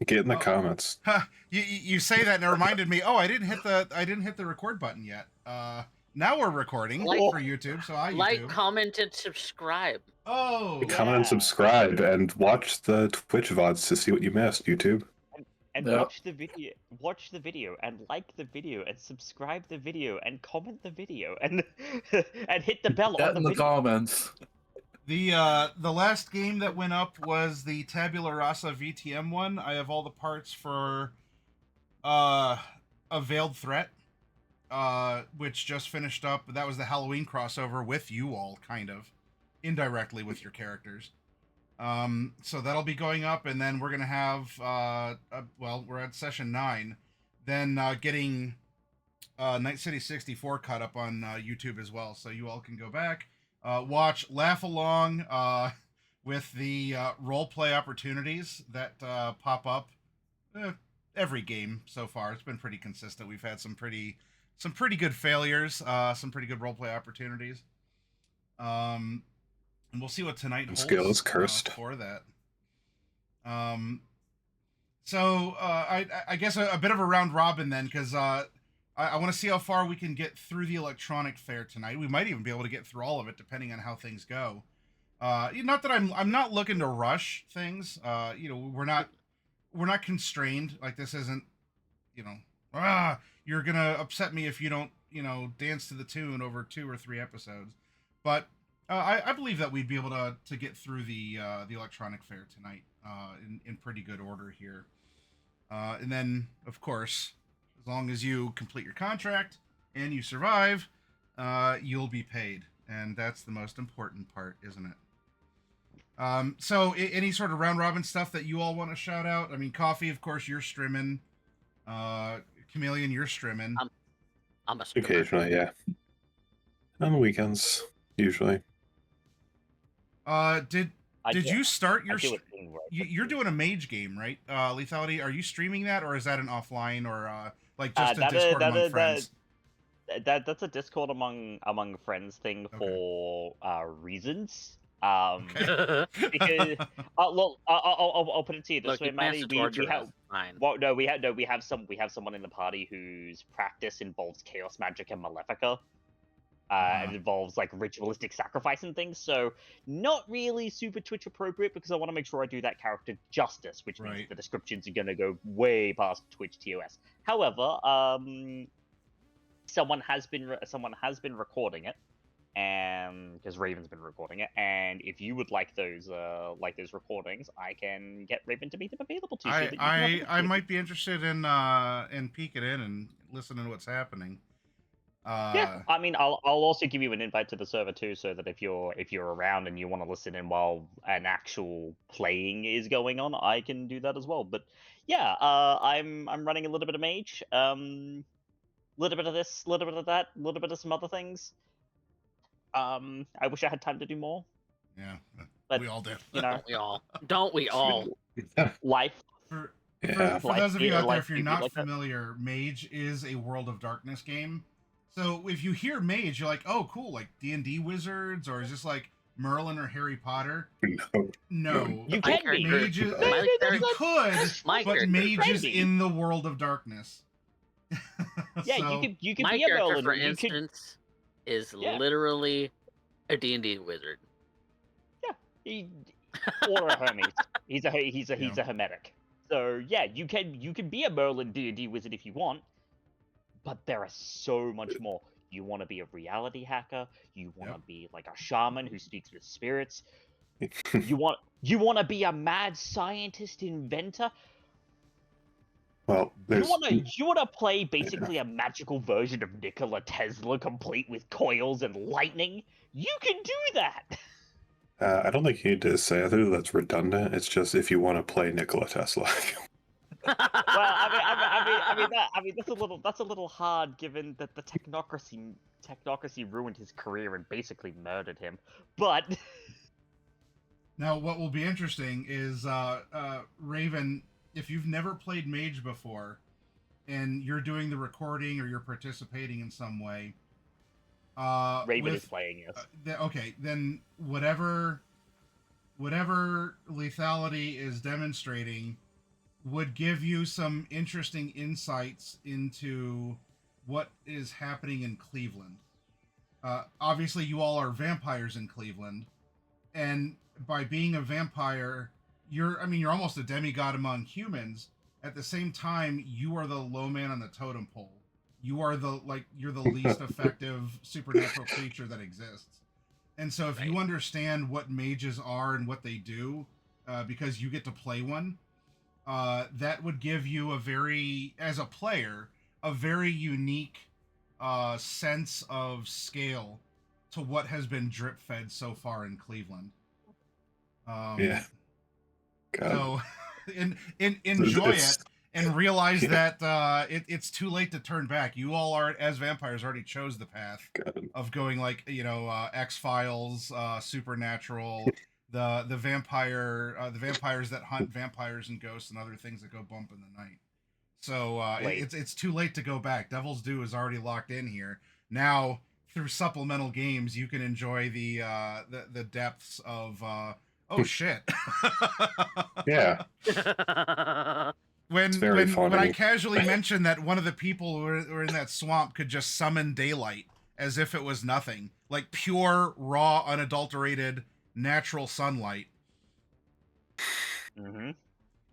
Get in the Oh, comments. you say that and it reminded me. Oh, I didn't hit the record button yet. Now we're recording Like- for YouTube. So I Like, YouTube. comment, and subscribe. Oh, Comment and subscribe and watch the Twitch VODs to see what you missed, YouTube. And Yep. watch the video, and like the video, and subscribe the video, and comment the video, and and hit the bell Get on the in the video. comments. the last game that went up was the Tabula Rasa VTM one. I have all the parts for a Veiled Threat, which just finished up. That was the Halloween crossover with you all, kind of indirectly with your characters. So that'll be going up, and then we're gonna have well, we're at session 9, then getting Night City 64 caught up on YouTube as well, so you all can go back, watch, laugh along with the role play opportunities that pop up every game so far. It's been pretty consistent. We've had some pretty good failures, some pretty good role play opportunities. And we'll see what tonight holds. Skill is cursed. For that. So I guess a bit of a round robin then, because I want to see how far we can get through the electronic fair tonight. We might even be able to get through all of it, depending on how things go. Not that I'm not looking to rush things. We're not constrained. Like, this isn't, you're gonna upset me if you don't, dance to the tune over 2 or 3 episodes. But I believe that we'd be able to get through the electronic fair tonight in pretty good order here. And then, of course, as long as you complete your contract and you survive, you'll be paid. And that's the most important part, isn't it? So any sort of round robin stuff that you all want to shout out? I mean, Coffee, of course, you're streaming. Chameleon, you're streaming. I'm a streamer. Occasionally, yeah. On the weekends, usually. Did you start your? You're doing a mage game, right? Lethality. Are you streaming that, or is that an offline, or like just a Discord among friends? That's a Discord among friends thing for reasons. Okay. Because look, I'll put it to you this way, Maddie. We have we have someone in the party whose practice involves chaos magic and Malefica. It involves like ritualistic sacrifice and things, so not really super Twitch appropriate, because I want to make sure I do that character justice, which means the descriptions are going to go way past Twitch TOS. However, someone has been recording it, and because Raven's been recording it, and if you would like those recordings, I can get Raven to make them available to you. I might be interested in peeking in and listening to what's happening. Yeah, I mean, I'll also give you an invite to the server too, so that if you're around and you want to listen in while an actual playing is going on, I can do that as well. But yeah, I'm running a little bit of mage, little bit of this, little bit of that, little bit of some other things. I wish I had time to do more. Yeah, but we all do. Don't we all? Life. For those of you out there, if you're not familiar, Mage is a World of Darkness game. So if you hear Mage, you're like, oh, cool, like D&D wizards, or is this like Merlin or Harry Potter? No. You can be. Mage is, you could, but Mage is in the World of Darkness. Yeah, so, you can my be a character, Merlin. for instance, is literally a D&D wizard. Yeah, or a Hermes. He's a hermetic. So yeah, you can be a Merlin D&D wizard if you want. But there is so much more. You want to be a reality hacker. You want to be like a shaman who speaks with spirits. you want to be a mad scientist inventor. Well, you want to play basically a magical version of Nikola Tesla, complete with coils and lightning. You can do that. I don't think you need to say. I think that's redundant. It's just if you want to play Nikola Tesla. Well, I mean, that's a little hard, given that the technocracy ruined his career and basically murdered him. But now, what will be interesting is Raven. If you've never played Mage before, and you're doing the recording or you're participating in some way, Raven is playing, yes. Okay, then whatever lethality is demonstrating, would give you some interesting insights into what is happening in Cleveland. Obviously, you all are vampires in Cleveland, and by being a vampire, you're almost a demigod among humans. At the same time, you are the low man on the totem pole. You are you're the least effective supernatural creature that exists. And so if you understand what mages are and what they do, because you get to play one, that would give you as a player, a very unique sense of scale to what has been drip fed so far in Cleveland. God. So, enjoy it and realize that it's too late to turn back. You all are, as vampires, already chose the path of going X-Files, Supernatural, the vampires that hunt vampires and ghosts and other things that go bump in the night. So it's too late to go back. Devil's Due is already locked in here. Now, through supplemental games, you can enjoy the depths of oh shit. Yeah. When I casually mentioned that one of the people who were in that swamp could just summon daylight as if it was nothing, like pure, raw, unadulterated, natural sunlight. Mm-hmm.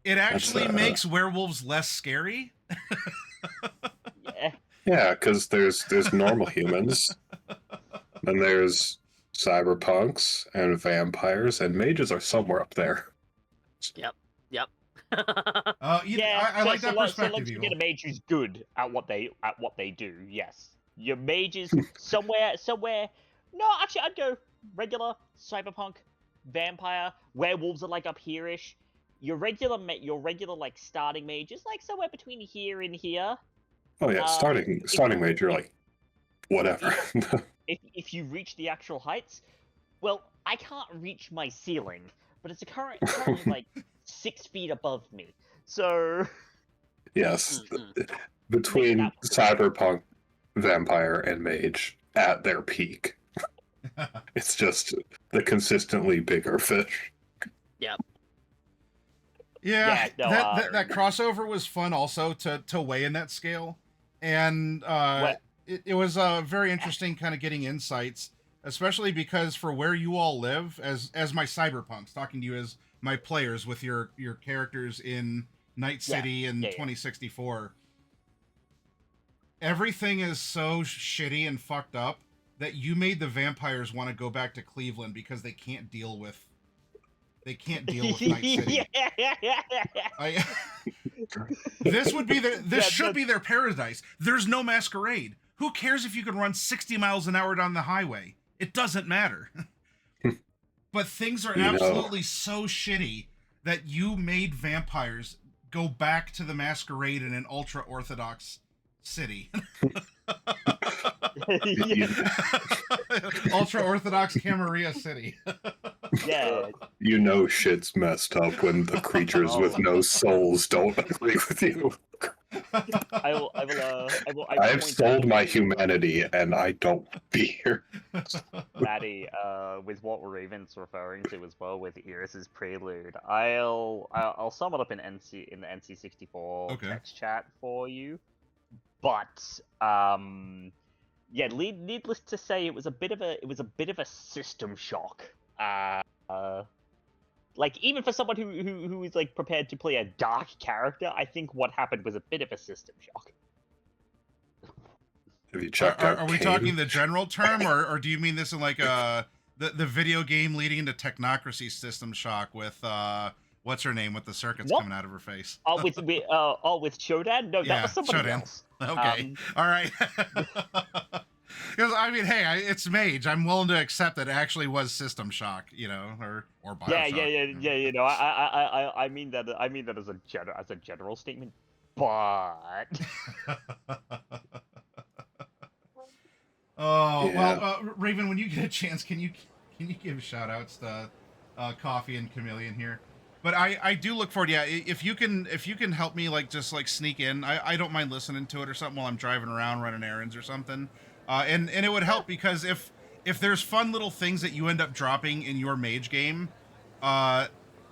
It actually makes werewolves less scary. Yeah, because there's normal humans, then there's cyberpunks and vampires, and mages are somewhere up there. Yep. I like that perspective. So let's get a mage who's good at what they do. Yes, your mages somewhere. No, actually, I'd go regular cyberpunk, vampire, werewolves are like up here-ish. Your regular like starting mage is like somewhere between here and here. Oh yeah, starting mage, you're like whatever. if you reach the actual heights, well, I can't reach my ceiling, but it's currently like 6 feet above me. So yes, between cyberpunk, vampire, and mage at their peak, it's just the consistently bigger fish. Yep. Yeah, that crossover was fun also to weigh in that scale, and it was very interesting kind of getting insights, especially because for where you all live, as my cyberpunks, talking to you as my players with your characters in Night City and 2064, everything is so shitty and fucked up that you made the vampires want to go back to Cleveland because they can't deal with Night City. This should be their paradise. There's no masquerade. Who cares if you can run 60 miles an hour down the highway? It doesn't matter. But things are absolutely so shitty that you made vampires go back to the masquerade in an ultra-orthodox city. Ultra-orthodox Camarilla City. Yeah. Shit's messed up when the creatures with no souls don't agree with you. I've sold my humanity, and I don't be here. Maddie, with what Raven's referring to as well with Iris's prelude, I'll sum it up in the NC64 text chat for you. But needless to say, it was a bit of a system shock. Like, even for someone who is like prepared to play a dark character, I think what happened was a bit of a system shock. Have you checked out? Are we talking the general term, or do you mean this in like the video game leading into technocracy system shock with what's her name with the circuits coming out of her face? With Shodan? No, that was somebody else. Okay, all right. Because hey, it's Mage. I'm willing to accept that it actually was System Shock, or Bioshock. Yeah. I mean that as a general statement, but. Raven, when you get a chance, can you give shout outs to Coffee and Chameleon here? But I do look forward. Yeah, if you can help me just sneak in, I don't mind listening to it or something while I'm driving around running errands or something. And it would help because if there's fun little things that you end up dropping in your mage game,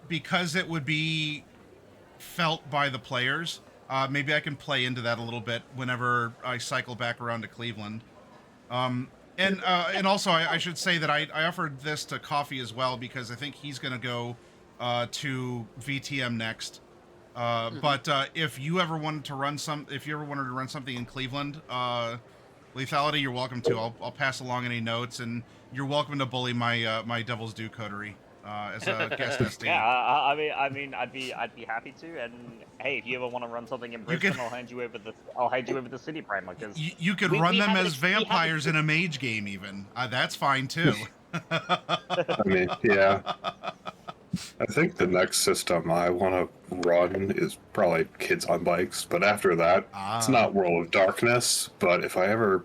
because it would be felt by the players. Maybe I can play into that a little bit whenever I cycle back around to Cleveland. And also, I should say that I offered this to Coffee as well because I think he's going to go to VTM next. But if you ever wanted to run something in Cleveland, Lethality, you're welcome to. I'll pass along any notes, and you're welcome to bully my my Devil's Due coterie as a guest SD. Yeah, I mean, I'd be happy to. And hey, if you ever want to run something in Brisbane, I'll hand you over the City Primer because you could run them as vampires in a mage game, even. That's fine too. I mean, yeah. I think the next system I want to run is probably Kids on Bikes, but after that, it's not World of Darkness. But if I ever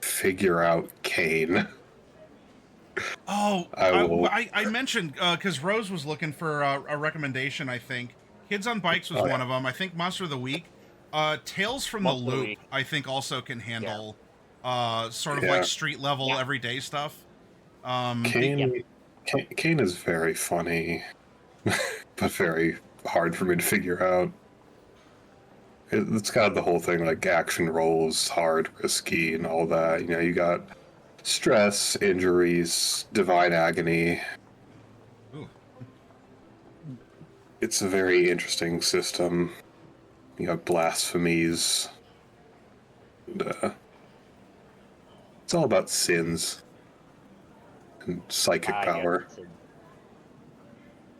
figure out Kane, I mentioned because Rose was looking for a recommendation. I think Kids on Bikes was one of them. I think Monster of the Week, Tales from the Loop. I think also can handle sort of like street level everyday stuff. Kane is very funny, but very hard for me to figure out. It's got the whole thing like action rolls, hard, risky, and all that. You know, you got stress, injuries, divine agony. Ooh. It's a very interesting system. You have blasphemies. And, it's all about sins and psychic power.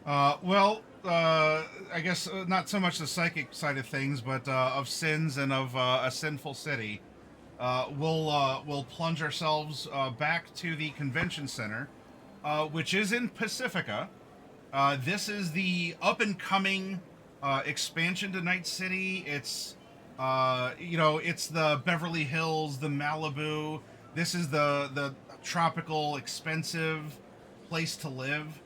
I guess not so much the psychic side of things, but of sins and of a sinful city. We'll plunge ourselves back to the convention center, which is in Pacifica. This is the up and coming expansion to Night City. It's it's the Beverly Hills, the Malibu. This is the tropical, expensive place to live.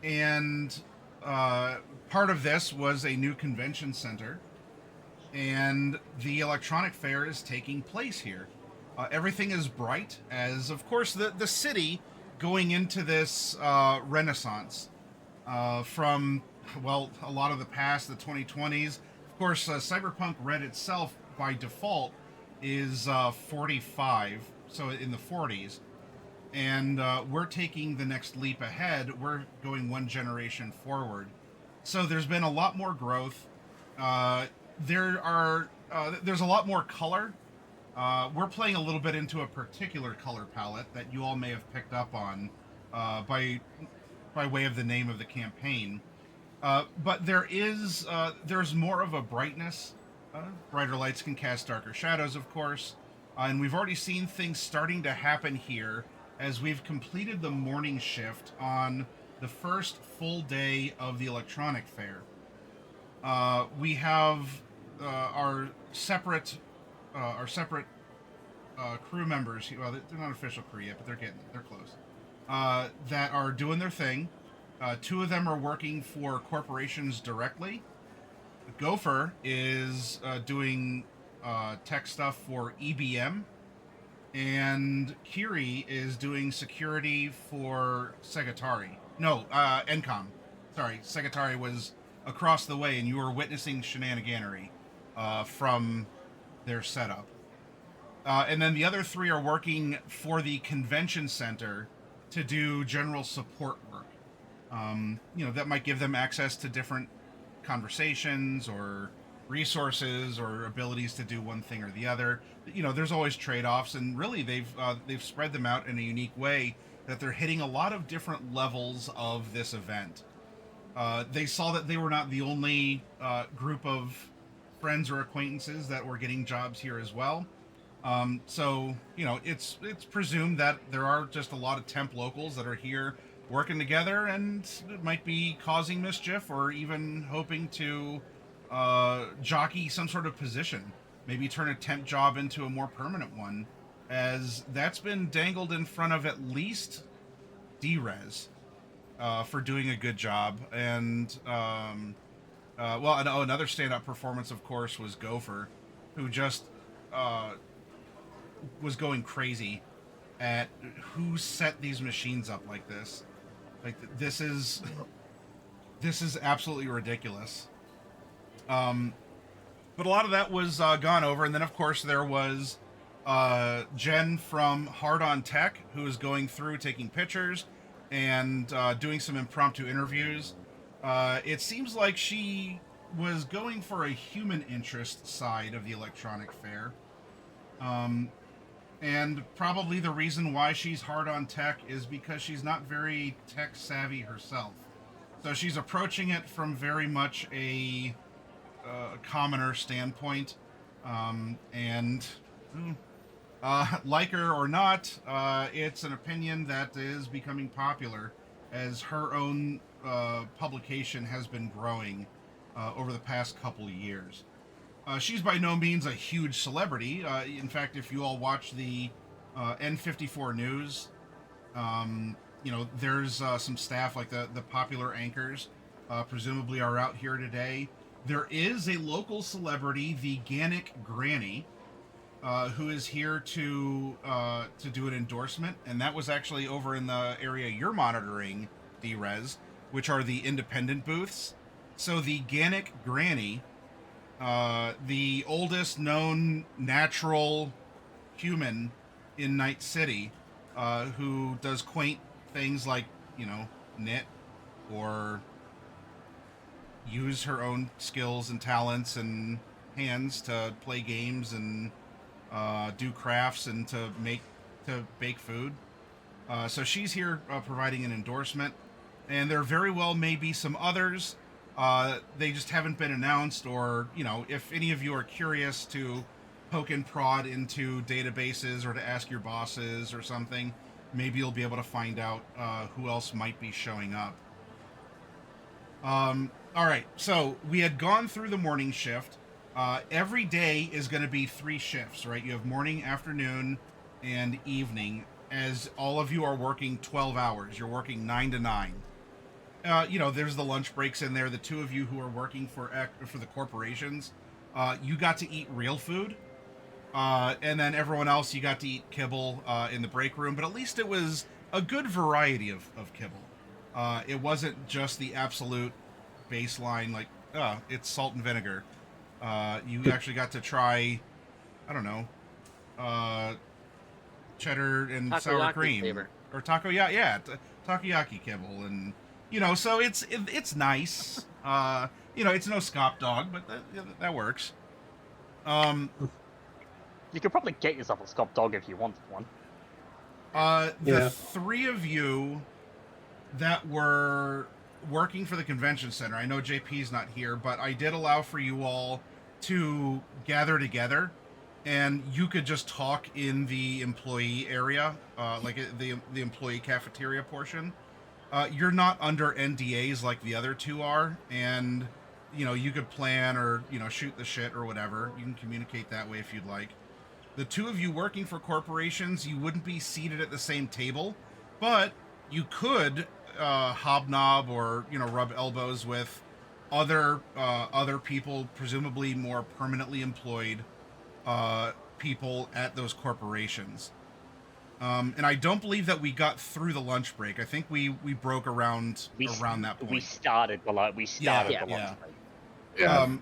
And part of this was a new convention center, and the electronic fair is taking place here. Everything is bright, as of course the city going into this renaissance from a lot of the past, the 2020s. Of course, Cyberpunk Red itself by default is 45, so in the 40s. And we're taking the next leap ahead. We're going one generation forward. So there's been a lot more growth. There's a lot more color. We're playing a little bit into a particular color palette that you all may have picked up on by way of the name of the campaign. But there's more of a brightness. Brighter lights can cast darker shadows, of course. And we've already seen things starting to happen here as we've completed the morning shift on the first full day of the electronic fair. We have our separate crew members. Well, they're not official crew yet, but they're close. That are doing their thing. Two of them are working for corporations directly. Gopher is doing tech stuff for EBM. And Kiri is doing security for Segotari. No, Encom. Sorry, Segotari was across the way, and you were witnessing shenaniganery from their setup. And then the other three are working for the convention center to do general support work. That might give them access to different conversations or resources or abilities to do one thing or the other. There's always trade-offs, and really they've spread them out in a unique way that they're hitting a lot of different levels of this event. They saw that they were not the only group of friends or acquaintances that were getting jobs here as well. So it's presumed that there are just a lot of temp locals that are here working together, and it might be causing mischief or even hoping to jockey some sort of position, maybe turn a temp job into a more permanent one, as that's been dangled in front of at least D-Rez for doing a good job. And another stand-up performance, of course, was Gopher, who just was going crazy at who set these machines up like this. Like, this this is absolutely ridiculous. But a lot of that was gone over, and then of course there was Jen from Hard on Tech, who was going through taking pictures and doing some impromptu interviews. It seems like she was going for a human interest side of the electronic fair. And probably the reason why she's hard on tech is because she's not very tech savvy herself. So she's approaching it from very much a commoner standpoint. And like her or not, it's an opinion that is becoming popular as her own publication has been growing over the past couple of years. She's by no means a huge celebrity. In fact, if you all watch the N54 News, there's some staff like the popular anchors presumably are out here today. There is a local celebrity, the Gannick Granny, who is here to do an endorsement, and that was actually over in the area you're monitoring, D-Res, which are the independent booths. So the Gannick Granny, the oldest known natural human in Night City, who does quaint things like, knit or use her own skills and talents and hands to play games and do crafts and to bake food. So she's here providing an endorsement, and there very well may be some others. They just haven't been announced, or if any of you are curious to poke and prod into databases or to ask your bosses or something, maybe you'll be able to find out who else might be showing up. All right, so we had gone through the morning shift. Every day is going to be 3 shifts, right? You have morning, afternoon, and evening, as all of you are working 12 hours. You're working 9 to 9. There's the lunch breaks in there. The 2 of you who are working for the corporations, you got to eat real food. And then everyone else, you got to eat kibble in the break room. But at least it was a good variety of kibble. It wasn't just the absolute baseline, like, it's salt and vinegar. You actually got to try, I don't know, cheddar and takoyaki sour cream. Flavor. Or takoyaki kibble. And, so it's nice. It's no Scop Dog, but that works. You could probably get yourself a Scop Dog if you wanted one. The 3 of you that were working for the convention center, I know JP's not here, but I did allow for you all to gather together, and you could just talk in the employee area, like the employee cafeteria portion. You're not under NDAs like the other 2 are, and you could plan or shoot the shit or whatever. You can communicate that way if you'd like. The 2 of you working for corporations, you wouldn't be seated at the same table, but you could hobnob or rub elbows with other people, presumably more permanently employed people at those corporations. And I don't believe that we got through the lunch break. I think we broke around that point. We started the lunch break. Yeah.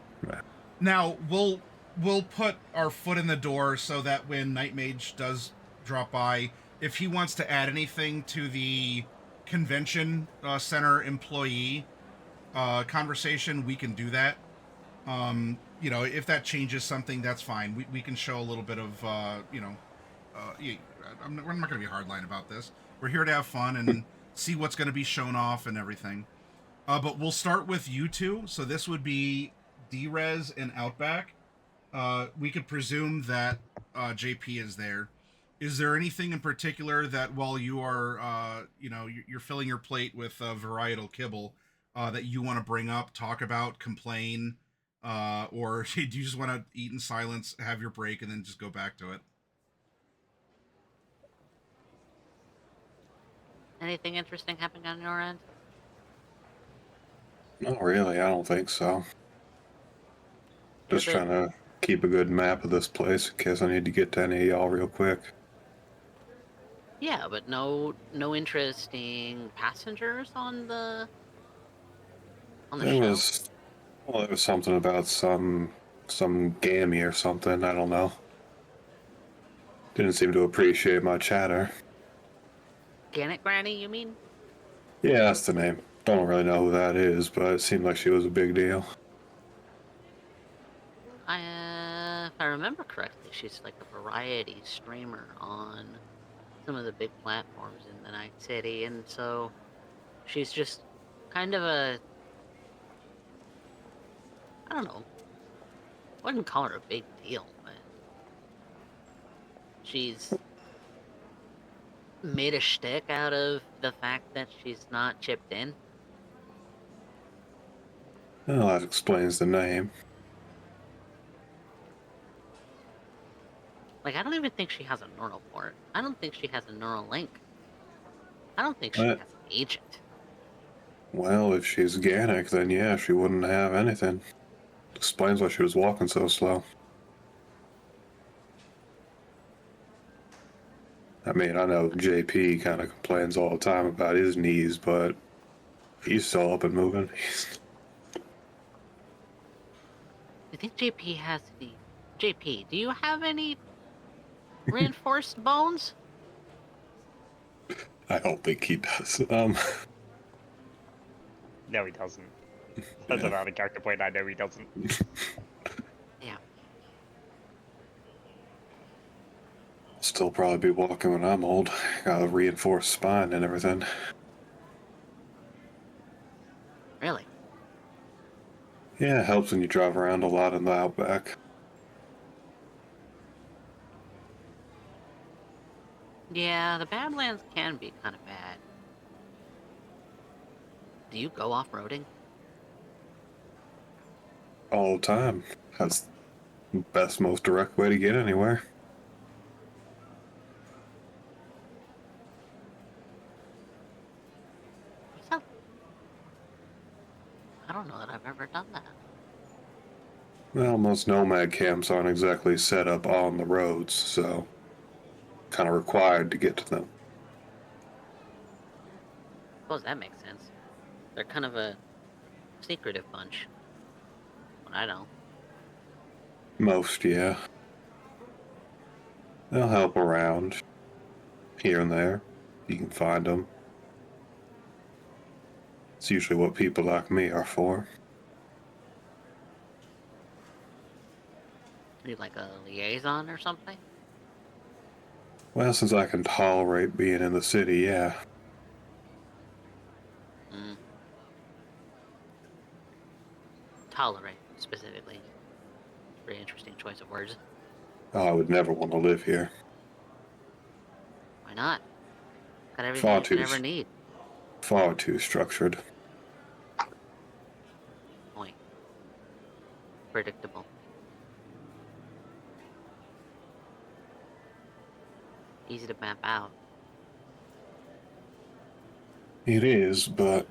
Now we'll put our foot in the door so that when Night Mage does drop by, if he wants to add anything to the convention center employee conversation, we can do that. If that changes something, that's fine. We can show a little bit of we're not going to be hardline about this. We're here to have fun and see what's going to be shown off and everything. But we'll start with you 2. So this would be D-Res and Outback. We could presume that JP is there. Is there anything in particular that while you are, you're filling your plate with varietal kibble that you want to bring up, talk about, complain, or do you just want to eat in silence, have your break, and then just go back to it? Anything interesting happening on your end? Not really, I don't think so. Just trying to keep a good map of this place in case I need to get to any of y'all real quick. Yeah, but no interesting passengers on the on the show? It was something about some gammy or something. I don't know. Didn't seem to appreciate my chatter. Gannett Granny, you mean? Yeah, that's the name. Don't really know who that is, but it seemed like she was a big deal. If I remember correctly, she's like a variety streamer on some of the big platforms in the Night City, and so she's just kind of a... I don't know. I wouldn't call her a big deal, but she's made a shtick out of the fact that she's not chipped in. Well, that explains the name. Like, I don't even think she has a neural port. I don't think she has a neural link. I don't think she has an agent. Well, if she's Gannic, then yeah, she wouldn't have anything. Explains why she was walking so slow. I mean, I know JP kind of complains all the time about his knees, but he's still up and moving. You think JP has any... JP, do you have any reinforced bones? I don't think he does. No, he doesn't. That's another character point. I know he doesn't. Yeah. Still probably be walking when I'm old. Got a reinforced spine and everything. Really? Yeah, it helps when you drive around a lot in the outback. Yeah, the Badlands can be kind of bad. Do you go off-roading? All the time. That's the best, most direct way to get anywhere. I don't know that I've ever done that. Well, most nomad camps aren't exactly set up on the roads, so kind of required to get to them. I suppose that makes sense. They're kind of a secretive bunch. What I know. Most, yeah. They'll help around here and there. You can find them. It's usually what people like me are for. Are you like a liaison or something? Well, since I can tolerate being in the city, yeah. Tolerate, specifically. Very interesting choice of words. Oh, I would never want to live here. Why not? Got everything you could ever need. Far too structured. Point. Predictable. Easy to map out. It is, but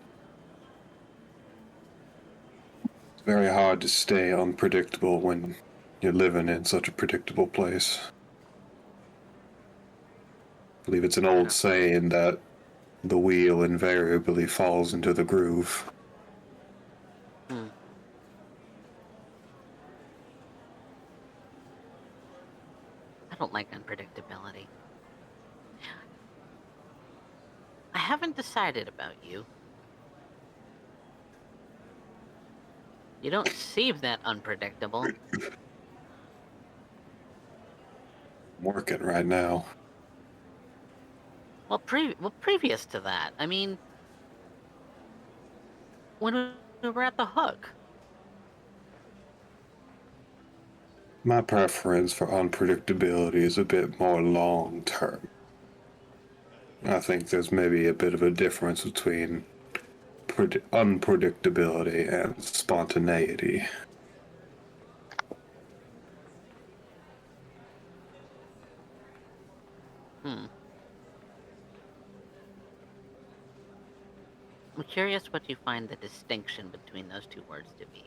it's very hard to stay unpredictable when you're living in such a predictable place. I believe it's an old saying that the wheel invariably falls into the groove. I don't like unpredictability. I haven't decided about you. You don't seem that unpredictable. I'm working right now. Well, previous to that, I mean, when we were at the Hook. My preference for unpredictability is a bit more long-term. I think there's maybe a bit of a difference between unpredictability and spontaneity. I'm curious what you find the distinction between those two words to be.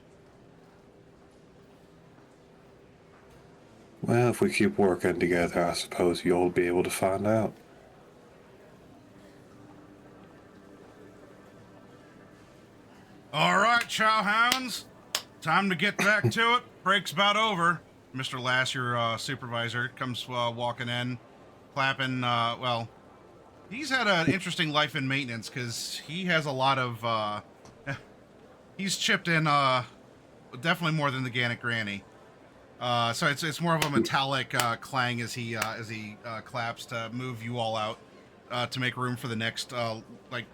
Well, if we keep working together, I suppose you'll be able to find out. All right, chow hounds. Time to get back to it. Break's about over. Mr. Lass, your supervisor, comes walking in, clapping. Well, he's had an interesting life in maintenance because he has a lot of. He's chipped in definitely more than the Gannic Granny. So it's more of a metallic clang as he claps to move you all out to make room for the next like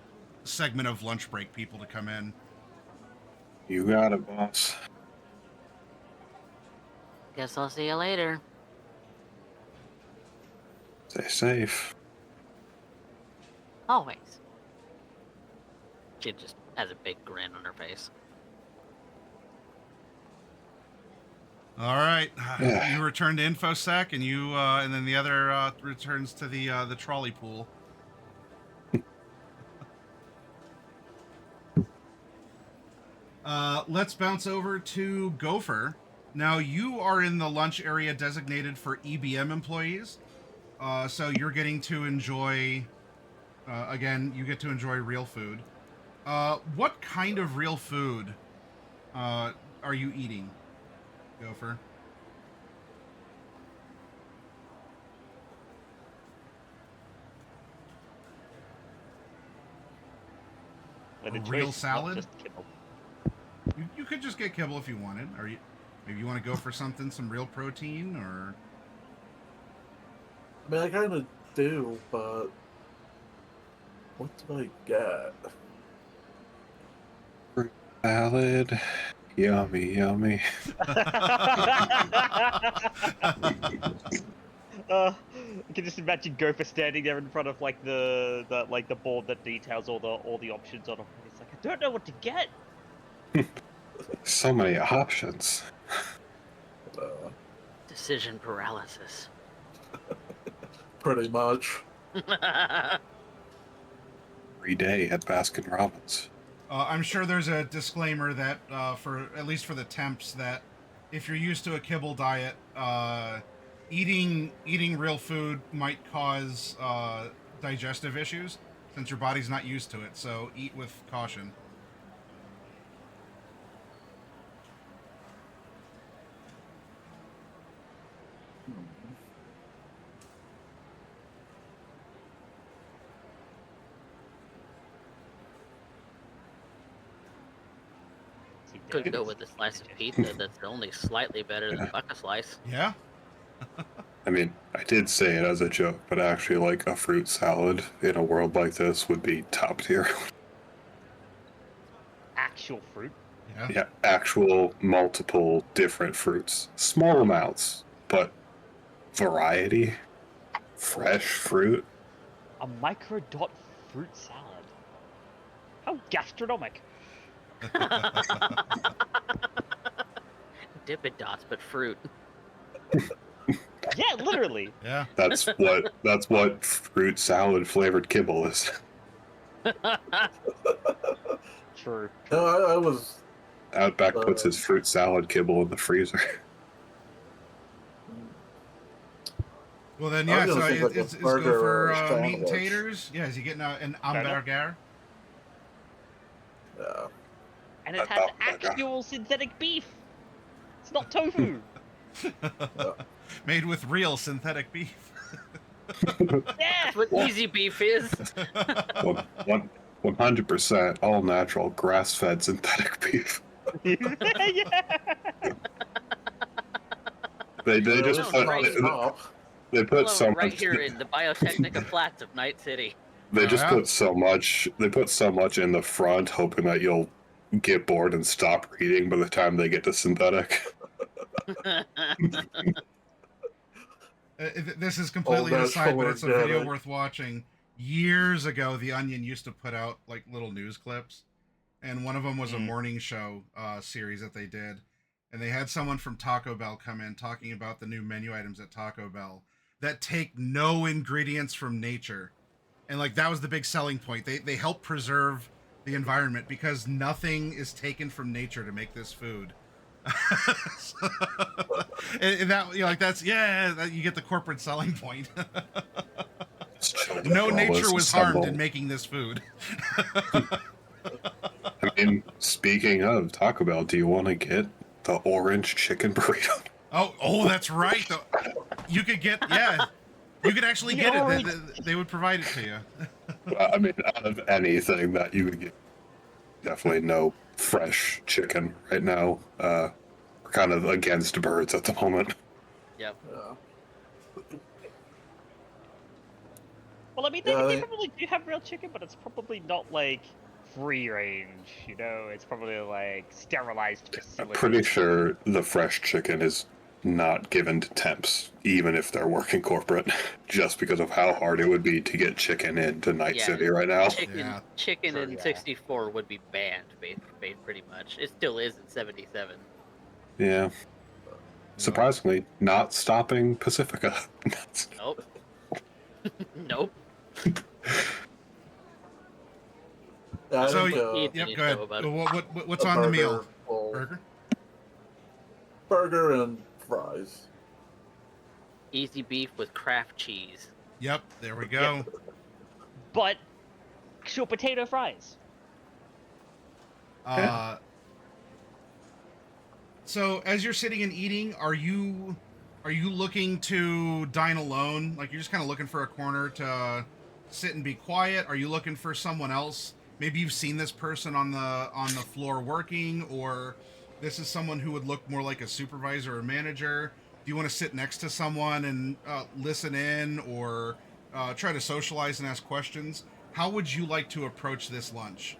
segment of lunch break people to come in. You got it, boss. Guess I'll see you later. Stay safe. Always. She just has a big grin on her face. All right, Yeah. you return to InfoSec, and you and then the other returns to the trolley pool. Let's bounce over to Gopher. Now you are in the lunch area designated for EBM employees, so you're getting to enjoy. Again, you get to enjoy real food. What kind of real food are you eating, Gopher? A real salad? Just kibble. You could just get kibble if you wanted. Or maybe you want to go for some real protein, or... I mean, I kind of do, but what do I get? Fruit salad. Yummy, yummy. I can just imagine Gopher standing there in front of like the board that details all the options on it. He's like, I don't know what to get. So many options. Decision paralysis. Pretty much. Every day at Baskin Robbins. I'm sure there's a disclaimer that, for at least for the temps, that if you're used to a kibble diet, eating real food might cause digestive issues, since your body's not used to it. So eat with caution. Could go with a slice of pizza that's only slightly better than Buck a Slice. Yeah. I mean, I did say it as a joke, but actually, like, a fruit salad in a world like this would be top tier. Actual fruit? Yeah, actual multiple different fruits. Small amounts, but variety. Fresh fruit. A microdot fruit salad. How gastronomic. Dippin' Dots, but fruit. Yeah, literally. Yeah. That's what fruit salad flavored kibble is. True. No, I was... Outback puts his fruit salad kibble in the freezer. Well then, yeah. So like it's go for meat and taters. Yeah, is he getting an hamburger? Yeah. And it has actual synthetic beef. It's not tofu. Made with real synthetic beef. Yeah. That's what easy beef is. 100% all natural grass-fed synthetic beef. Yeah. They just put they put Hello, so right much here in the Biotechnica Flats of Night City. They just put so much. They put so much in the front, hoping that you'll get bored and stop reading by the time they get to synthetic. This is completely aside, but it's a video worth watching. Years ago, The Onion used to put out like little news clips, and one of them was a morning show series that they did, and they had someone from Taco Bell come in talking about the new menu items at Taco Bell that take no ingredients from nature. And like that was the big selling point. They help preserve the environment because nothing is taken from nature to make this food. and that like that's you get the corporate selling point. It's No nature was harmed in making this food. I And speaking of Taco Bell, do you want to get the orange chicken burrito? Oh, that's right. You could get, you could actually get it. They would provide it to you. I mean, out of anything that you would get, definitely no fresh chicken right now. We're kind of against birds at the moment. Yep. Well, I mean, they probably do have real chicken, but it's probably not like free range. You know, it's probably like sterilized facilities. I'm pretty sure the fresh chicken is not given to temps, even if they're working corporate, just because of how hard it would be to get chicken into Night City right now. Chicken in 64 would be banned, pretty much. It still is in 77. Yeah. Surprisingly, not stopping Pacifica. Nope. Nope. So, yep, go ahead. What's on the meal? Burger and fries. Easy beef with Kraft cheese. Yep, there we go. Yep. But actual potato fries. So as you're sitting and eating, are you looking to dine alone? Like you're just kind of looking for a corner to sit and be quiet? Are you looking for someone else? Maybe you've seen this person on the floor working, or this is someone who would look more like a supervisor or manager. Do you want to sit next to someone and listen in, or try to socialize and ask questions? How would you like to approach this lunch?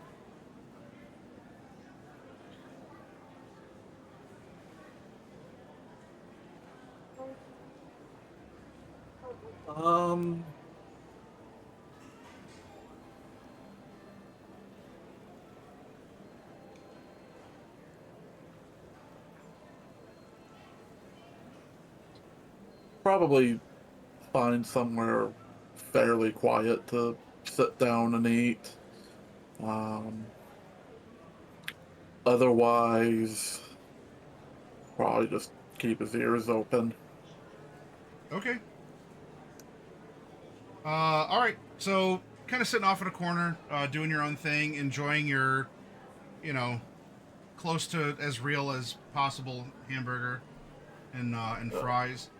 Probably find somewhere fairly quiet to sit down and eat. Otherwise, probably just keep his ears open. Okay. All right. So, kind of sitting off in a corner, doing your own thing, enjoying your, close to as real as possible hamburger and fries.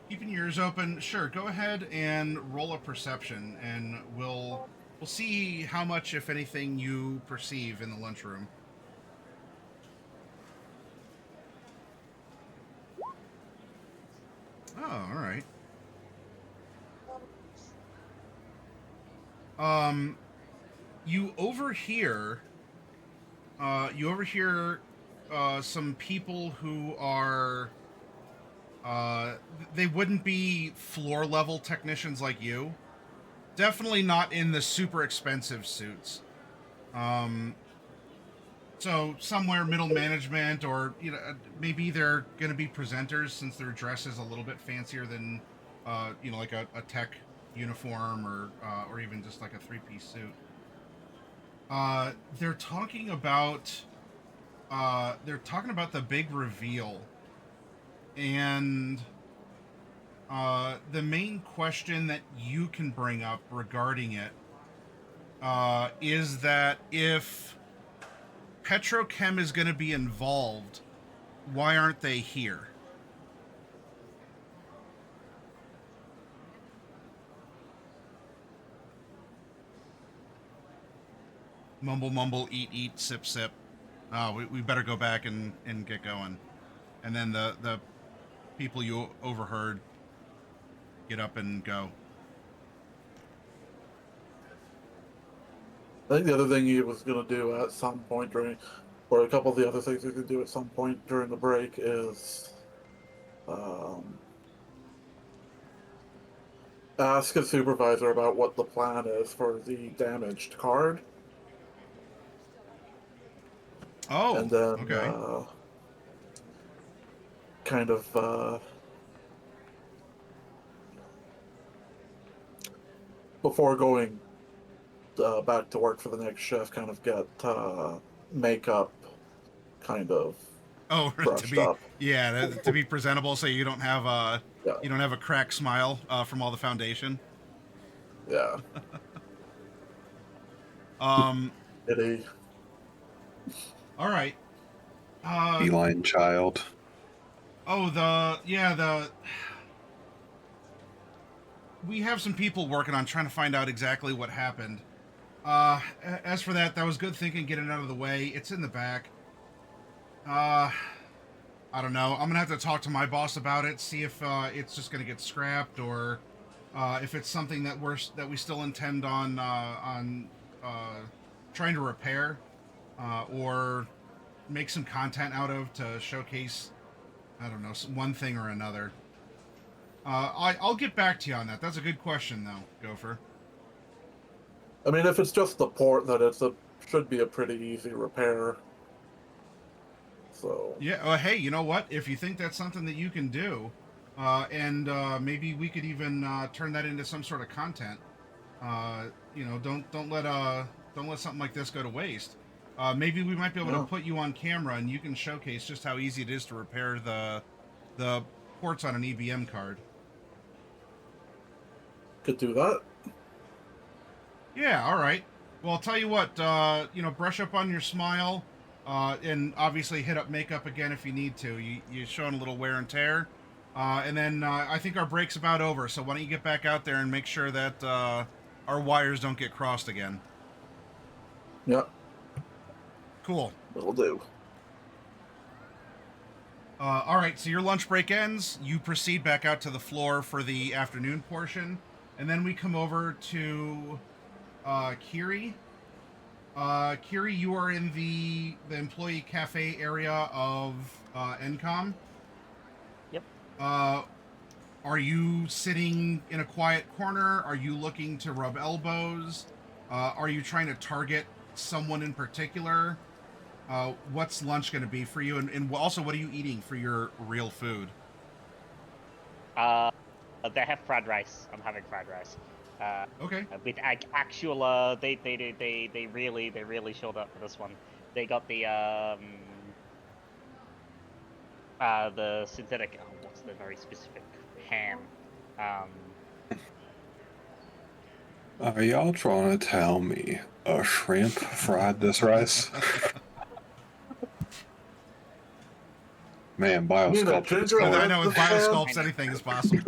Keeping your ears open. Sure, go ahead and roll a perception, and we'll see how much, if anything, you perceive in the lunchroom. Oh, all right. You overhear some people who are, they wouldn't be floor level technicians like you. Definitely not in the super expensive suits. So somewhere middle management, or maybe they're going to be presenters since their dress is a little bit fancier than like a tech uniform, or even just like a 3-piece suit. They're talking about the big reveal, and the main question that you can bring up regarding it is that if Petrochem is going to be involved, why aren't they here? Mumble, mumble, eat, eat, sip, sip. We better go back and get going. And then the people you overheard get up and go. I think the other thing he was going to do at some point during, or a couple of the other things he could do at some point during the break is ask his supervisor about what the plan is for the damaged card. Oh, and then, okay. Kind of before going back to work for the next shift, kind of get makeup kind of brushed up. Yeah, to be presentable, so you don't have a cracked smile from all the foundation. Yeah. Kitty. All right. Feline child. Oh, we have some people working on trying to find out exactly what happened. As for that was good thinking, getting it out of the way. It's in the back. I don't know. I'm gonna have to talk to my boss about it, see if it's just gonna get scrapped or if it's something that we still intend on trying to repair or make some content out of to showcase. I don't know, one thing or another. I'll get back to you on that. That's a good question, though, Gopher. I mean, if it's just the port, then should be a pretty easy repair. So yeah. Hey, you know what? If you think that's something that you can do, and maybe we could even turn that into some sort of content. Don't let something like this go to waste. Maybe we might be able to put you on camera and you can showcase just how easy it is to repair the ports on an EBM card. Could do that. Yeah, all right. Well, I'll tell you what, brush up on your smile, and obviously hit up makeup again if you need to. You're showing a little wear and tear. And then I think our break's about over, so why don't you get back out there and make sure that our wires don't get crossed again. Yep. Cool. That'll do. All right, so your lunch break ends. You proceed back out to the floor for the afternoon portion. And then we come over to Kiri. Kiri, you are in the employee cafe area of NCOM. Yep. Are you sitting in a quiet corner? Are you looking to rub elbows? Are you trying to target someone in particular? What's lunch going to be for you? And also, what are you eating for your real food? They have fried rice. I'm having fried rice. Okay. With actual, they really showed up for this one. They got the synthetic. Oh, what's the very specific ham? Are y'all trying to tell me a shrimp fried this rice? Man, biosculpt. I know with biosculpts anything is possible.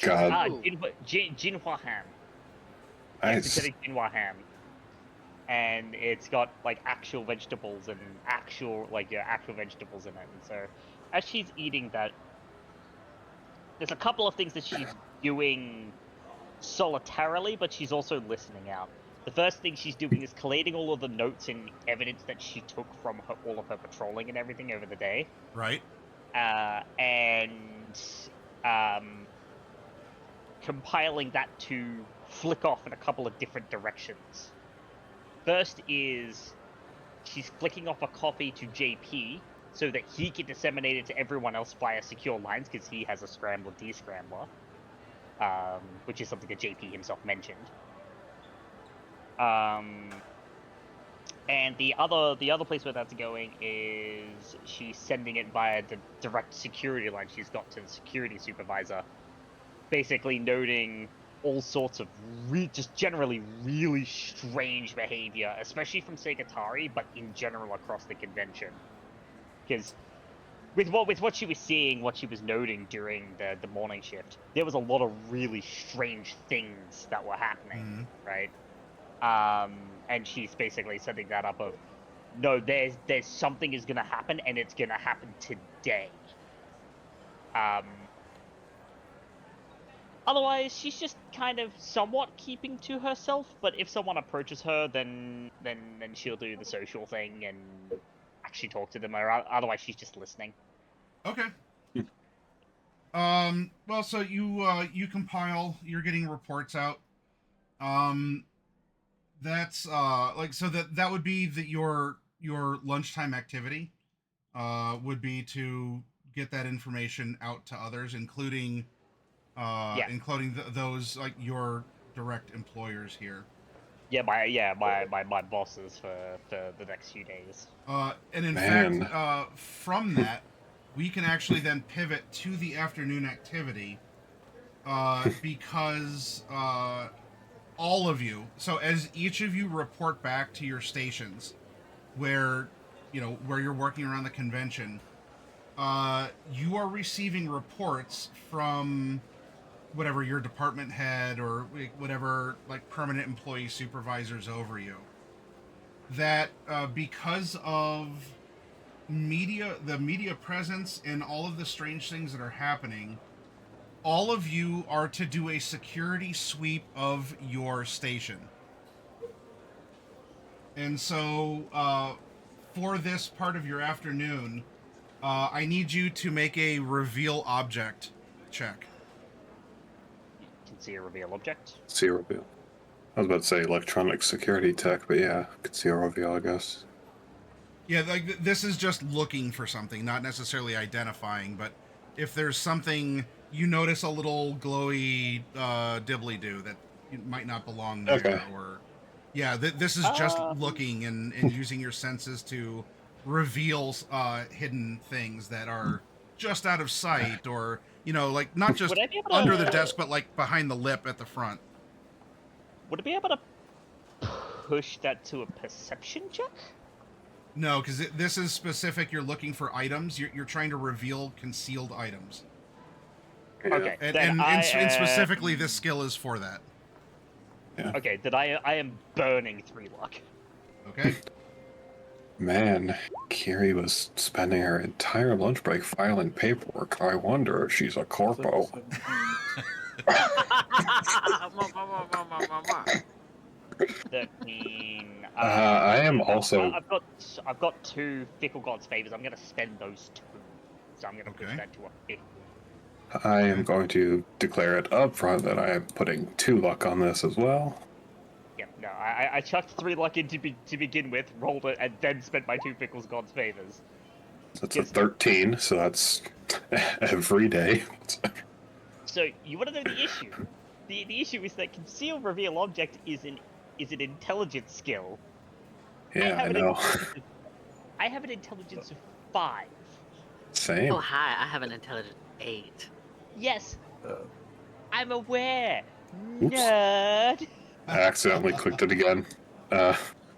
God. Jinhua ham. Nice. Synthetic Jinhua ham. And it's got like actual vegetables and actual vegetables in it. And so as she's eating that, there's a couple of things that she's doing solitarily, but she's also listening out. The first thing she's doing is collating all of the notes and evidence that she took from all of her patrolling and everything over the day. Right. And compiling that to flick off in a couple of different directions. First is she's flicking off a copy to JP so that he can disseminate it to everyone else via secure lines because he has a scrambler descrambler, which is something that JP himself mentioned. And the other place where that's going is she's sending it via the direct security line she's got to the security supervisor, basically noting all sorts of just generally really strange behavior, especially from Segotari, but in general across the convention. Because with what she was seeing, what she was noting during the morning shift, there was a lot of really strange things that were happening, right? And she's basically setting that up of, no, there's something is gonna happen, and it's gonna happen today. Otherwise, she's just kind of somewhat keeping to herself, but if someone approaches her, then she'll do the social thing and actually talk to them, or otherwise she's just listening. Okay. Well, so you compile, you're getting reports out. That's so that would be your lunchtime activity would be to get that information out to others, including those like your direct employers here. My bosses for the next few days. And in fact, from that, we can actually then pivot to the afternoon activity, because all of you. So as each of you report back to your stations, where you're working around the convention, you are receiving reports from whatever your department head or whatever like permanent employee supervisors over you, that because of the media presence and all of the strange things that are happening, all of you are to do a security sweep of your station. And so for this part of your afternoon, I need you to make a reveal object check. You can see a reveal object. See a reveal. I was about to say electronic security tech, but yeah, could see a reveal, I guess. Yeah, like this is just looking for something, not necessarily identifying, but if there's something, you notice a little glowy dibbly-doo that might not belong there. Okay. Or yeah, this is just looking and using your senses to reveal hidden things that are just out of sight, or like not just under the desk, but like behind the lip at the front. Would it be able to push that to a perception check? No, because this is specific. You're looking for items. You're trying to reveal concealed items. Yeah. Okay. And specifically, this skill is for that. Yeah. Okay, then I am burning 3 luck. Okay. Man, Kiri was spending her entire lunch break filing paperwork. I wonder if she's a corpo. 13. I am also. I've got 2 Fickle God's favors. I'm gonna spend those 2, so I'm gonna push that to a 50. I am going to declare it up front that I am putting 2 luck on this as well. Yep. No, I chucked 3 luck in to begin with, rolled it, and then spent my 2 Fickle God's favors. That's a 13, so that's every day. So you want to know the issue? The issue is that conceal reveal object is an intelligence skill. Yeah, I know. I have an intelligence of 5. Same. Oh hi, I have an intelligence 8. Yes, I'm aware. Oops. Nerd. I accidentally clicked it again.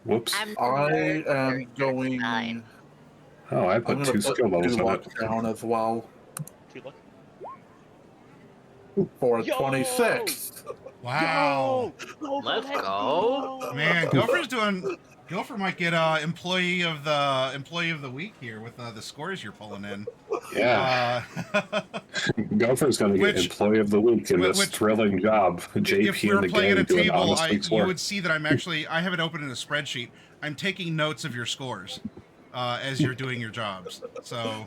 Whoops. I am going. 9. Oh, I put 2 skill levels 2 on luck it. down as well 2 luck. for Yo! 26. Wow. Let's go. Man, Gopher might get employee of the week here with the scores you're pulling in. Yeah. Gopher's going to get employee of the week in this thrilling job. JP if we were and the playing at gang a doing table, honest week's you work. would see that I have it open in a spreadsheet. I'm taking notes of your scores as you're doing your jobs. So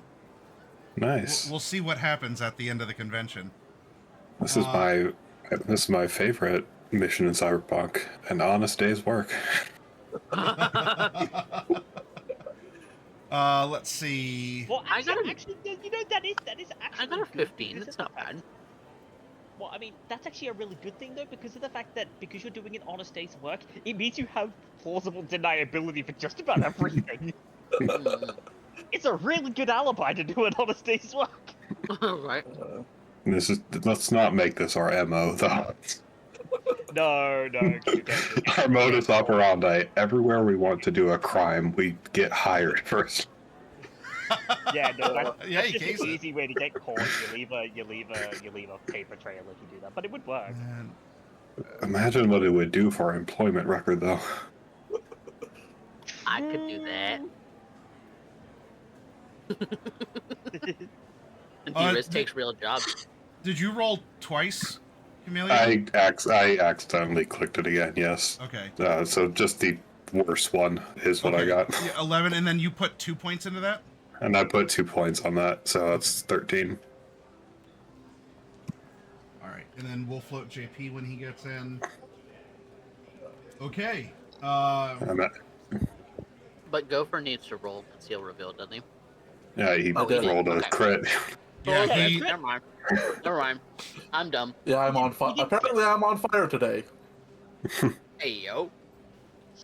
Nice. we'll see what happens at the end of the convention. This is my favorite mission in Cyberpunk, an honest day's work. Let's see. Well, I got actually, that is actually. I got a 15. That's not bad. Well, I mean, that's actually a really good thing though, because of the fact that because you're doing an honest day's work, it means you have plausible deniability for just about everything. It's a really good alibi to do an honest day's work. Right. Let's not make this our MO though. No. Our modus operandi, everywhere we want to do a crime, we get hired first. Yeah, no, that's you just case an it. easy way to get caught. You leave a paper trail if you do that, but it would work. Man. Imagine what it would do for our employment record, though. I could do that. D-Riz takes real jobs. Did you roll twice, Chameleon? I accidentally clicked it again, yes. Okay. So just the worst one is what I got. Yeah, 11, and then you put 2 points into that? And I put 2 points on that, so that's 13. Alright, and then we'll float JP when he gets in. Okay. But Gopher needs to roll conceal reveal, doesn't he? Yeah, he rolled a crit. Yeah, okay, never mind. I'm dumb. Yeah, I'm on fire. Apparently, I'm on fire today. Hey yo.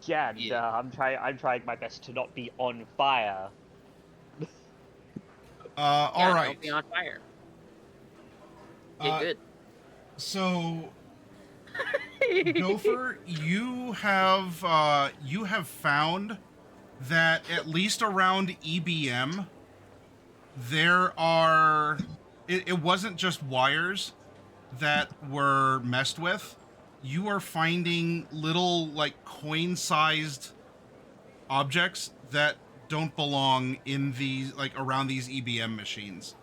Yeah, and, I'm trying my best to not be on fire. All right. Don't be on fire. Get good. So Gopher, you have found that at least around EBM, there are. It wasn't just wires that were messed with. You are finding little like coin-sized objects that don't belong in these around these EBM machines.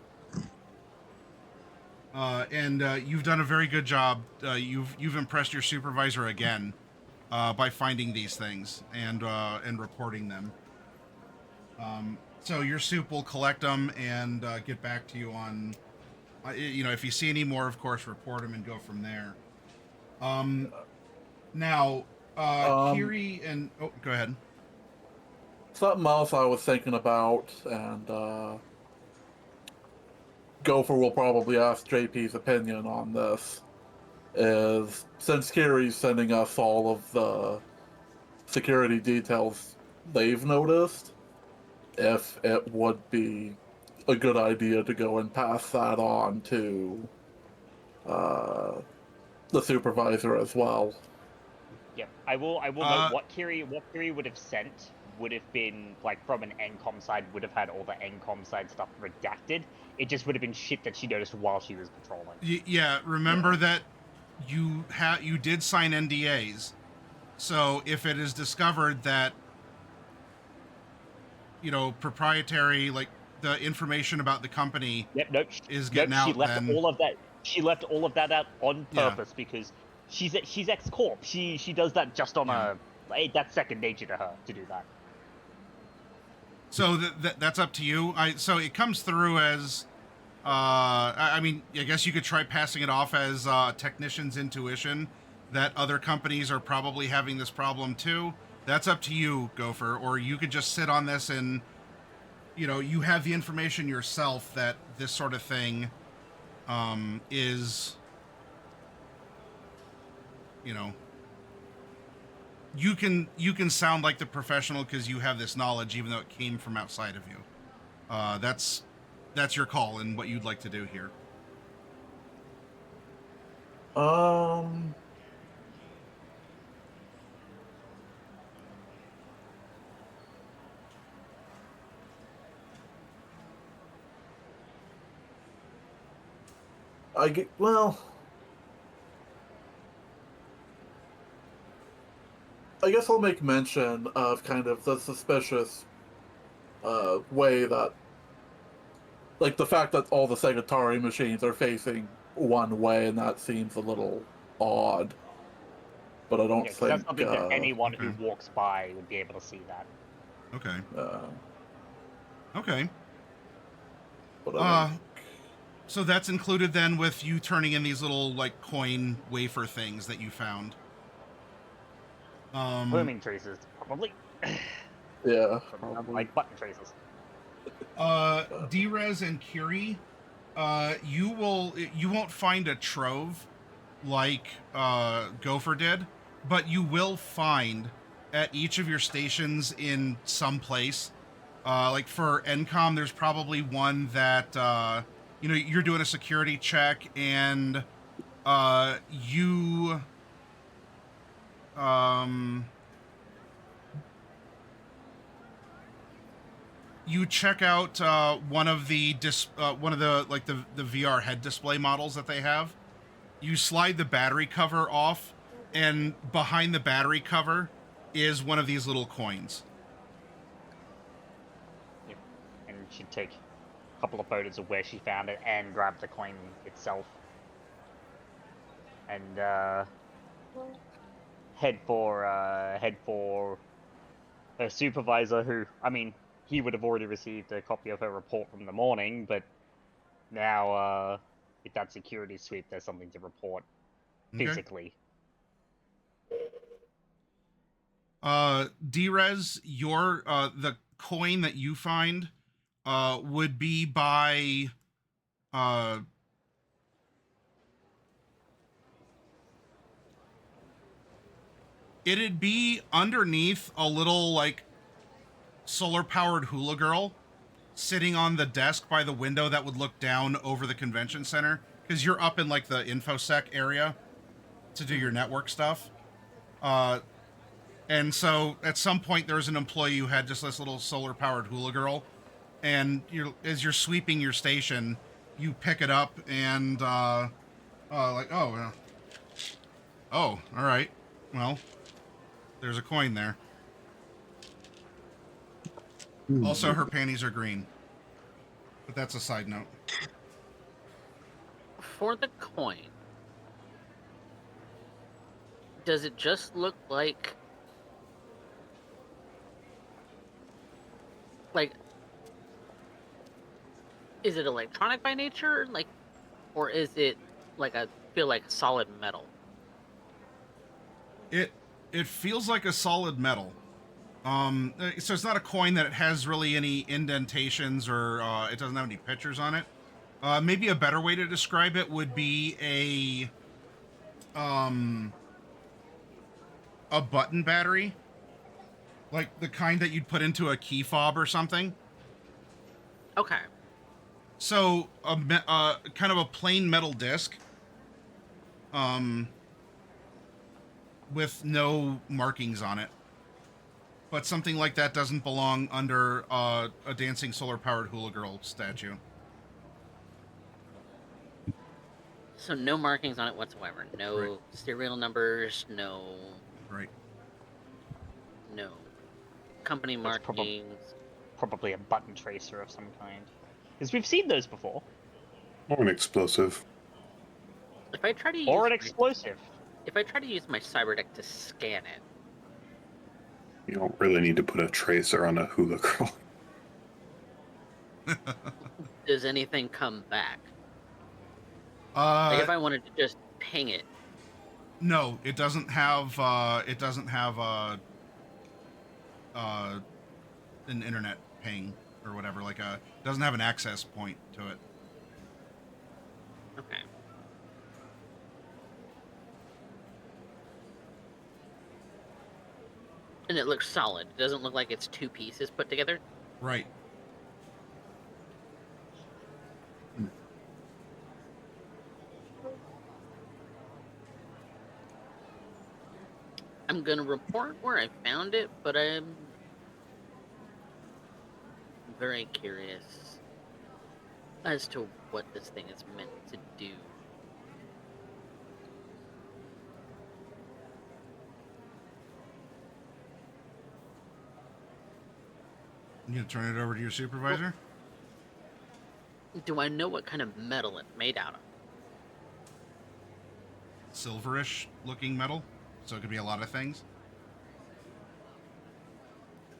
And you've done a very good job. You've impressed your supervisor again by finding these things and reporting them. So your soup will collect them and get back to you on. If you see any more, of course, report them and go from there. Now, Kiri and go ahead. Something else I was thinking about, and Gopher will probably ask JP's opinion on this, is since Kiri's sending us all of the security details they've noticed, if it would be a good idea to go and pass that on to the supervisor as well. Yep, I will note what Kiri would have sent would have been, like, from an NCOM side, would have had all the NCOM side stuff redacted. It just would have been shit that she noticed while she was patrolling. Yeah, remember that you did sign NDAs. So if it is discovered that, proprietary, like, the information about the company is getting out, she left all of that out on purpose because she's ex-corp. She does that just on that's second nature to her to do that. So that's up to you. So it comes through as, I guess you could try passing it off as technician's intuition that other companies are probably having this problem too. That's up to you, Gopher. Or you could just sit on this and, you have the information yourself that this sort of thing is, you can sound like the professional because you have this knowledge, even though it came from outside of you. That's your call and what you'd like to do here. I guess I'll make mention of kind of the suspicious way that, like, the fact that all the Segotari machines are facing one way, and that seems a little odd. But I don't think that's something that anyone who walks by would be able to see that. Okay. But so that's included then with you turning in these little like coin wafer things that you found. Blooming traces, probably. Yeah. Like button traces. Drez and Kiri, you won't find a trove like Gopher did, but you will find at each of your stations in some place. Like for NCOM, there's probably one that you're doing a security check and you check out one of the VR head display models that they have. You slide the battery cover off, and behind the battery cover is one of these little coins. Yep. And she'd take a couple of photos of where she found it and grab the coin itself. And head for her supervisor, who, he would have already received a copy of her report from the morning, but now, with that security sweep, there's something to report physically. Drez, your the coin that you find would be by it'd be underneath a little like solar powered hula girl sitting on the desk by the window that would look down over the convention center, because you're up in like the infosec area. to do your network stuff. And so at some point there was an employee who had just this little solar-powered hula girl, and as you're sweeping your station, you pick it up and like, oh, all right, well, there's a coin there. Also, her panties are green, but that's a side note. For the coin, does it just look like is it electronic by nature, like, or is it like feel like solid metal? It feels like a solid metal. So it's not a coin that it has really any indentations or it doesn't have any pictures on it. Maybe a better way to describe it would be a button battery, like the kind that you'd put into a key fob or something. Okay. So kind of a plain metal disc, with no markings on it. But something like that doesn't belong under a dancing solar-powered hula girl statue. So no markings on it whatsoever. No Right. serial numbers. No. Right. No company That's markings. Probably a button tracer of some kind, because we've seen those before. Or an explosive. If I try to use Or an explosive. If I try to use my cyberdeck to scan it, You don't really need to put a tracer on a hula girl. does anything come back? Like if I wanted to just ping it. No, it doesn't have. An internet ping or whatever. Doesn't have an access point to it. Okay. And it looks solid. It doesn't look like it's two pieces put together. Right. I'm gonna report where I found it, but I'm very curious as to what this thing is meant to do. You gonna turn it over to your supervisor? Do I know what kind of metal it's made out of? Silverish looking metal, so it could be a lot of things.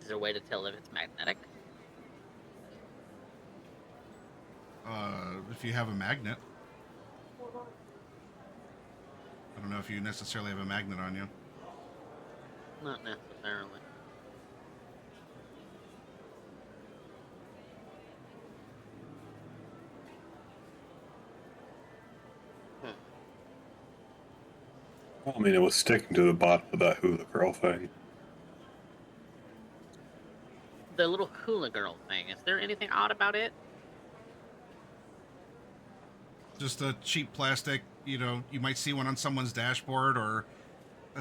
Is there a way to tell if it's magnetic? If you have a magnet. I don't know if you necessarily have a magnet on you. Not necessarily. Well, I mean, it was sticking to the bottom of that hula girl thing. The little hula girl thing, is there anything odd about it? Just a cheap plastic, you might see one on someone's dashboard, or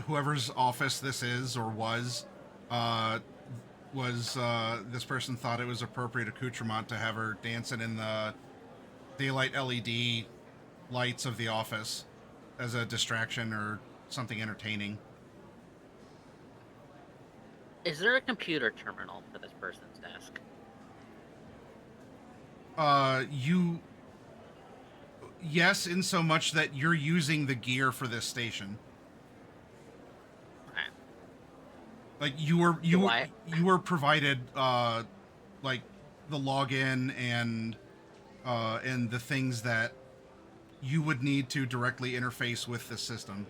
whoever's office this is or was this person thought it was appropriate accoutrement to have her dancing in the daylight LED lights of the office as a distraction or something entertaining. Is there a computer terminal for this person's desk? Yes, in so much that you're using the gear for this station. Okay. Like you were provided like the login and the things that you would need to directly interface with the system.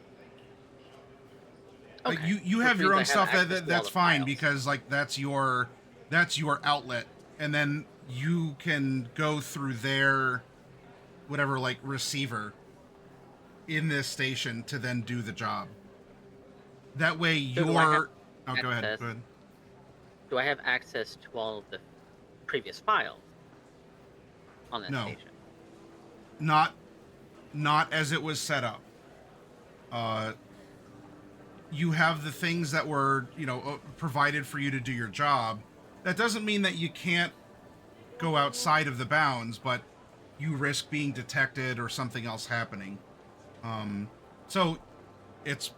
Okay. Like you have your own stuff that's fine files. because like that's your outlet, and then you can go through their whatever like receiver in this station to then do the job. That way So you're go access? ahead. Do I have access to all of the previous files on that No. station? Not as it was set up. you have the things that were, provided for you to do your job. That doesn't mean that you can't go outside of the bounds, but you risk being detected or something else happening. So it's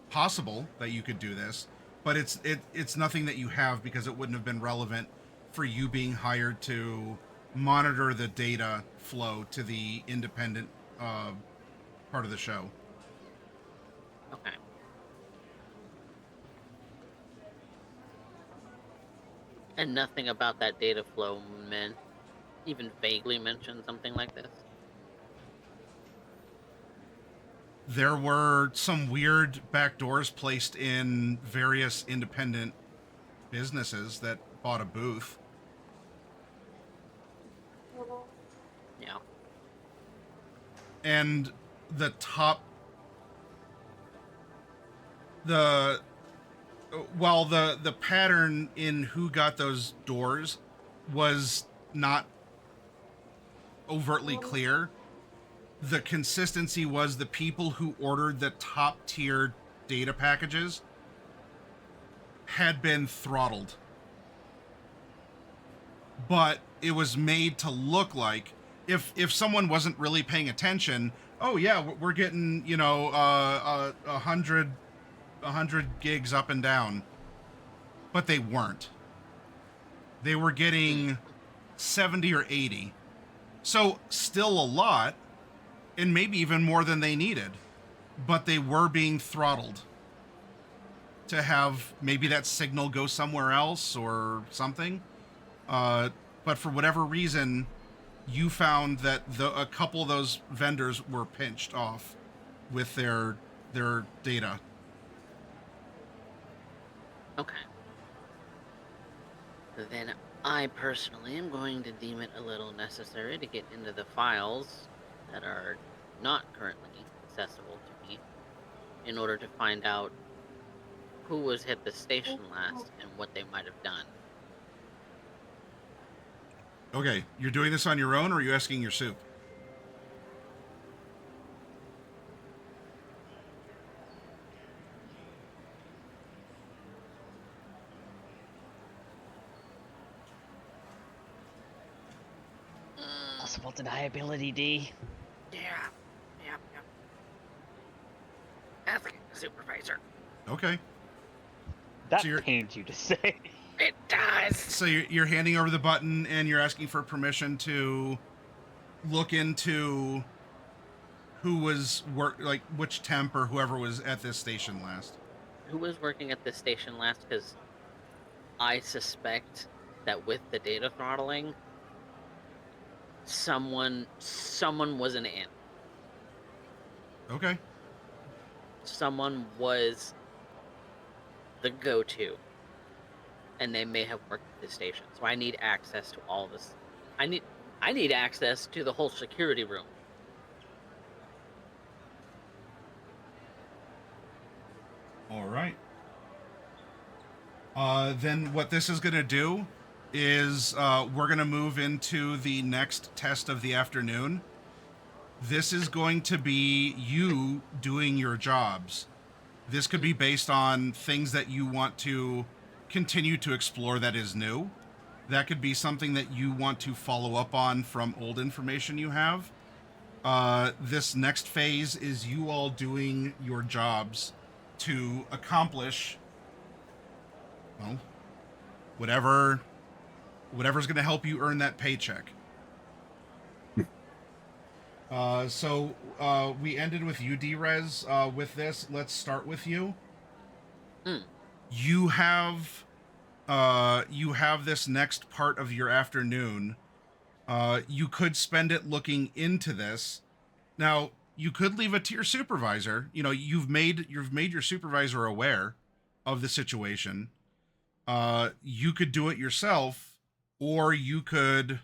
possible that you could do this, but it's nothing that you have, because it wouldn't have been relevant for you being hired to monitor the data flow to the independent part of the show. Okay. And nothing about that data flow even vaguely mentioned something like this? There were some weird backdoors placed in various independent businesses that bought a booth. Yeah. And the pattern in who got those doors was not overtly clear, the consistency was the people who ordered the top tier data packages had been throttled. But it was made to look like, if someone wasn't really paying attention, oh yeah, we're getting, 100 gigs up and down. But they weren't. They were getting 70 or 80. So still a lot, and maybe even more than they needed. But they were being throttled to have maybe that signal go somewhere else or something. But for whatever reason, you found that a couple of those vendors were pinched off with their data. Okay. Then I personally am going to deem it a little necessary to get into the files that are not currently accessible to me in order to find out who was hit the station last and what they might have done. Okay, you're doing this on your own, or are you asking your soup? Possible deniability, D. Yeah. Asking the supervisor. Okay. That So pains you to say. It does. So you're handing over the button and you're asking for permission to look into who was which temp or whoever was at this station last. Who was working at this station last? Because I suspect that with the data throttling, someone wasn't in. Okay. Someone was the go-to, and they may have worked at the station. So I need access to all this. I need access to the whole security room. All right. Then what this is going to do is we're going to move into the next test of the afternoon. This is going to be you doing your jobs. This could be based on things that you want to continue to explore that is new. That could be something that you want to follow up on from old information you have. This next phase is you all doing your jobs to accomplish, well, whatever's going to help you earn that paycheck. So we ended with you, D-Rez. With this, let's start with you. You have this next part of your afternoon. You could spend it looking into this. Now, you could leave it to your supervisor. You've made your supervisor aware of the situation. You could do it yourself, or you could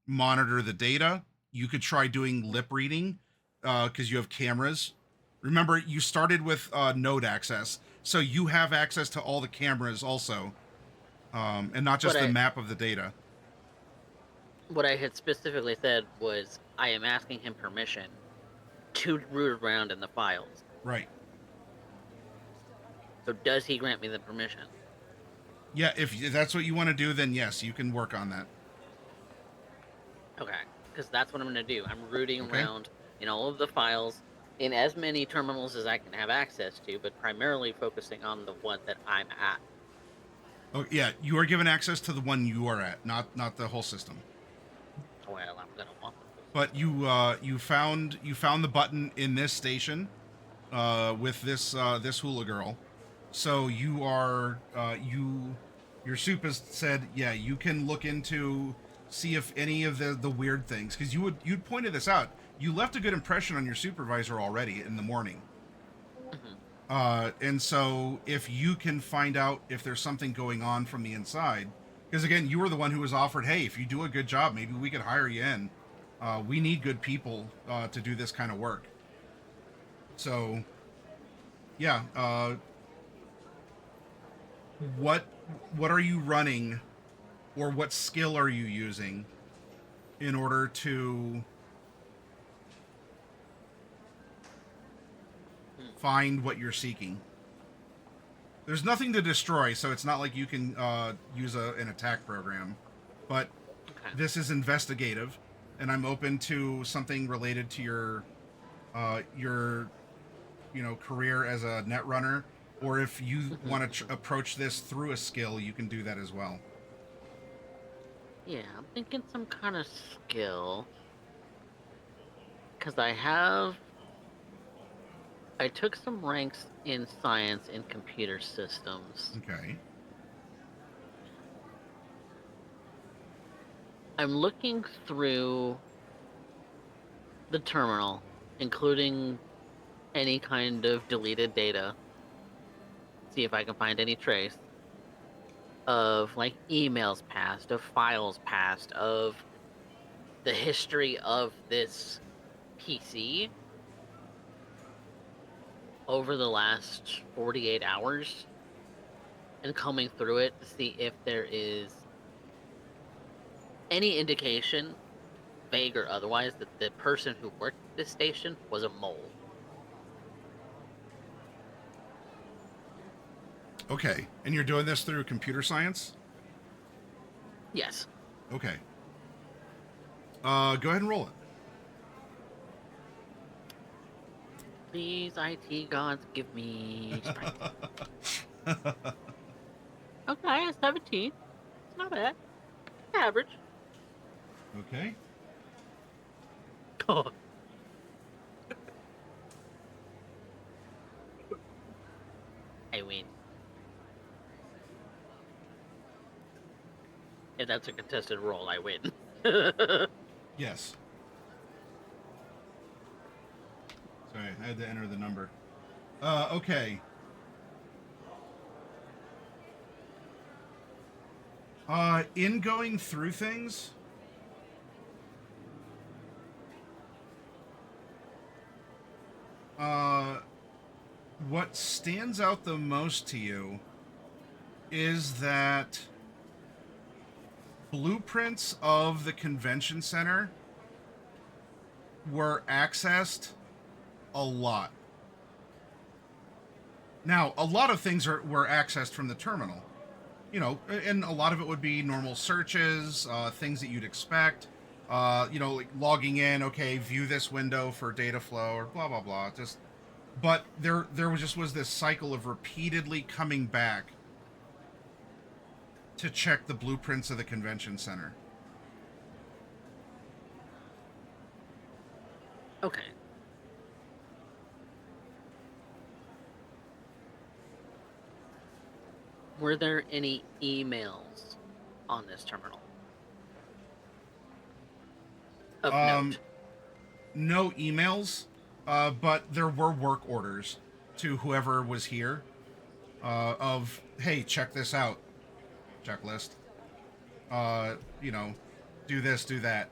monitor the data. You could try doing lip reading because you have cameras. Remember, you started with node access, so you have access to all the cameras also, and not just the map of the data. What I had specifically said was I am asking him permission to root around in the files. Right. So does he grant me the permission? Yeah, if that's what you want to do, then yes, you can work on that. Okay, because that's what I'm going to do. I'm rooting Okay. around in all of the files in as many terminals as I can have access to, but primarily focusing on the one that I'm at. Oh yeah, you are given access to the one you are at, not the whole system. Well, I'm going to want the whole But you found the button in this station with this hula girl. So you are your soup has said, yeah, you can look into, see if any of the weird things, because you'd pointed this out. You left a good impression on your supervisor already in the morning. And so if you can find out if there's something going on from the inside, because again, you were the one who was offered, hey, if you do a good job, maybe we could hire you in. We need good people to do this kind of work. So, yeah. What are you running, or what skill are you using in order to find what you're seeking? There's nothing to destroy, so it's not like you can use an attack program. But this is investigative, and I'm open to something related to your career as a net runner, or if you want to approach this through a skill, you can do that as well. Yeah, I'm thinking some kind of skill. Because I took some ranks in science and computer systems. Okay. I'm looking through the terminal, including any kind of deleted data. See if I can find any trace of like emails passed, of files passed, of the history of this PC over the last 48 hours, and combing through it to see if there is any indication, vague or otherwise, that the person who worked at this station was a mole. Okay, and you're doing this through computer science? Yes. Okay. Go ahead and roll it. Please, IT gods, give me strength. Okay, a 17. It's not bad. Average. Okay. Oh. I win. If that's a contested roll, I win. Yes. Sorry, I had to enter the number. Okay. In going through things, what stands out the most to you is that blueprints of the convention center were accessed a lot. Now, a lot of things were accessed from the terminal. And a lot of it would be normal searches, things that you'd expect. Like logging in, okay, view this window for data flow, or blah, blah, blah. But there was this cycle of repeatedly coming back to check the blueprints of the convention center. Okay. Were there any emails on this terminal? Of note. No emails, but there were work orders to whoever was here of, hey, check this out. Checklist. Do this, do that.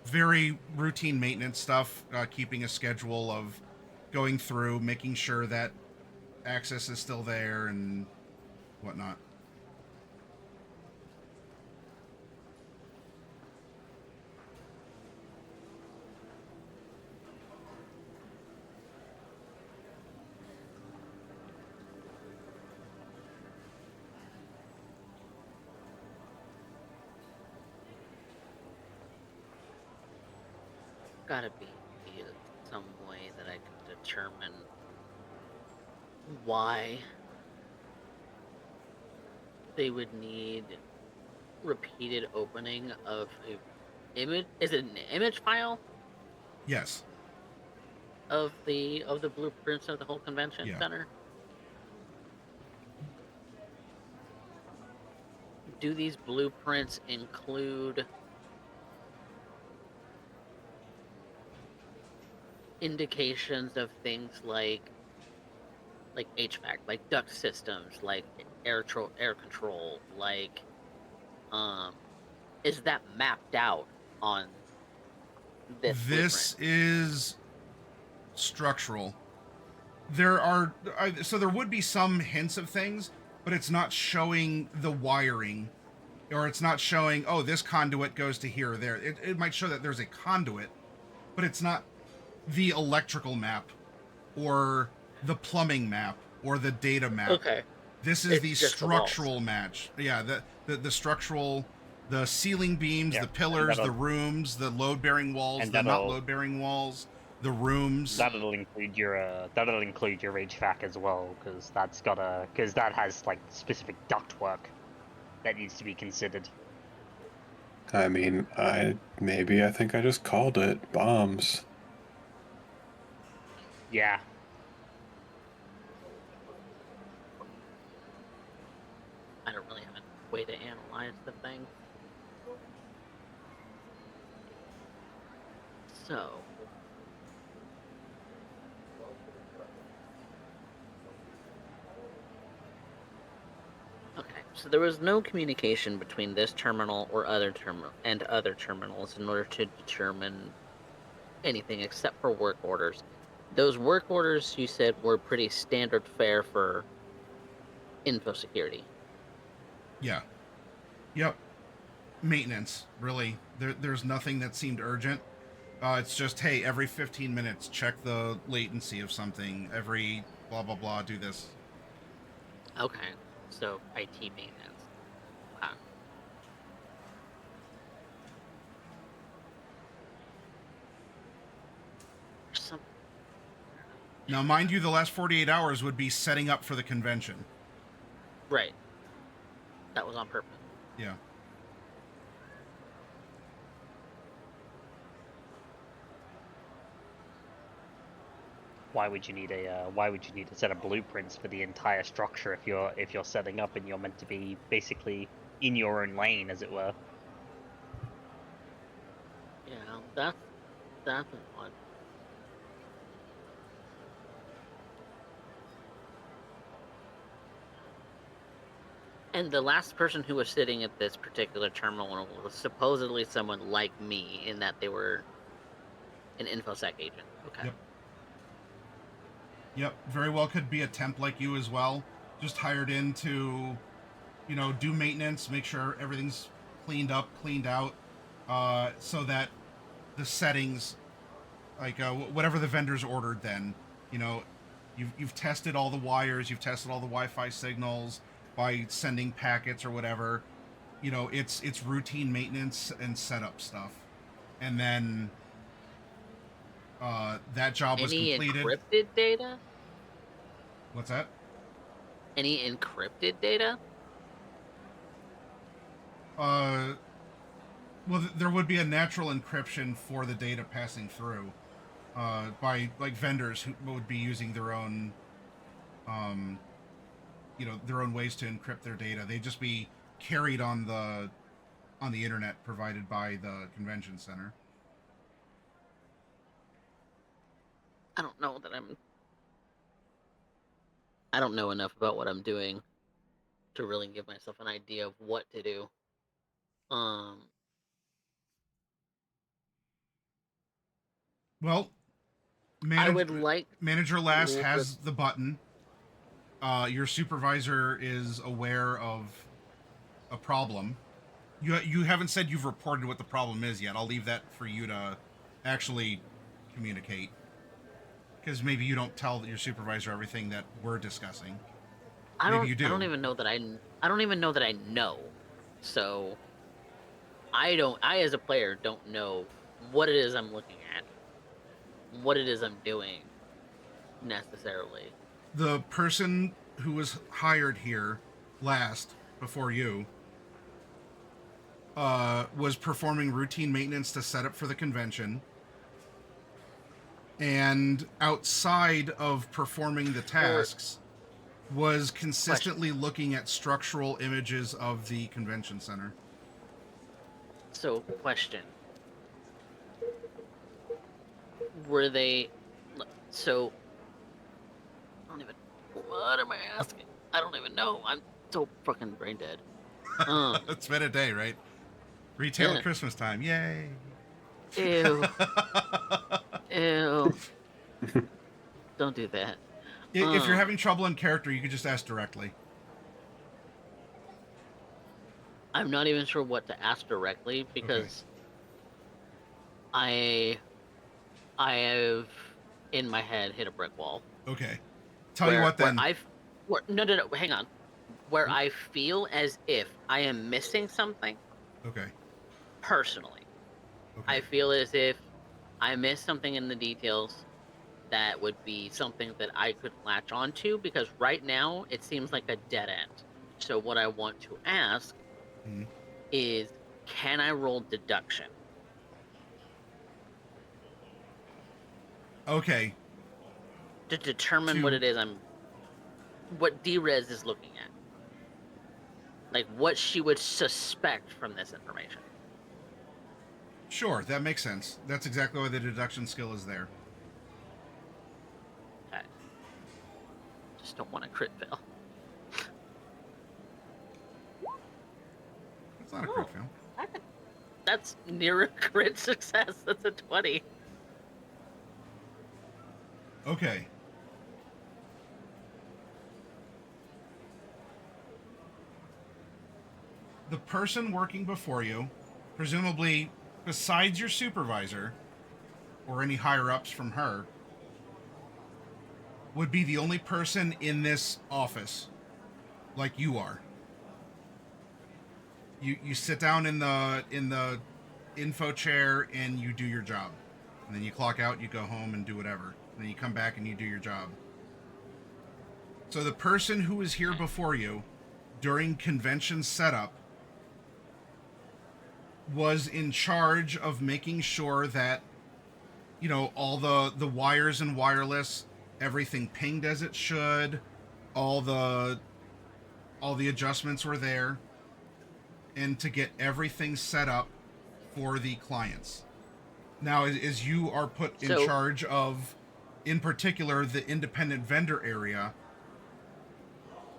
Very routine maintenance stuff, keeping a schedule of going through, making sure that access is still there and whatnot. gotta be some way that I can determine why they would need repeated opening of a image. Is it an image file Yes. of the blueprints of the whole convention center? Do these blueprints include indications of things like HVAC, like duct systems, like air control, like is that mapped out on this This blueprint? is structural. There are so there would be some hints of things, but it's not showing the wiring, or it's not showing, oh, this conduit goes to here or there. It might show that there's a conduit, but it's not the electrical map or the plumbing map or the data map. Okay. This is It's the just the structural match. Yeah, the structural, the ceiling beams, the pillars, the rooms, the load-bearing walls, the not load-bearing walls, the rooms. That'll include your HVAC as well, because that has like specific ductwork that needs to be considered. I mean, I think I just called it bombs. Yeah. I don't really have a way to analyze the thing. So, okay, so there was no communication between this terminal or other terminals in order to determine anything except for work orders. Those work orders, you said, were pretty standard fare for info security. Yeah. Yep. Maintenance, really. There's nothing that seemed urgent. It's just, hey, every 15 minutes, check the latency of something. Every blah, blah, blah, do this. Okay, so IT maintenance. Wow. Now, mind you, the last 48 hours would be setting up for the convention. Right. That was on purpose. Yeah. Why would you need a set of blueprints for the entire structure if you're setting up and you're meant to be basically in your own lane, as it were? Yeah, that's one. And the last person who was sitting at this particular terminal was supposedly someone like me, in that they were an InfoSec agent. Okay. Yep, very well could be a temp like you as well. Just hired in to, do maintenance, make sure everything's cleaned up, cleaned out, so that the settings, like whatever the vendors ordered then, you've tested all the wires, you've tested all the Wi-Fi signals by sending packets or whatever. It's routine maintenance and setup stuff. And then that job was completed. Any encrypted data? What's that? Any encrypted data? Well, there would be a natural encryption for the data passing through, by like vendors who would be using their own, their own ways to encrypt their data. They'd just be carried on the internet provided by the convention center. I don't know enough about what I'm doing to really give myself an idea of what to do. Well, Manager Lass has the button. Your supervisor is aware of a problem. You haven't said you've reported what the problem is yet. I'll leave that for you to actually communicate, because maybe you don't tell your supervisor everything that we're discussing. Maybe you do. I don't even know that I know. So I as a player don't know what it is I'm looking at. what it is I'm doing necessarily. The person who was hired here last, before you, was performing routine maintenance to set up for the convention. And outside of performing the tasks, was consistently looking at structural images of the convention center. So, question. Were they... So... What am I asking? I don't even know. I'm so fucking brain dead. It's been a day, right? Retail at Christmas time. Yay! Ew. Ew. Don't do that. If you're having trouble in character, you could just ask directly. I'm not even sure what to ask directly because I have in my head hit a brick wall. Okay. Tell you what then. No, hang on. Where I feel as if I am missing something. Okay. Personally. Okay. I feel as if I missed something in the details that would be something that I could latch onto, because right now it seems like a dead end. So what I want to ask is, can I roll deduction? Okay. To determine what it is what D-Rez is looking at. Like, what she would suspect from this information. Sure, that makes sense. That's exactly why the deduction skill is there. Okay. Just don't want to crit fail. That's not a crit fail. That's near a crit success. That's a 20. Okay. The person working before you, presumably besides your supervisor or any higher-ups from her, would be the only person in this office like you are. You sit down in the info chair and you do your job. And then you clock out, you go home and do whatever. And then you come back and you do your job. So the person who was here before you during convention setup was in charge of making sure that, you know, all the wires and wireless, everything pinged as it should, all the adjustments were there, and to get everything set up for the clients. Now, as you are put in charge of, in particular, the independent vendor area,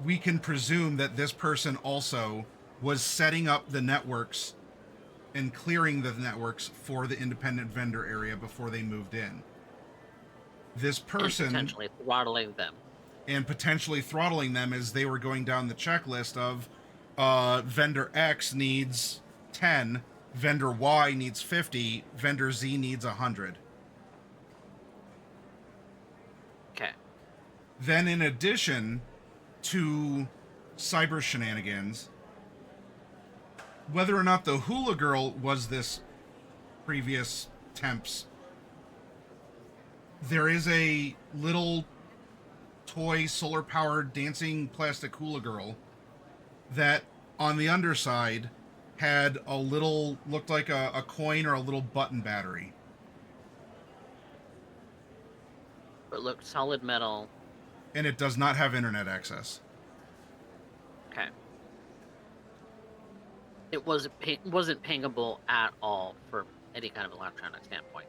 we can presume that this person also was setting up the networks and clearing the networks for the independent vendor area before they moved in. This person... And potentially throttling them. And potentially throttling them as they were going down the checklist of vendor X needs 10, vendor Y needs 50, vendor Z needs 100. Okay. Then in addition to cyber shenanigans, whether or not the hula girl was this previous temp's, there is a little toy solar-powered dancing plastic hula girl that on the underside had a little, looked like a coin or a little button battery. It looked solid metal. And it does not have internet access. Okay. It wasn't pingable at all from any kind of electronic standpoint.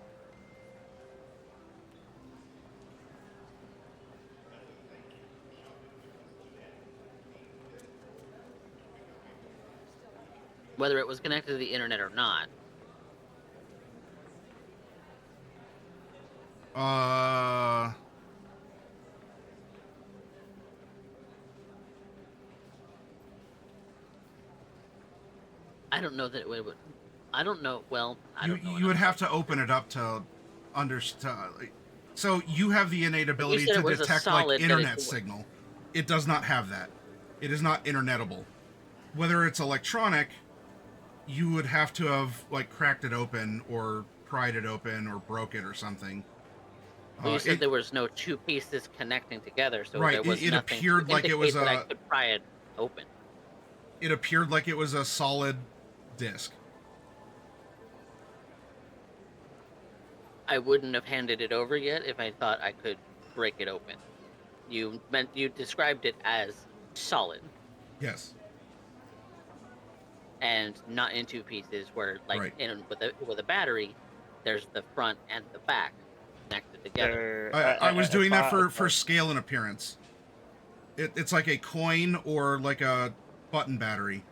Whether it was connected to the internet or not. I don't know that it would. I don't know. Well, I don't know. You would have to open it up to understand. So you have the innate ability to detect like internet signal. It does not have that. It is not internetable. Whether it's electronic, you would have to have like cracked it open or pried it open or broke it or something Well, you said there was no two pieces connecting together, so right, there was it nothing appeared to like it was that I could pry it open. It appeared like it was a solid disc. I wouldn't have handed it over yet if I thought I could break it open. You described it as solid. Yes. And not in two pieces where, like, right. with a battery, there's the front and the back connected together. I was doing that for scale and appearance. It's like a coin or like a button battery.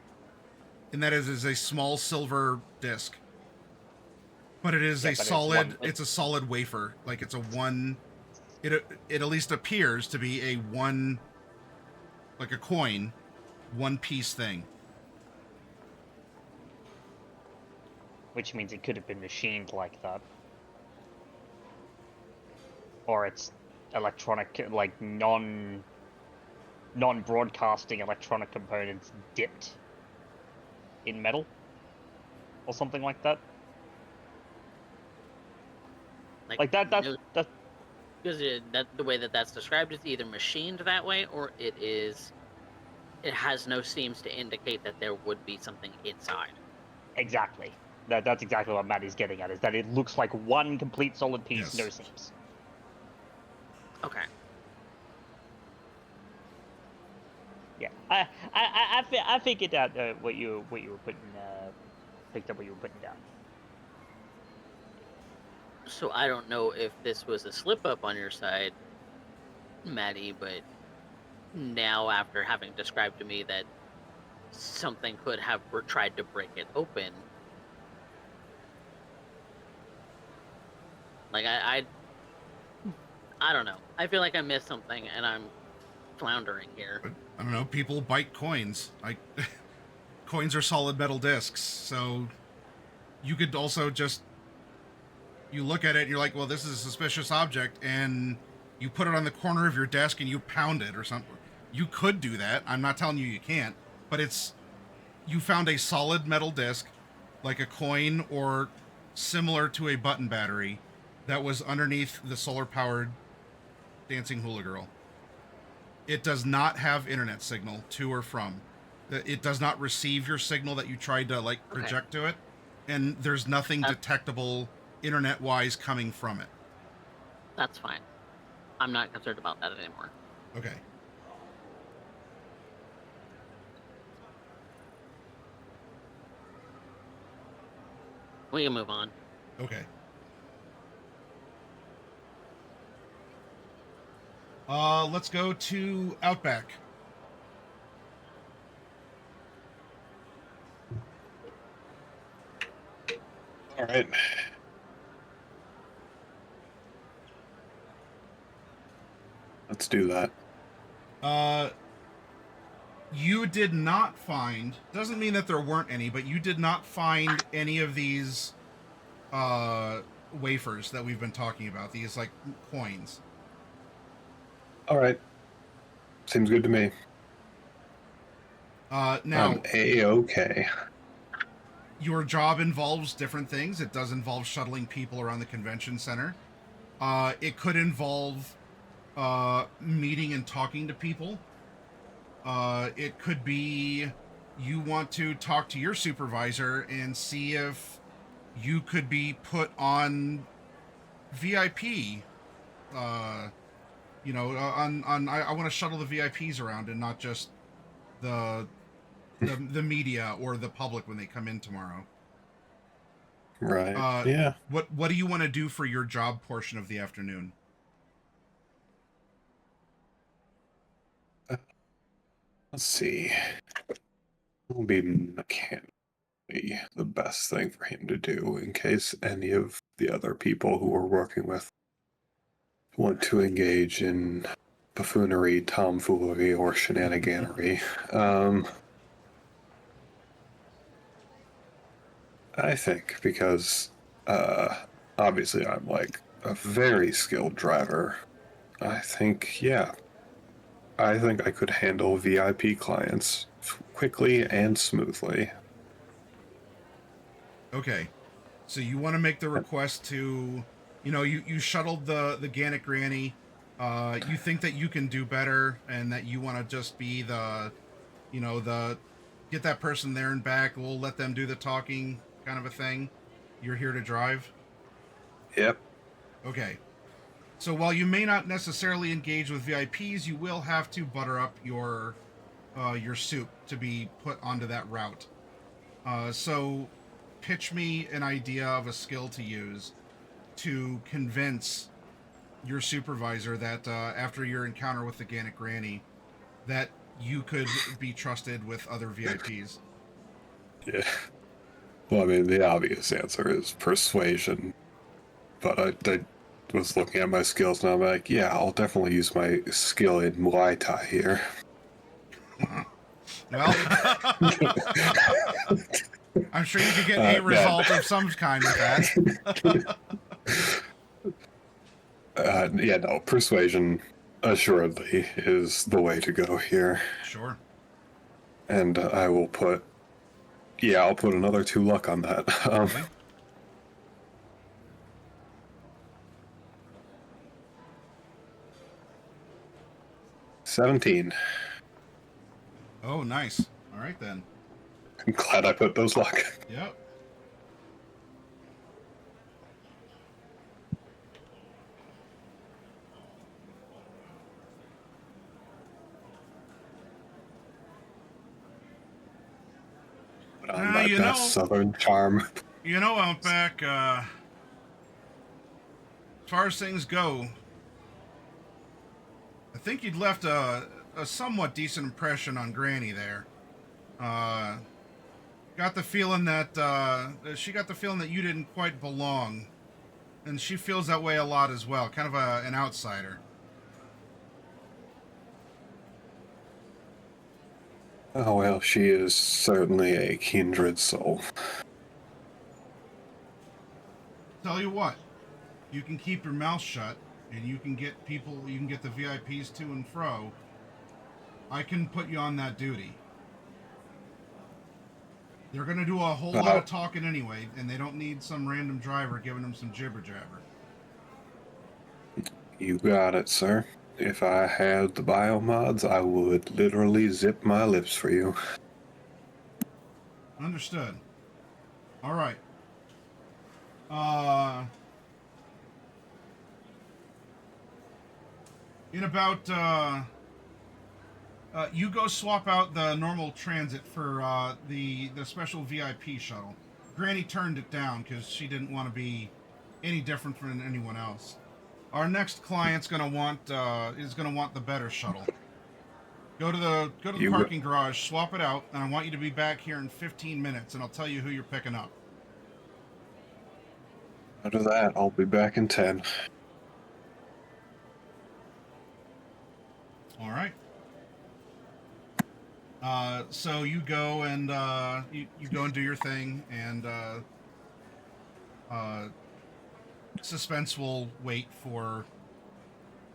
And that is a small silver disc. But it is a solid, it's a solid wafer. Like it's a one, it at least appears to be a one, like a coin, one piece thing. Which means it could have been machined like that. Or it's electronic, like non-broadcasting electronic components dipped in metal. Or something like that. Like that because the way that's described is either machined that way or it has no seams to indicate that there would be something inside. Exactly. That's exactly what Maddie's getting at, is that it looks like one complete solid piece, yes. No seams. Okay. Yeah, I figured out what you were putting picked up what you were putting down. So I don't know if this was a slip up on your side, Maddie, but now after having described to me that something could have tried to break it open, like I don't know. I feel like I missed something and I'm floundering here. I don't know. People bite coins. Coins are solid metal discs, so you could also just you look at it and you're like, well, this is a suspicious object, and you put it on the corner of your desk and you pound it or something. You could do that. I'm not telling you can't, but you found a solid metal disc, like a coin or similar to a button battery, that was underneath the solar-powered dancing hula girl. It does not have internet signal to or from. It does not receive your signal that you tried to project to it, and there's nothing detectable internet-wise coming from it. That's fine. I'm not concerned about that anymore. Okay. We can move on. Okay. Let's go to Outback. All right. Let's do that. You did not find, doesn't mean that there weren't any, but you did not find any of these wafers that we've been talking about, these coins. All right. Seems good to me. Now, I'm A-okay. Your job involves different things. It does involve shuttling people around the convention center. It could involve meeting and talking to people. It could be you want to talk to your supervisor and see if you could be put on VIP. I want to shuttle the VIPs around and not just the media or the public when they come in tomorrow. Right. Yeah. What do you want to do for your job portion of the afternoon? Let's see. It'll be mechanically the best thing for him to do in case any of the other people who we're working with want to engage in buffoonery, tomfoolery, or shenaniganery. I think because obviously I'm a very skilled driver. I think I could handle VIP clients quickly and smoothly. Okay. So you want to make the request to you know, you shuttled the Gannic Granny. You think that you can do better, and that you want to just be the, you know, the get that person there and back. We'll let them do the talking, kind of a thing. You're here to drive. Yep. Okay. So while you may not necessarily engage with VIPs, you will have to butter up your soup to be put onto that route. So pitch me an idea of a skill to use to convince your supervisor that after your encounter with the Gannic Granny, that you could be trusted with other VIPs. Yeah. Well, I mean, the obvious answer is persuasion. But I was looking at my skills and I'm like, yeah, I'll definitely use my skill in Muay Thai here. Well, I'm sure you could get a result of some kind with that. Yeah, no, persuasion assuredly is the way to go here. Sure. And I will put, I'll put another 2 luck on that. Okay. 17. Oh, nice. All right, then. I'm glad I put those luck. Yep. Put on my best southern charm. You know, Outback, as far as things go, I think you'd left a somewhat decent impression on Granny there. Got the feeling that she got the feeling that you didn't quite belong, and she feels that way a lot as well. Kind of an outsider. Oh well, she is certainly a kindred soul. Tell you what, you can keep your mouth shut, and you can get people, you can get the VIPs to and fro. I can put you on that duty. They're going to do a whole lot of talking anyway, and they don't need some random driver giving them some jibber-jabber. You got it, sir. If I had the biomods, I would literally zip my lips for you. Understood. All right. In about, you go swap out the normal transit for the special VIP shuttle. Granny turned it down because she didn't want to be any different from anyone else. Our next client's gonna want the better shuttle. Go to the parking garage, swap it out, and I want you to be back here in 15 minutes, and I'll tell you who you're picking up. After that, I'll be back in 10. All right. So you go and you go and do your thing, and suspense will wait for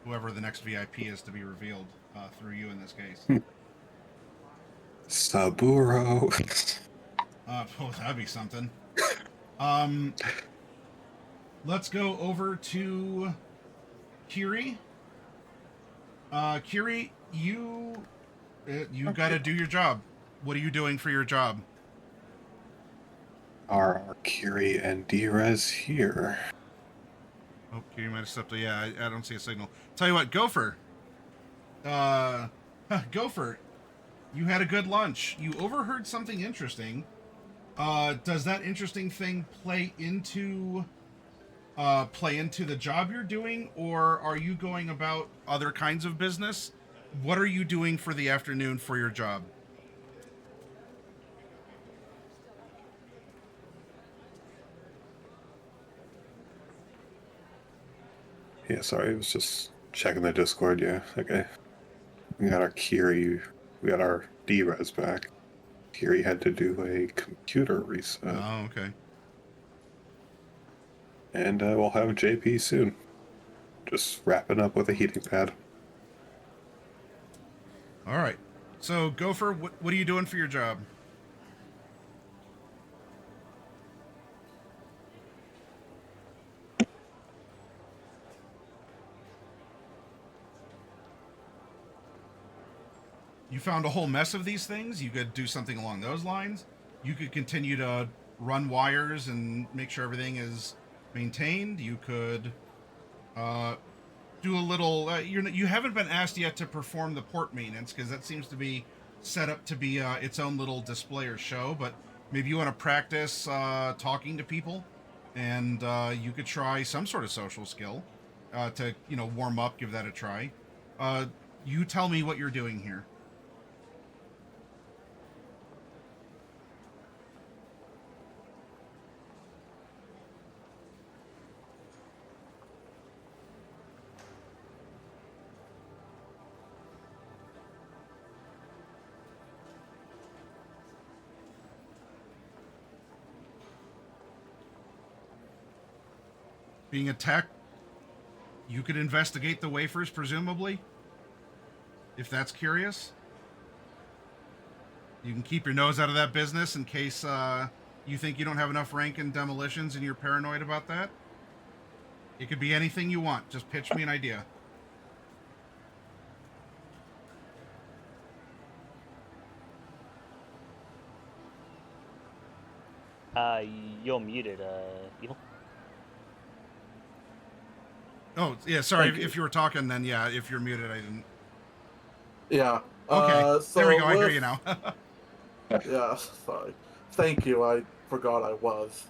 whoever the next VIP is to be revealed through you in this case. Saburo. That'd be something. Let's go over to Kiri. Kiri, you got to do your job. What are you doing for your job? Are Kiri and Drez here? Oh, Kiri might have stepped. Yeah, I don't see a signal. Tell you what, Gopher. Gopher, you had a good lunch. You overheard something interesting. Does that interesting thing play into the job you're doing, or are you going about other kinds of business? What are you doing for the afternoon for your job? Yeah, sorry, I was just checking the Discord, yeah, okay. We got our Kiri, we got our D-Res back. Kiri had to do a computer reset. Oh, okay. And we'll have JP soon. Just wrapping up with a heating pad. All right. So, Gopher, what are you doing for your job? You found a whole mess of these things. You could do something along those lines. You could continue to run wires and make sure everything is maintained. You could do a little. You haven't been asked yet to perform the port maintenance because that seems to be set up to be its own little display or show. But maybe you want to practice talking to people, and you could try some sort of social skill to warm up. Give that a try. You tell me what you're doing here. Being attacked, you could investigate the wafers, presumably, if that's curious. You can keep your nose out of that business in case you think you don't have enough rank in demolitions and you're paranoid about that. It could be anything you want. Just pitch me an idea. You're muted, Evil. Oh, yeah, sorry. If you were talking, then yeah, if you're muted, I didn't. Yeah. Okay, so there we go. I hear you now. Yeah, sorry. Thank you. I forgot I was.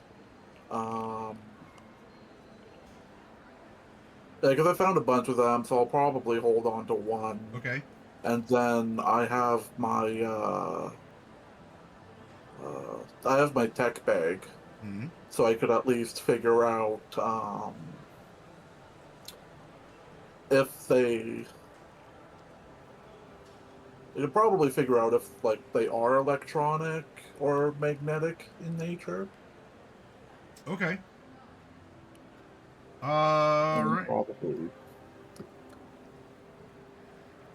Yeah, because I found a bunch of them, so I'll probably hold on to one. Okay. And then I have my tech bag, so I could at least figure out if they. You could probably figure out if they are electronic or magnetic in nature. Okay. Right. Probably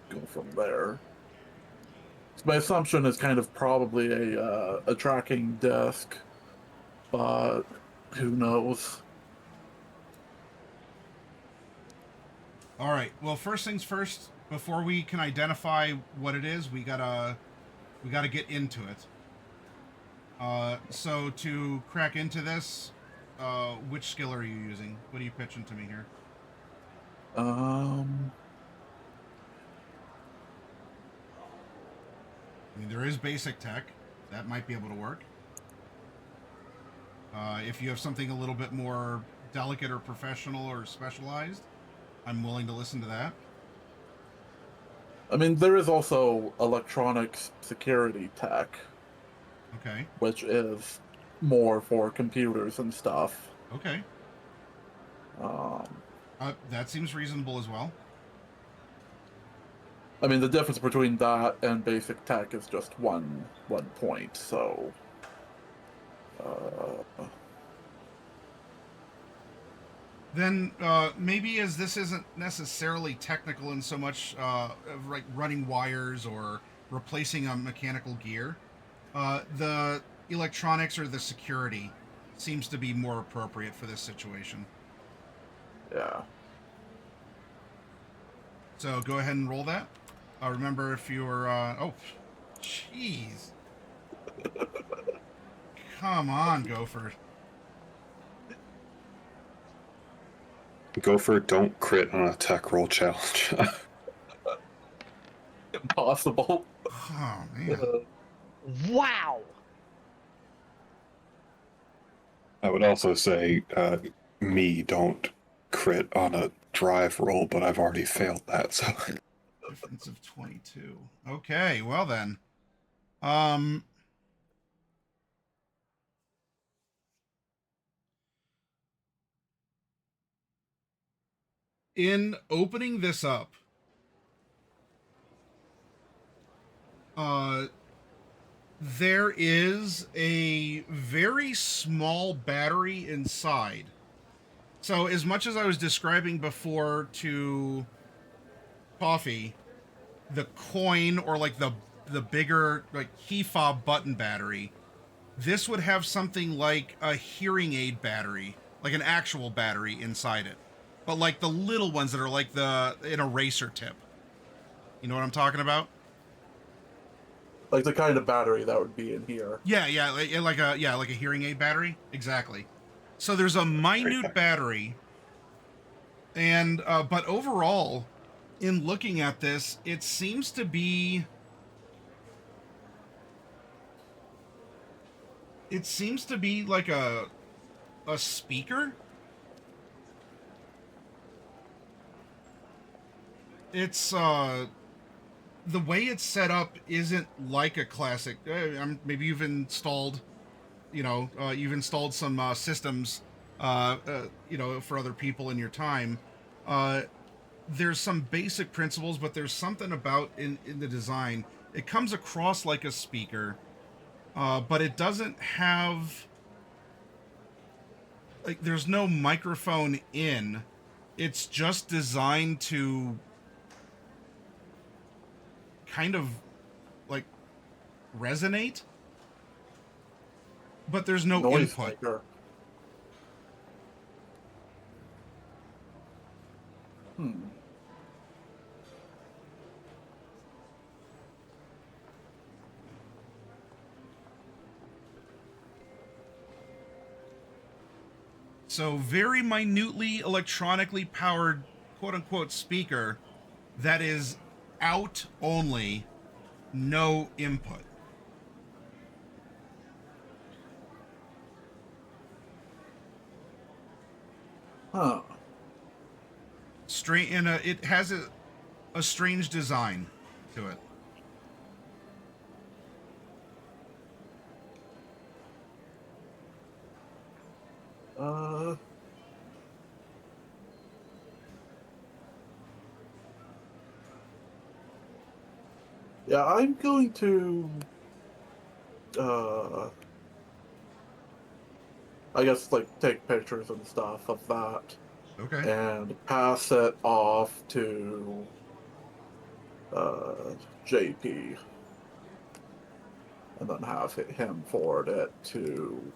go from there. My assumption is kind of probably a tracking desk, but who knows? All right. Well, first things first. Before we can identify what it is, we gotta get into it. So to crack into this, which skill are you using? What are you pitching to me here? I mean, there is basic tech. That might be able to work. If you have something a little bit more delicate or professional or specialized, I'm willing to listen to that. I mean, there is also electronics security tech. Okay. Which is more for computers and stuff. Okay. That seems reasonable as well. I mean, the difference between that and basic tech is just one point, so... Then maybe as this isn't necessarily technical in so much like running wires or replacing a mechanical gear, the electronics or the security seems to be more appropriate for this situation. Yeah. So go ahead and roll that. Remember if you're... oh, jeez. Come on, Gopher. Gopher, don't crit on a tech roll challenge. Impossible. Oh, man. Wow! I would also say, don't crit on a drive roll, but I've already failed that, so... Difference of 22. Okay, well then. In opening this up, there is a very small battery inside. So as much as I was describing before to Coffee, the coin or like the bigger like key fob button battery, this would have something like a hearing aid battery, like an actual battery inside it. But like the little ones that are like an eraser tip. You know what I'm talking about? Like the kind of battery that would be in here. Yeah, like a hearing aid battery. Exactly. So there's a minute battery, and but overall, in looking at this, it seems to be like a speaker. It's the way it's set up isn't like a classic. Maybe you've installed, you've installed some systems, for other people in your time. There's some basic principles, but there's something about in the design. It comes across like a speaker, but it doesn't have, like, there's no microphone in. It's just designed to kind of like resonate, but there's no Noise input. maker. So very minutely electronically powered quote-unquote speaker that is out only, no input. Huh. And it has a strange design to it. Yeah, I'm going to, I guess, like, take pictures and stuff of that. Okay. And pass it off to, JP. And then have him forward it to,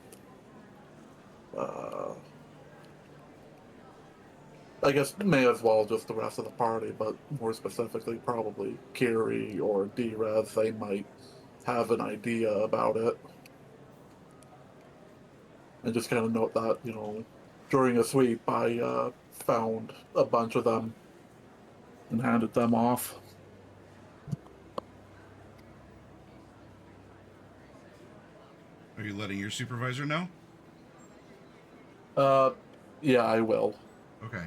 I guess may as well just the rest of the party, but more specifically probably Kiri or D-Rev. They might have an idea about it. And just kind of note that, during a sweep I found a bunch of them and handed them off. Are you letting your supervisor know? Yeah, I will. Okay.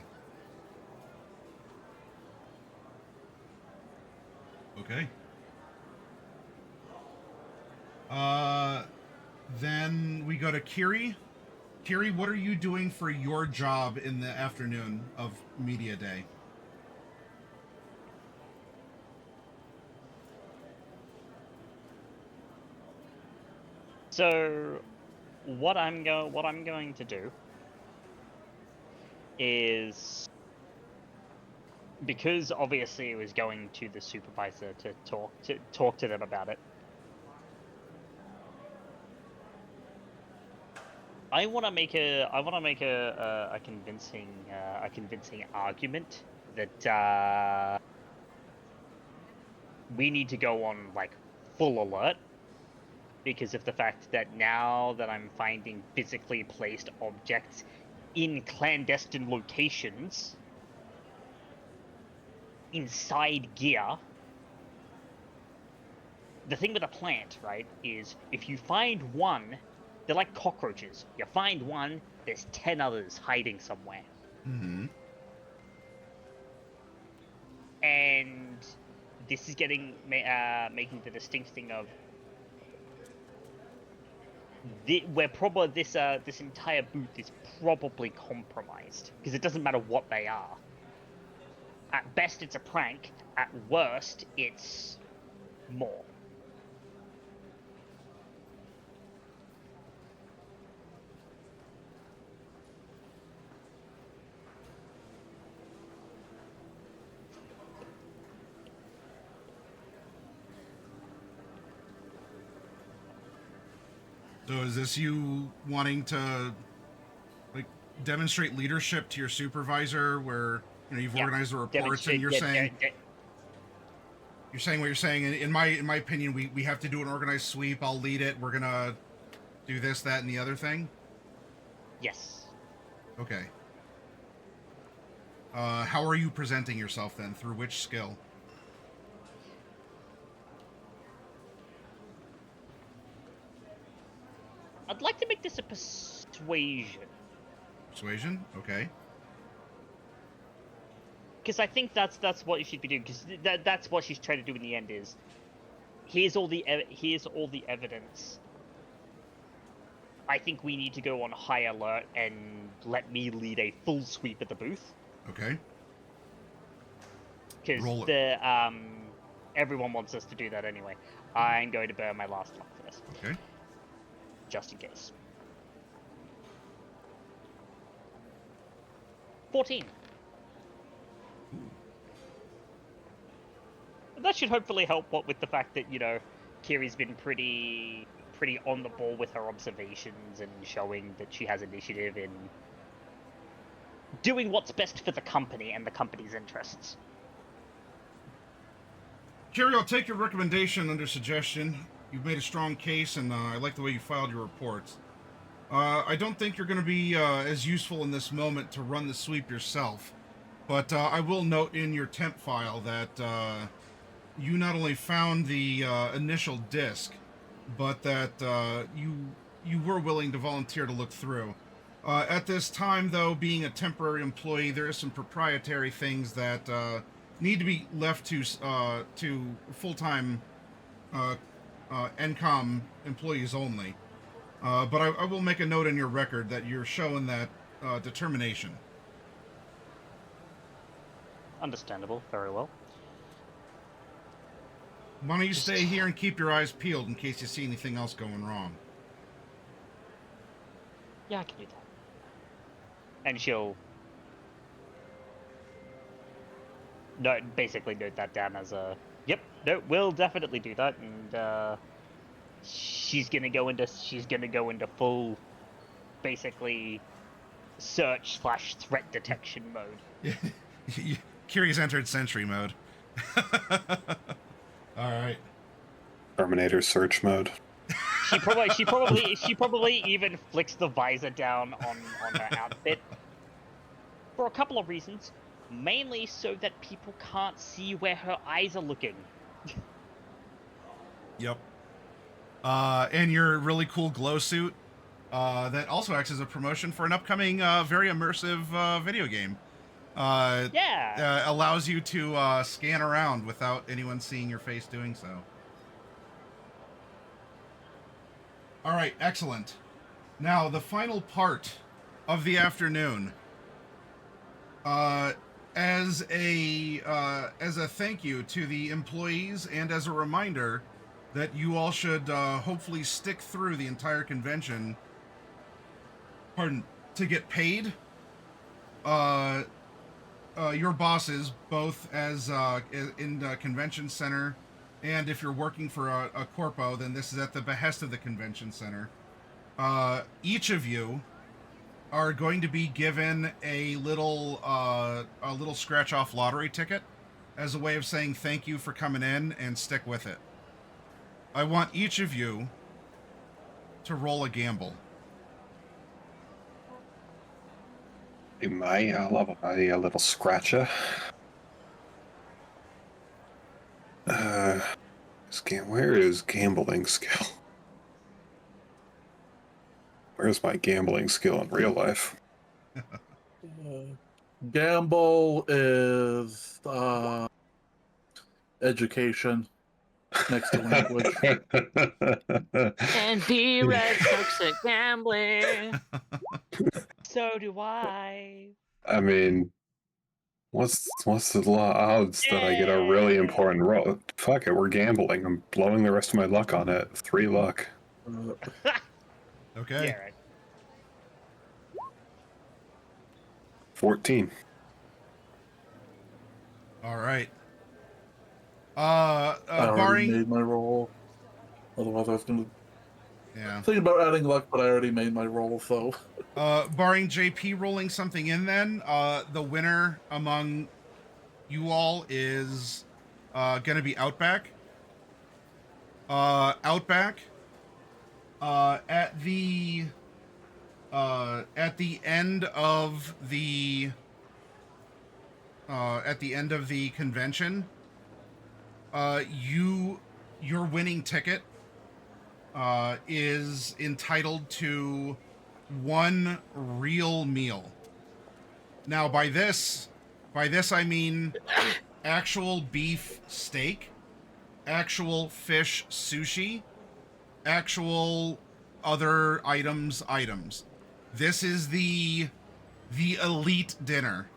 Okay. Then we go to Kiri. Kiri, what are you doing for your job in the afternoon of Media Day? So, what I'm going to do is, because obviously it was going to the supervisor to talk to them about it. I want to make a convincing argument that we need to go on like full alert because of the fact that now that I'm finding physically placed objects in clandestine locations inside gear. The thing with a plant, right, is if you find one, they're like cockroaches. You find one, there's 10 others hiding somewhere. Mm-hmm. And this is getting making the distinct thing of we're probably this entire booth is probably compromised because it doesn't matter what they are. At best, it's a prank. At worst, it's more. So is this you wanting to, like, demonstrate leadership to your supervisor where, you've organized the reports and you're saying... You're saying what you're saying. In my opinion, we have to do an organized sweep. I'll lead it. We're gonna do this, that, and the other thing. Yes. Okay. How are you presenting yourself then? Through which skill? I'd like to make this a persuasion. Persuasion? Okay. Because I think that's what you should be doing. Because that's what she's trying to do in the end. Is here's all the evidence. I think we need to go on high alert and let me lead a full sweep at the booth. Okay. Because everyone wants us to do that anyway. I'm going to burn my last luck for this. Okay. Just in case. 14. That should hopefully help with the fact that, Kiri's been pretty on the ball with her observations and showing that she has initiative in doing what's best for the company and the company's interests. Kiri, I'll take your recommendation under suggestion. You've made a strong case, and I like the way you filed your reports. I don't think you're going to be as useful in this moment to run the sweep yourself, but I will note in your temp file that you not only found the initial disc, but that you were willing to volunteer to look through. At this time, though, being a temporary employee, there is some proprietary things that need to be left to full-time NCOM employees only. But I will make a note in your record that you're showing that determination. Understandable. Very well. Why don't you stay here and keep your eyes peeled in case you see anything else going wrong? Yeah, I can do that. And she'll basically note that down as a, yep, no, we'll definitely do that, and she's gonna go into full, basically, search/threat detection mode. Kiri's entered sentry mode. All right. Terminator search mode. She probably even flicks the visor down on her outfit for a couple of reasons. Mainly so that people can't see where her eyes are looking. Yep. And your really cool glow suit that also acts as a promotion for an upcoming very immersive video game. Yeah. Allows you to scan around without anyone seeing your face doing so. All right, excellent. Now, the final part of the afternoon. As a thank you to the employees and as a reminder that you all should hopefully stick through the entire convention, to get paid. Your bosses, both as in the convention center, and if you're working for a corpo, then this is at the behest of the convention center. Each of you are going to be given a little scratch-off lottery ticket as a way of saying thank you for coming in and stick with it. I want each of you to roll a gamble. I'll have a little scratcher. Where is gambling skill? Where's my gambling skill in real life? Gamble is education next to language. And B-Red sucks at gambling. So do I. I mean, what's the odds that I get a really important roll? Fuck it, we're gambling. I'm blowing the rest of my luck on it. 3 luck. Okay. Yeah, right. 14. All right. I already Barring made my roll. Otherwise, I was going to think about adding luck, but I already made my roll, so. Barring JP rolling something in, then the winner among you all is gonna be Outback. Outback. At the end of the convention, your winning ticket is entitled to one real meal. Now, by this I mean actual beef steak, actual fish sushi, actual other items. This is the elite dinner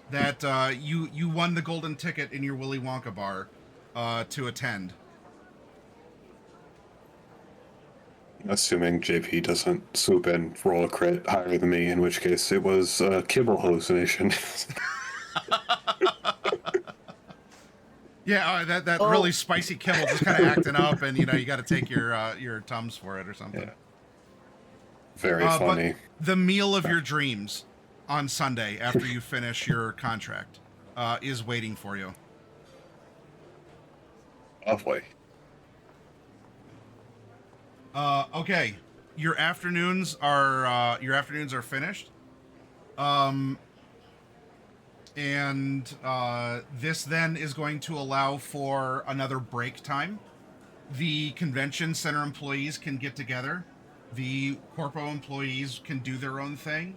that you won the golden ticket in your Willy Wonka bar to attend. Assuming JP doesn't swoop in, roll a crit higher than me, in which case it was a kibble hallucination. Yeah, that really spicy kibble just kind of acting up, and you got to take your Tums for it or something. Yeah. Very funny. But the meal of your dreams on Sunday after you finish your contract is waiting for you. Lovely. Okay, your afternoons are finished. And this then is going to allow for another break time. The convention center employees can get together. The corpo employees can do their own thing.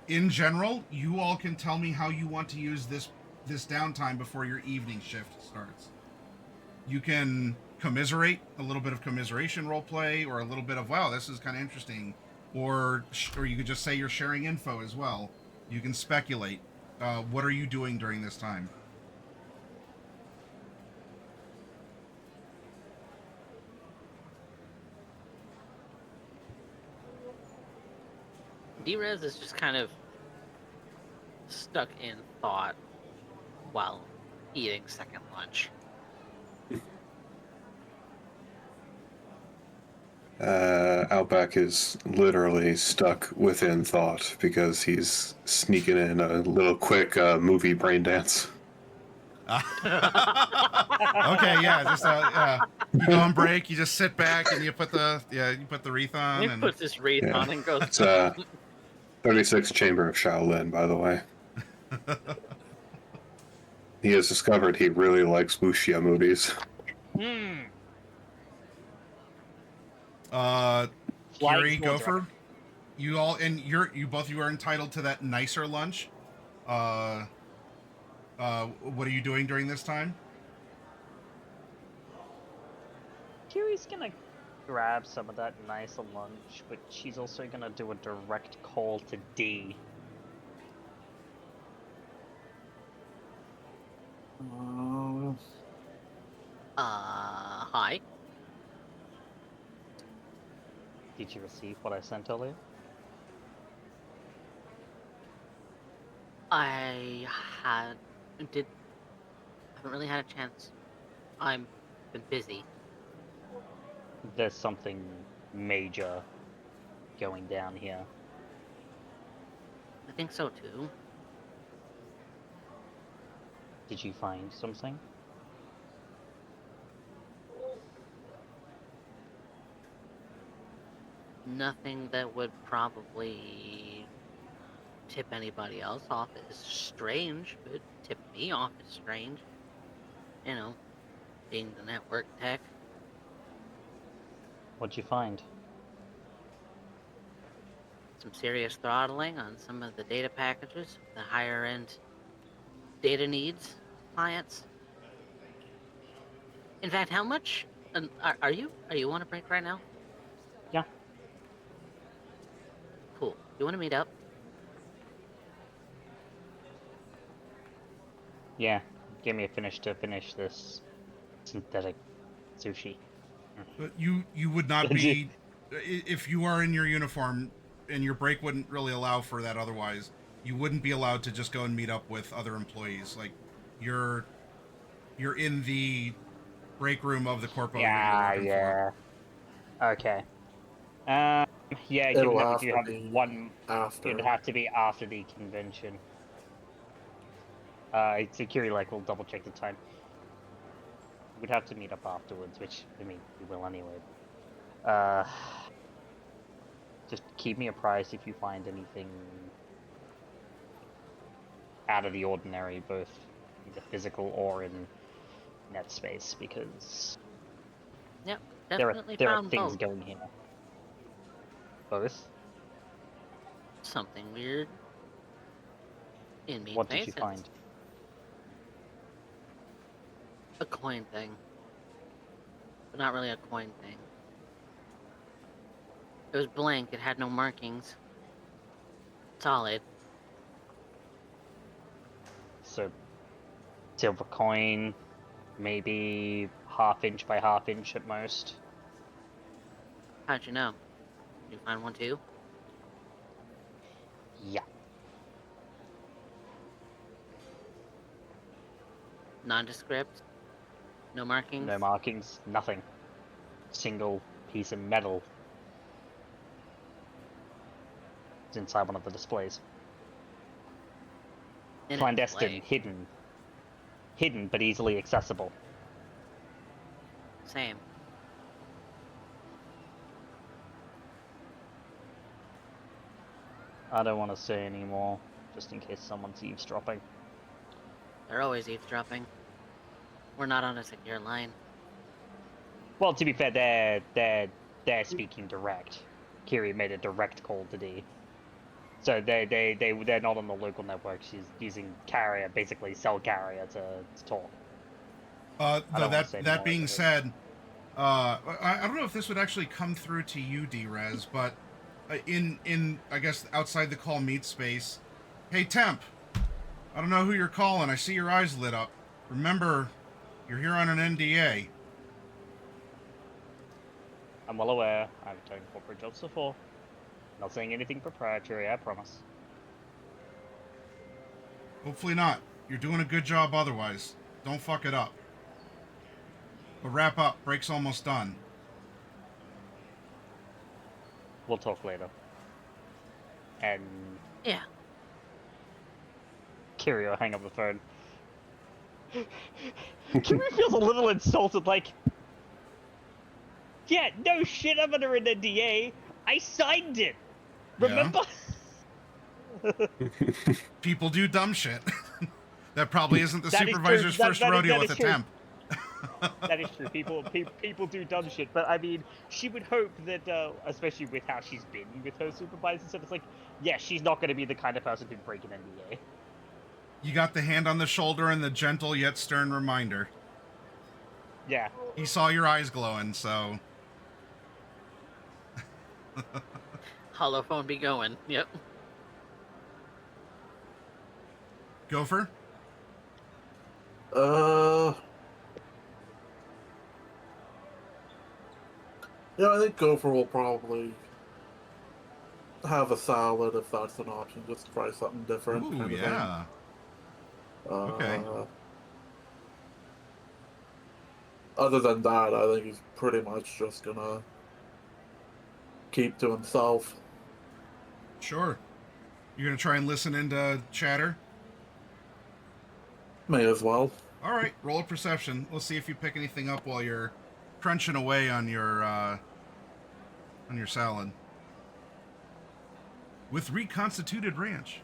In general, you all can tell me how you want to use this downtime before your evening shift starts. You can commiserate, a little bit of commiseration roleplay, or a little bit of, wow, this is kind of interesting. Or you could just say you're sharing info as well. You can speculate. What are you doing during this time? D-Rez is just kind of stuck in thought while eating second lunch. Outback is literally stuck within thought because he's sneaking in a little quick movie brain dance. Okay, yeah, just you go on break, you just sit back and you put the wreath on. He puts this wreath on and goes. It's 36 Chamber of Shaolin, by the way. He has discovered he really likes wuxia movies. Kiri, Gopher, you all, and you both are entitled to that nicer lunch. What are you doing during this time? Kiri's gonna grab some of that nicer lunch, but she's also gonna do a direct call to D. Hi. Did you receive what I sent earlier? I haven't really had a chance. I've been busy. There's something major going down here. I think so too. Did you find something? Nothing that would probably tip anybody else off is strange, but tip me off is strange. You know, being the network tech. What'd you find? Some serious throttling on some of the data packages, the higher end data needs clients. In fact, how much are you on a break right now? Yeah. Cool. You want to meet up? Yeah. Give me a finish to finish this synthetic sushi. But you would not be, if you are in your uniform, and your break wouldn't really allow for that otherwise, you wouldn't be allowed to just go and meet up with other employees. Like, you're in the break room of the corpo. Yeah. Okay. Yeah, you have one. After. It'd have to be after the convention. Security will double check the time. We'd have to meet up afterwards, which, I mean, we will anyway. Just keep me apprised if you find anything out of the ordinary, both either physical or in net space, because Yep, there definitely are found things both. going here. Both? Something weird. What did you find? A coin thing. But not really a coin thing. It was blank, it had no markings. Solid. So, silver coin, maybe half-inch by half-inch at most. How'd you know? Did you find one too? Yeah. Nondescript? No markings? No markings, nothing. Single piece of metal. It's inside one of the displays. In a Clandestine, display. hidden but easily accessible. Same. I don't want to say any more, just in case someone's eavesdropping. They're always eavesdropping. We're not on a secure line. Well, to be fair, they're speaking direct. Kiri made a direct call to D. So they're not on the local network. She's using carrier, basically cell carrier to talk. That being said, I don't know if this would actually come through to you, D-Rez, but in I guess outside the call meet space, hey Temp, I don't know who you're calling. I see your eyes lit up. Remember, you're here on an NDA. I'm well aware. I've done corporate jobs before. Not saying anything proprietary, I promise. Hopefully not. You're doing a good job otherwise. Don't fuck it up. But wrap up. Break's almost done. We'll talk later. And... Yeah. Kiri will hang up the phone. Kiri feels a little insulted, like... Yeah, no shit, I'm under an NDA. I signed it! Remember? Yeah. People do dumb shit. That probably isn't the supervisor's first rodeo with a temp. That is true. People do dumb shit, but I mean, she would hope that, especially with how she's been with her supervisors and stuff, it's like, yeah, she's not going to be the kind of person who'd break an NDA. You got the hand on the shoulder and the gentle yet stern reminder. Yeah. He saw your eyes glowing, so... Holophone be going. Yep. Gopher? Yeah, I think Gopher will probably have a salad if that's an option. Just try something different. Ooh, kind of yeah. thing. Okay. Other than that, I think he's pretty much just gonna keep to himself. Sure. You're gonna try and listen into chatter? May as well. Alright, roll a perception. We'll see if you pick anything up while you're crunching away on your salad. With reconstituted ranch.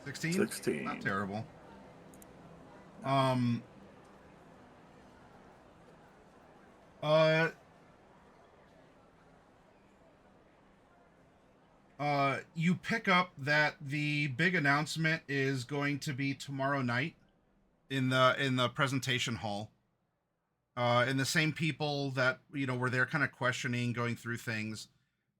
16? 16. Not terrible. You pick up that the big announcement is going to be tomorrow night in the presentation hall. And the same people that, were there kind of questioning, going through things.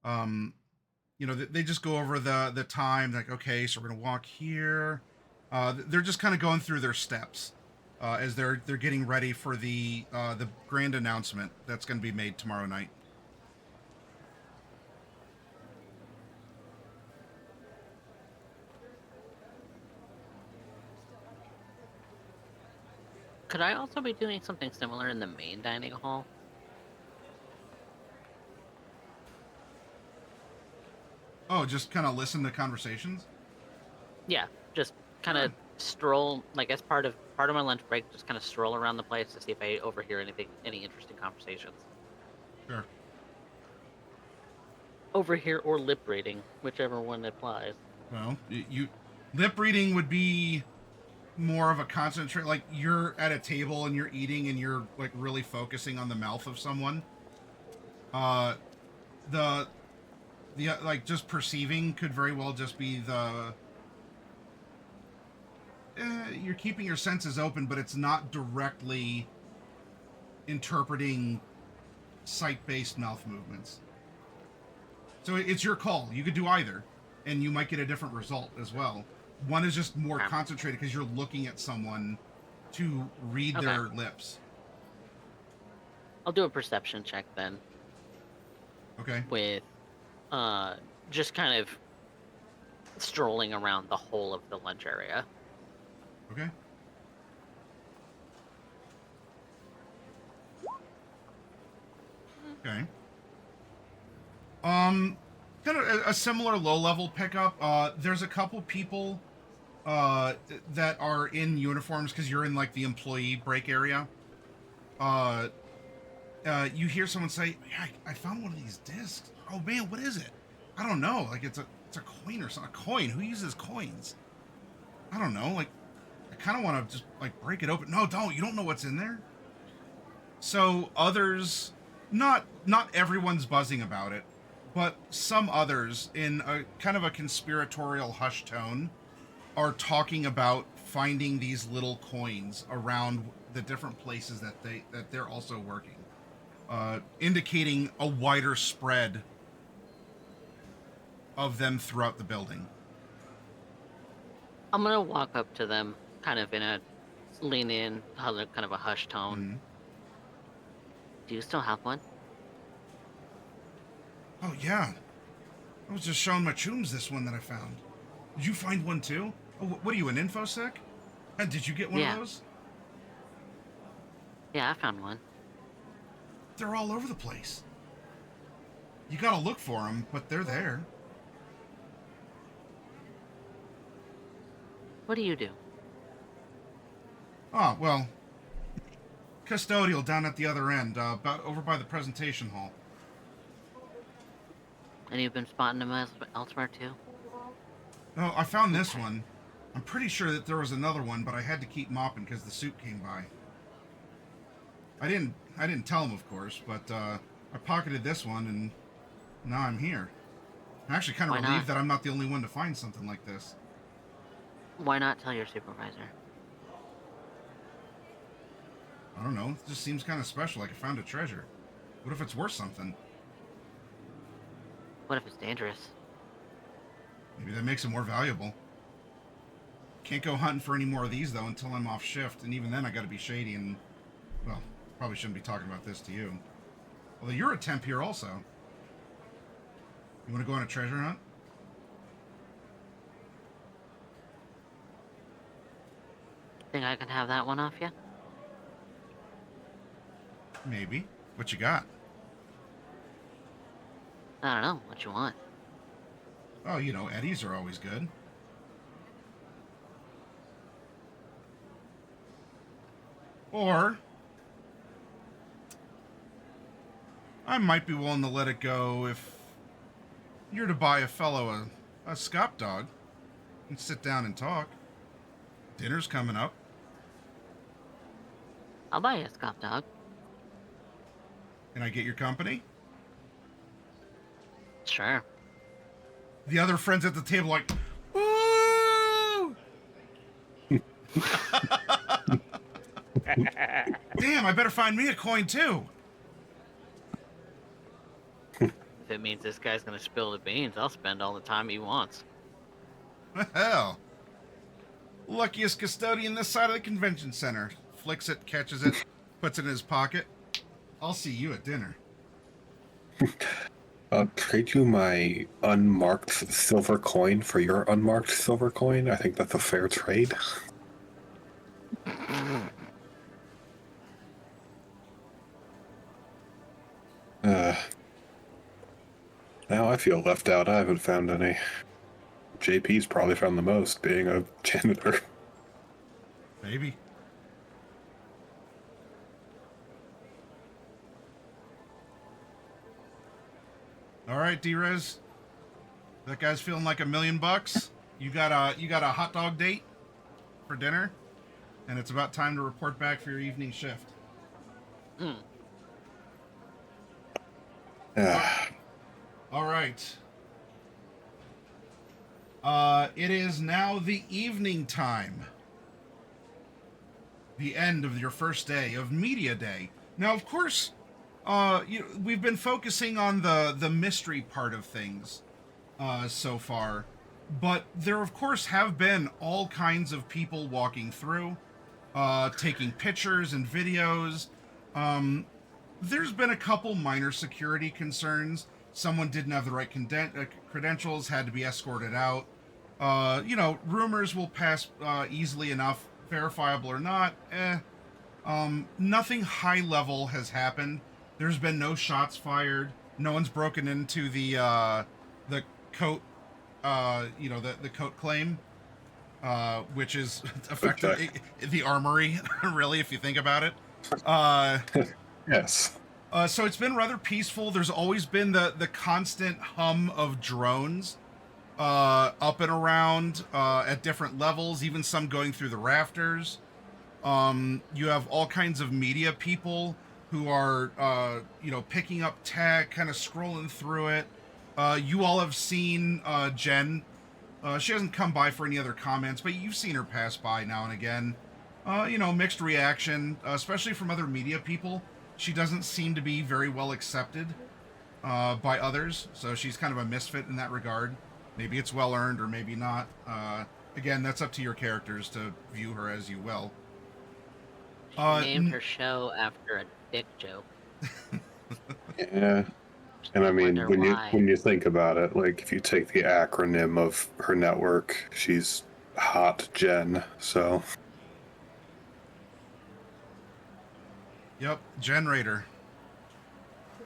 They just go over the time, like, okay, so we're going to walk here. They're just kind of going through their steps as they're getting ready for the grand announcement that's going to be made tomorrow night. Could I also be doing something similar in the main dining hall? Oh, just kind of listen to conversations? Yeah, just kind of stroll, like as part of my lunch break, just kind of stroll around the place to see if I overhear any interesting conversations. Sure. Overhear or lip reading, whichever one applies. Well, you lip reading would be more of a concentrate, like you're at a table and you're eating and you're like really focusing on the mouth of someone. Uh, the like just perceiving could very well just be the you're keeping your senses open, but it's not directly interpreting sight-based mouth movements. So it's your call. You could do either, and you might get a different result as well. One is just more concentrated because you're looking at someone to read their lips. I'll do a perception check then. Okay. With just kind of strolling around the whole of the lunch area. Okay. Okay. Kind of a similar low-level pickup. There's a couple people that are in uniforms because you're in like the employee break area. You hear someone say, hey, I found one of these discs. Oh man, what is it? I don't know. Like it's a coin or something. A coin. Who uses coins? I don't know. Like I kind of want to just like break it open. No, don't. You don't know what's in there. So others, not everyone's buzzing about it, but some others in a kind of a conspiratorial hush tone are talking about finding these little coins around the different places that they're also working, indicating a wider spread of them throughout the building. I'm gonna walk up to them, kind of in a lean in, kind of a hush tone. Mm-hmm. Do you still have one? Oh yeah, I was just showing my chooms this one that I found. Did you find one too? Oh, what are you, an infosec? Did you get one of those? Yeah, I found one. They're all over the place. You gotta look for them, but they're there. What do you do? Oh, well, custodial down at the other end, over by the presentation hall. And you've been spotting them elsewhere too? Oh, I found this one. I'm pretty sure that there was another one, but I had to keep mopping because the soup came by. I didn't tell him, of course, but I pocketed this one, and now I'm here. I'm actually kind of relieved that I'm not the only one to find something like this. Why not tell your supervisor? I don't know. It just seems kind of special, like I found a treasure. What if it's worth something? What if it's dangerous? Maybe that makes it more valuable. Can't go hunting for any more of these, though, until I'm off shift, and even then I gotta be shady and... well, probably shouldn't be talking about this to you. Although you're a temp here also. You want to go on a treasure hunt? Think I can have that one off you? Maybe. What you got? I don't know. What you want? Oh, you know, Eddies are always good. Or... I might be willing to let it go if you're to buy a fellow a scop dog and sit down and talk. Dinner's coming up. I'll buy you a scop dog. Can I get your company? Sure. The other friends at the table like, woo! Damn, I better find me a coin too. If it means this guy's gonna spill the beans, I'll spend all the time he wants. Hell. Luckiest custodian this side of the convention center. Flicks it, catches it, puts it in his pocket. I'll see you at dinner. I'll trade you my unmarked silver coin for your unmarked silver coin. I think that's a fair trade. Now I feel left out. I haven't found any. JP's probably found the most, being a janitor. Maybe. All right, D-Rez. That guy's feeling like $1 million. You got a hot dog date for dinner, and it's about time to report back for your evening shift. All right. It is now the evening time. The end of your first day of Media Day. Now, of course, we've been focusing on the mystery part of things so far, but there, of course, have been all kinds of people walking through, taking pictures and videos. There's been a couple minor security concerns. Someone didn't have the right credentials, had to be escorted out. Rumors will pass easily enough, verifiable or not. Nothing high level has happened. There's been no shots fired. No one's broken into the coat, the coat claim, which is effectively the armory, really, if you think about it. Yes. So it's been rather peaceful. There's always been the constant hum of drones up and around at different levels, even some going through the rafters. You have all kinds of media people who are, picking up tech, kind of scrolling through it. You all have seen Jen. She hasn't come by for any other comments, but you've seen her pass by now and again. Mixed reaction, especially from other media people. She doesn't seem to be very well accepted by others, so she's kind of a misfit in that regard. Maybe it's well earned, or maybe not. Again, that's up to your characters to view her as you will. She named her show after a dick joke. Yeah. And I mean, when you think about it, like, if you take the acronym of her network, she's Hot Jen, so... Yep, Generator.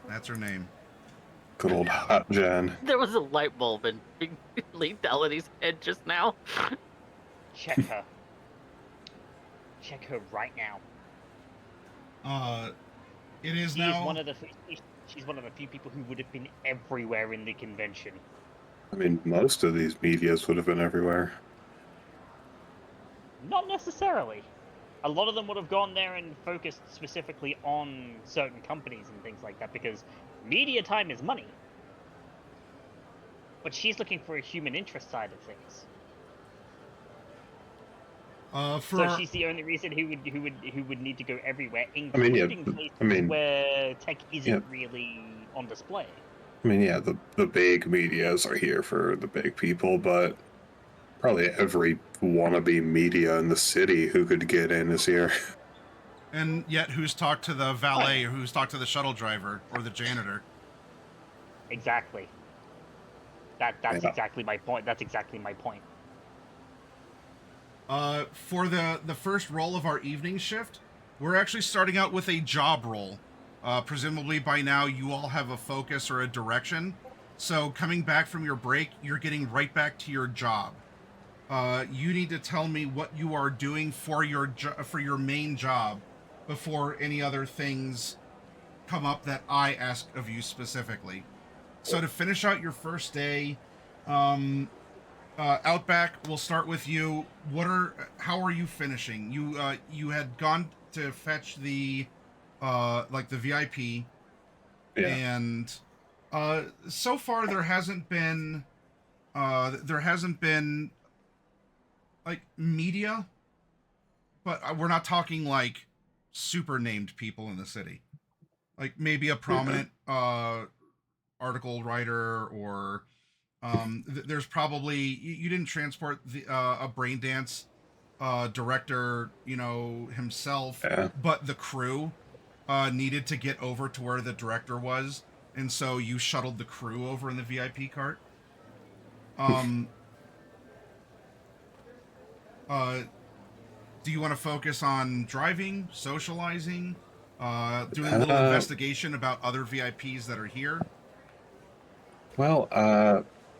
That's her name. Good old Hot Jen. There was a light bulb in Letality's head just now. Check her. Check her right now. It is She's now... She's one of the few people who would have been everywhere in the convention. I mean, most of these medias would have been everywhere. Not necessarily. A lot of them would have gone there and focused specifically on certain companies and things like that, because media time is money. But she's looking for a human interest side of things. So she's the only reason who would need to go everywhere, including places where tech isn't really on display. I mean, yeah, the big medias are here for the big people, but probably every wannabe media in the city who could get in is here. And yet, who's talked to the valet, or who's talked to the shuttle driver, or the janitor? Exactly. That's exactly my point. That's exactly my point. For the first roll of our evening shift, we're actually starting out with a job roll. Presumably by now you all have a focus or a direction. So coming back from your break, you're getting right back to your job. You need to tell me what you are doing for your main job before any other things come up that I ask of you specifically. So to finish out your first day, Outback, we'll start with you. How are you finishing? You had gone to fetch the the VIP, and so far there hasn't been like media, but we're not talking like super named people in the city. Like maybe a prominent article writer, or there's probably, you didn't transport a brain dance director, himself, but the crew needed to get over to where the director was, and so you shuttled the crew over in the VIP cart. Do you want to focus on driving, socializing, doing a little investigation about other VIPs that are here? Well,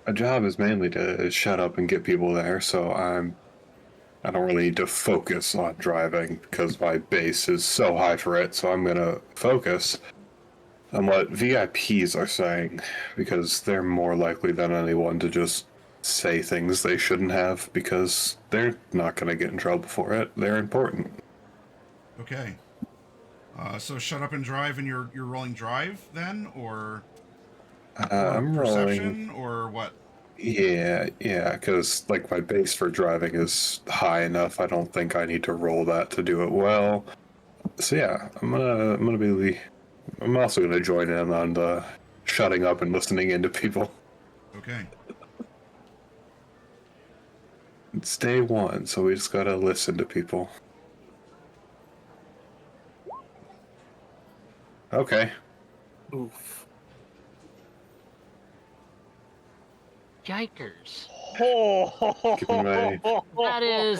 a job is mainly to shut up and get people there, so I don't really need to focus on driving because my base is so high for it, so I'm gonna focus on what VIPs are saying, because they're more likely than anyone to just say things they shouldn't have, because they're not gonna get in trouble for it. They're important. Okay. So shut up and drive, and you're rolling drive then, or I'm perception, rolling. or what? Yeah, because like my base for driving is high enough. I don't think I need to roll that to do it well. So yeah, I'm also gonna join in on the shutting up and listening into people. Okay. It's day one, so we just gotta listen to people. Okay. Oof. Yikers. That is...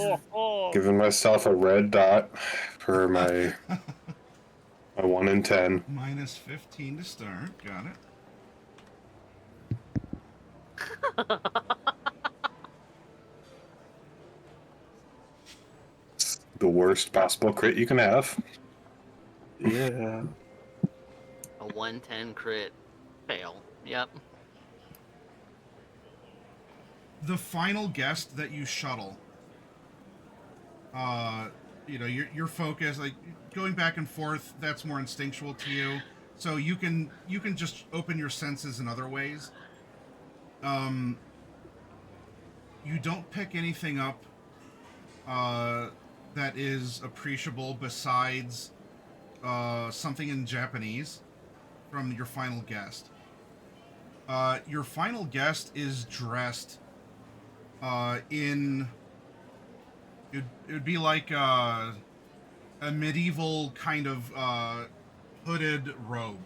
Giving myself a red dot for my 1 in 10. Minus 15 to start. Got it. It's the worst possible crit you can have. Yeah. A 110 crit fail. Yep. The final guest that you shuttle, your focus, like going back and forth, that's more instinctual to you. So you can just open your senses in other ways. You don't pick anything up that is appreciable besides something in Japanese from your final guest. Your final guest is dressed in... It would be like a medieval kind of hooded robe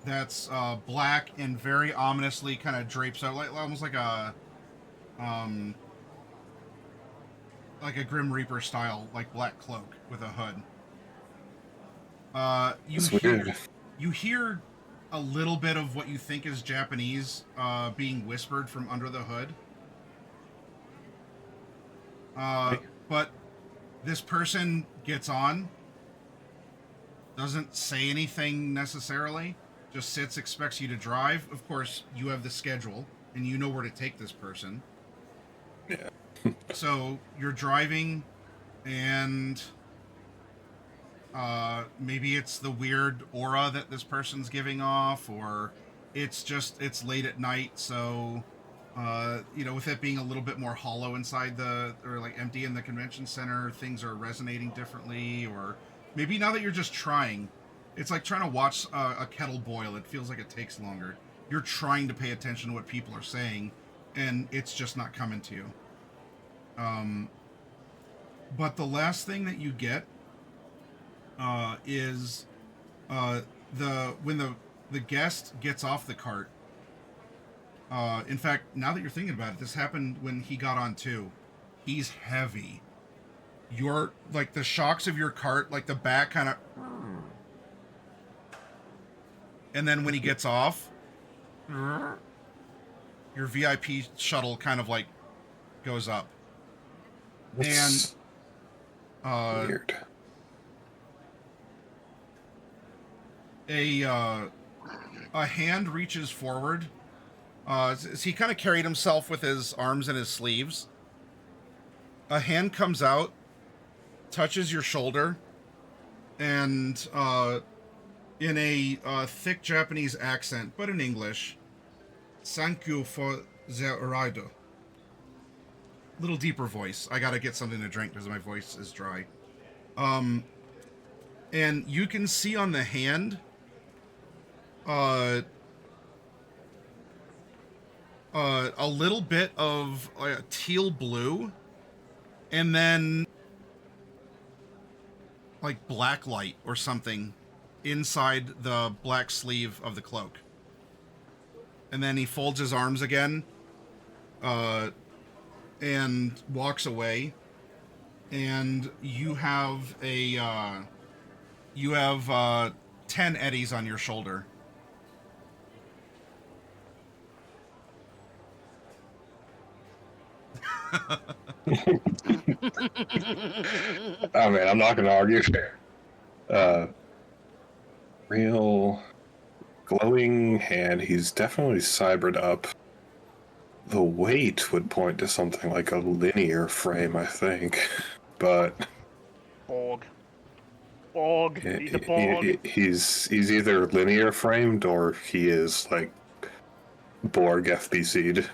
that's black and very ominously kind of drapes out, almost like a Grim Reaper style, like black cloak with a hood. You hear a little bit of what you think is Japanese being whispered from under the hood. But this person gets on, doesn't say anything necessarily, just sits, expects you to drive. Of course, you have the schedule, and you know where to take this person. Yeah. So you're driving, and maybe it's the weird aura that this person's giving off, or it's late at night, so with it being a little bit more hollow inside or like empty in the convention center, things are resonating differently. Or maybe now that you're just trying, it's like trying to watch a kettle boil. It feels like it takes longer. You're trying to pay attention to what people are saying, and it's just not coming to you. But the last thing that you get is when the guest gets off the cart. In fact, now that you're thinking about it, this happened when he got on too. He's heavy. Your like the shocks of your cart, like the back kind of, and then when he gets off, your VIP shuttle kind of like goes up. That's and weird. A hand reaches forward. As he kind of carried himself with his arms in his sleeves. A hand comes out, touches your shoulder, and in a thick Japanese accent, but in English, "Thank you for the ride." Little deeper voice. I gotta get something to drink because my voice is dry. And you can see on the hand, a little bit of teal blue, and then like black light or something inside the black sleeve of the cloak. And then he folds his arms again, and walks away. And you have 10 eddies on your shoulder. I mean, I'm not going to argue. Real glowing hand. He's definitely cybered up. The weight would point to something like a linear frame, I think. But Borg. He's a Borg. He's either linear framed or he is like Borg FBC'd.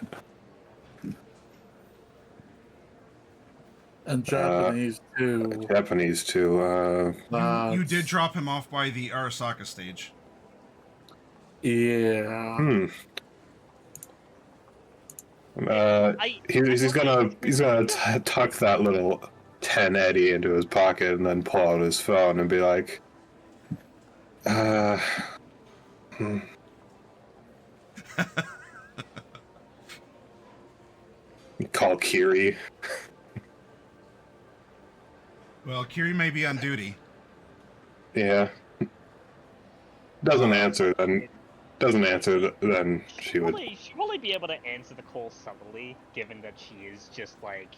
And Japanese too. Japanese too. You did drop him off by the Arasaka stage. Yeah. He's gonna tuck that little 1080 into his pocket and then pull out his phone and be like, Call Kiri. Well, Kiri may be on duty. Yeah. Doesn't answer, then she would. She'd probably be able to answer the call subtly, given that she is just like,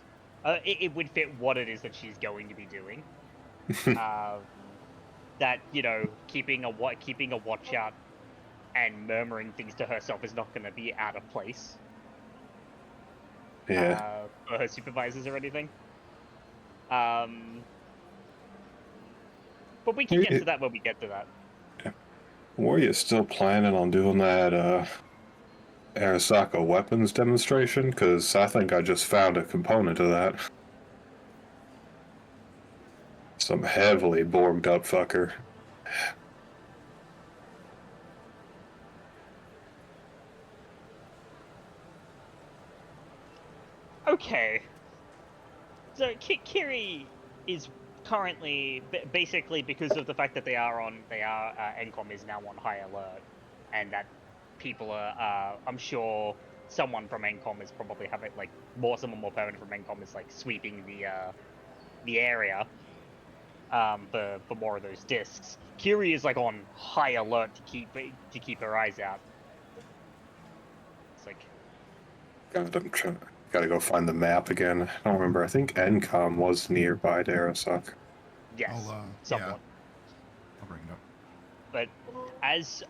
it would fit what it is that she's going to be doing. That, you know, keeping a watch out and murmuring things to herself is not going to be out of place. Yeah. For her supervisors or anything. But we can get to that when we get to that. Were you still planning on doing that Arasaka weapons demonstration? Because I think I just found a component of that. Some heavily Borged up fucker. Okay. So Kiri is currently, basically because of the fact that Encom is now on high alert, and that people are, I'm sure someone from Encom is probably having, like, someone more permanent from Encom is, like, sweeping the area, for more of those discs. Kiri is, like, on high alert to keep her eyes out. It's like... God, gotta go find the map again. I don't remember. I think Encom was nearby to Arasaka. Yes, somewhat. Yeah. I'll bring it up. But as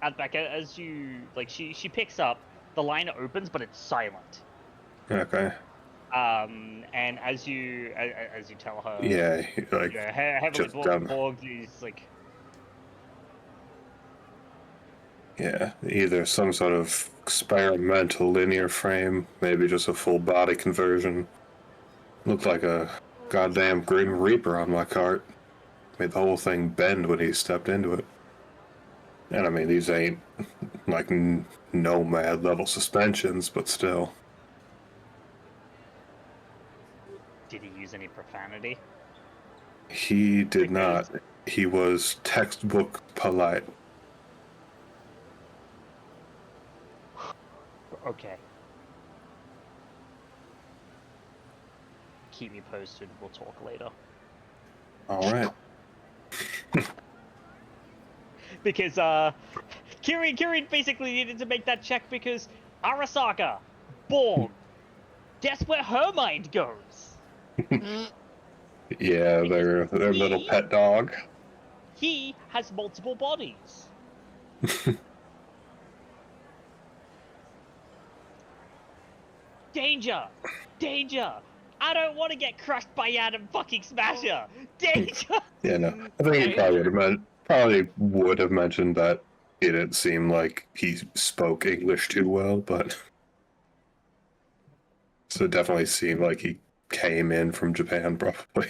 as you, like, she picks up, the line opens, but it's silent. Okay. And as you tell her, Yeah, like, heavily Borg is like, yeah, either some sort of experimental linear frame, maybe just a full body conversion. Looked like a goddamn Grim Reaper on my cart. Made the whole thing bend when he stepped into it. And I mean, these ain't like nomad level suspensions, but still. Did he use any profanity? He did not. He was textbook polite. Okay. Keep me posted. We'll talk later. All right. Because Kiri basically needed to make that check because Arasaka, Borg. Guess where her mind goes? Yeah, their little pet dog. He has multiple bodies. Danger! Danger! I don't want to get crushed by Adam fucking Smasher! Danger! Yeah, no. I think he probably would have mentioned that it didn't seem like he spoke English too well, but so it definitely seemed like he came in from Japan, probably.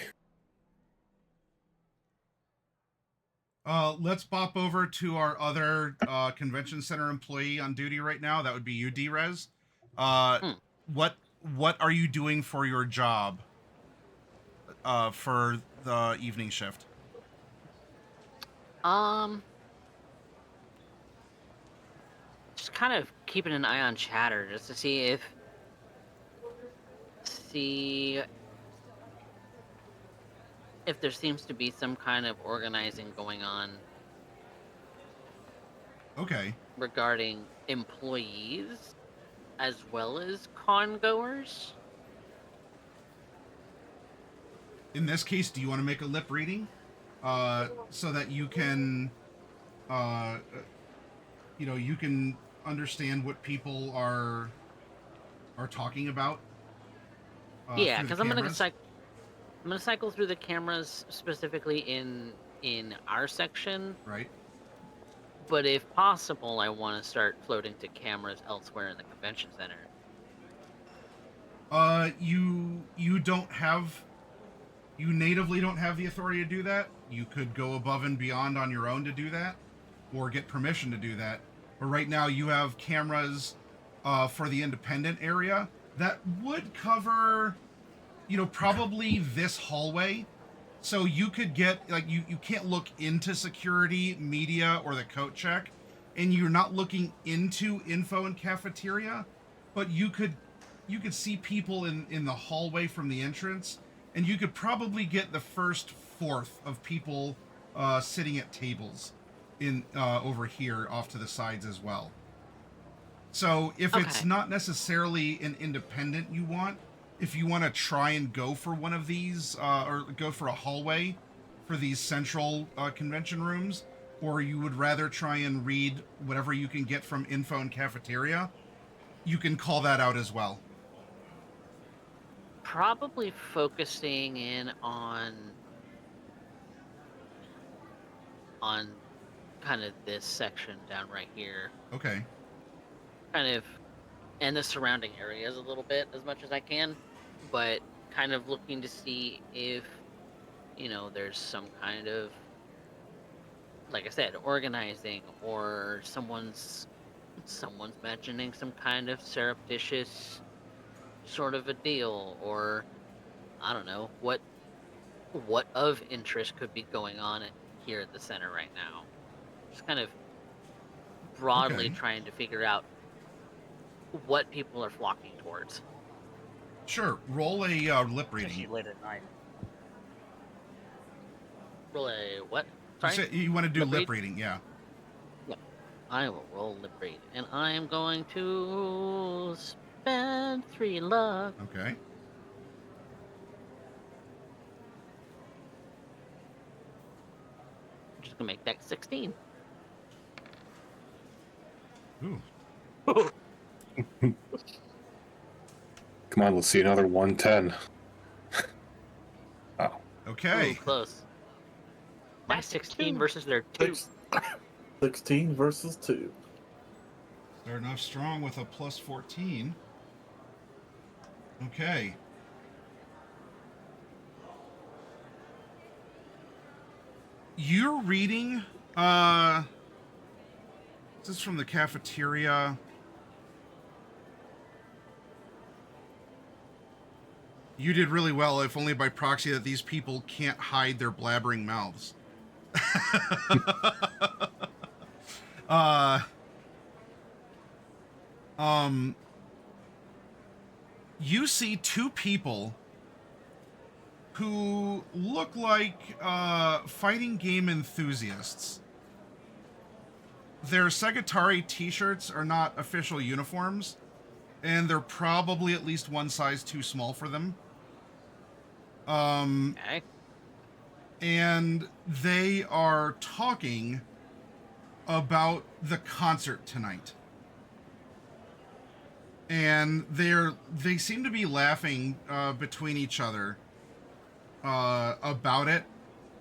Let's bop over to our other convention center employee on duty right now. That would be you, D-Rez. What are you doing for your job for the evening shift? Just kind of keeping an eye on chatter just to see if there seems to be some kind of organizing going on. Okay. Regarding employees. as well as con goers? In this case, do you want to make a lip reading, so that you can, you can understand what people are talking about? Yeah, because I'm gonna cycle through the cameras specifically in our section. Right. But if possible, I want to start floating to cameras elsewhere in the convention center. You natively don't have the authority to do that. You could go above and beyond on your own to do that, or get permission to do that. But right now you have cameras for the independent area that would cover, probably this hallway. So you could get, like, you can't look into security, media, or the coat check, and you're not looking into info and cafeteria, but you could see people in the hallway from the entrance, and you could probably get the first fourth of people sitting at tables in over here off to the sides as well. So if it's not necessarily an independent you want, if you want to try and go for one of these, or go for a hallway for these central convention rooms, or you would rather try and read whatever you can get from info and cafeteria, you can call that out as well. Probably focusing in on kind of this section down right here. Okay. Kind of, and the surrounding areas a little bit as much as I can, but kind of looking to see if, there's some kind of, like I said, organizing, or someone's mentioning some kind of surreptitious sort of a deal, or I don't know what of interest could be going on here at the center right now. Just kind of broadly trying to figure out what people are flocking towards. Sure. Roll a lip reading. Late at night. Roll a what? Sorry? You want to do lip reading, yeah. Yep. I will roll lip reading, and I am going to spend 3 luck. Okay. I'm just gonna make that 16. Ooh. Come on, let's see another 110. Oh. Okay. Ooh, close. My 16 versus their 2. 16 versus 2. Starting off strong with a plus 14. Okay. You're reading, this is from the cafeteria. You did really well, if only by proxy that these people can't hide their blabbering mouths. You see 2 people who look like fighting game enthusiasts. Their Segotari t-shirts are not official uniforms, and they're probably at least one size too small for them. Okay. And they are talking about the concert tonight. And they seem to be laughing between each other about it,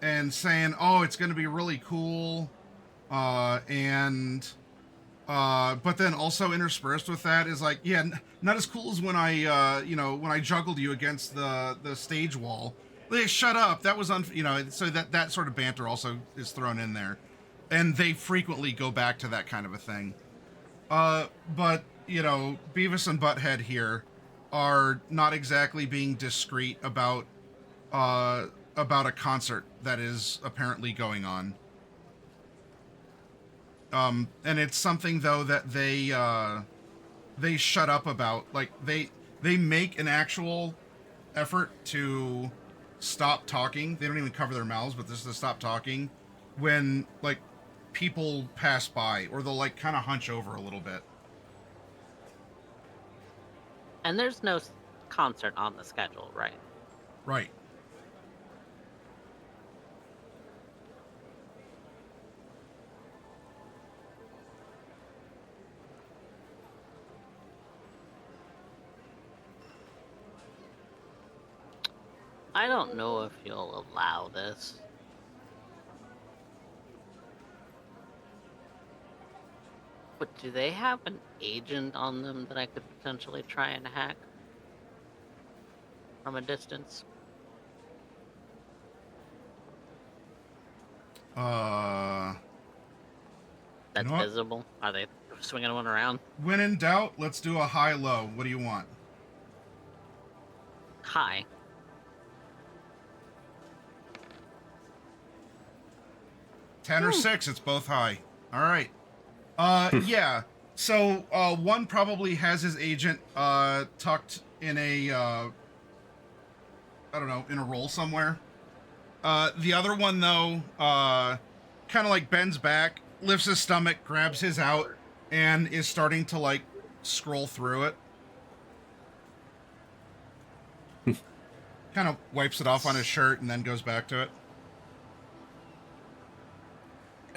and saying, "Oh, it's going to be really cool," but then also interspersed with that is like, "Yeah, not as cool as when I when I juggled you against the stage wall." Like, shut up, that was so that sort of banter also is thrown in there, and they frequently go back to that kind of a thing. But Beavis and Butthead here are not exactly being discreet about a concert that is apparently going on. And it's something though that they shut up about. Like they make an actual effort to stop talking. They don't even cover their mouths, but this is to stop talking when like people pass by, or they'll like kind of hunch over a little bit. And there's no concert on the schedule, right? Right. I don't know if you'll allow this. But do they have an agent on them that I could potentially try and hack from a distance? That's visible? Are they swinging one around? When in doubt, let's do a high-low. What do you want? High. Ten or 6, it's both high. All right. Yeah. So, one probably has his agent, tucked in a, I don't know, in a roll somewhere. The other one, though, kind of like bends back, lifts his stomach, grabs his out, and is starting to, like, scroll through it. Kind of wipes it off on his shirt and then goes back to it.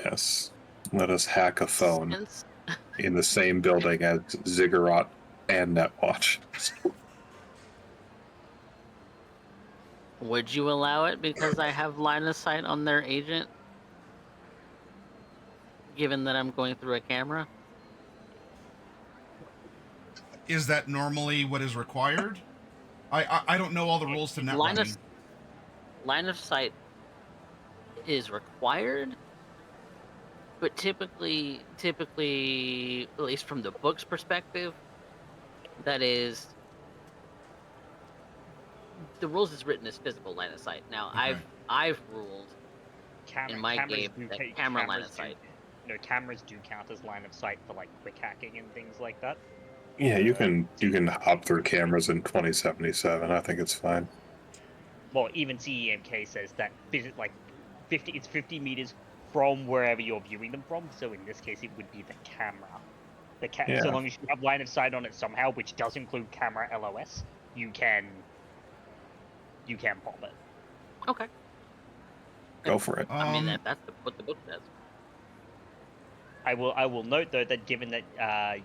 Yes. Let us hack a phone in the same building as Ziggurat and Netwatch. Would you allow it because I have line of sight on their agent? Given that I'm going through a camera? Is that normally what is required? I don't know all the rules to net running. Line of sight is required, but typically, at least from the book's perspective, that is, the rules is written as physical line of sight. Now, Okay. I've ruled in my game that camera line of sight. Cameras do count as line of sight for like quick hacking and things like that. Yeah, you can hop through cameras in 2077. I think it's fine. Well, even CEMK says that like 50 meters from wherever you're viewing them from. So in this case, it would be the camera. So long as you have line of sight on it somehow, which does include camera LOS, you can pop it. Okay. Go for it. I mean, that's what the book says. I will note though that given that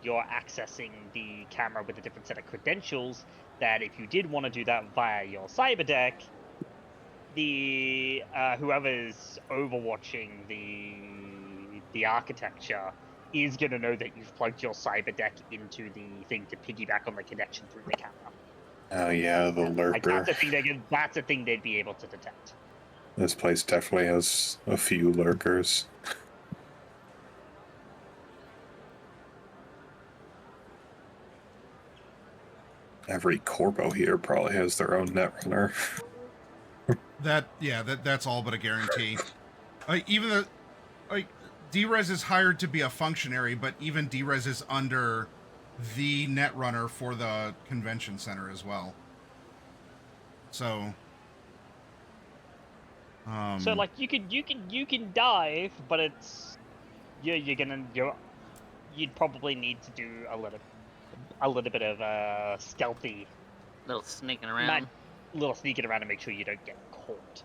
you're accessing the camera with a different set of credentials, that if you did want to do that via your cyber deck, the whoever's overwatching the architecture is going to know that you've plugged your cyber deck into the thing to piggyback on the connection through the camera. Oh yeah, the lurker. That's a thing they'd be able to detect. This place definitely has a few lurkers. Every corpo here probably has their own netrunner. That's all but a guarantee. Even the D-Res is hired to be a functionary, but even D-Res is under the netrunner for the convention center as well. So, so like you can dive, but it's you'd probably need to do a little bit of stealthy, little sneaking around to make sure you don't get caught.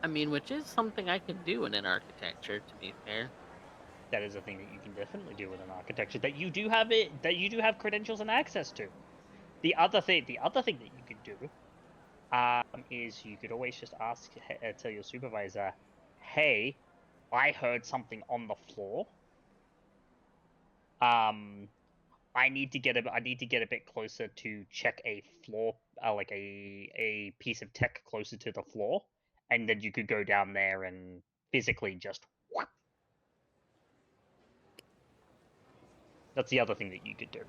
I mean, which is something I could do in an architecture, to be fair. That is a thing that you can definitely do with an architecture that you do have credentials and access to. The other thing that you could do is you could always just tell your supervisor, hey, I heard something on the floor. I need to get a bit closer to check a floor, like a piece of tech closer to the floor, and then you could go down there and physically just. That's the other thing that you could do.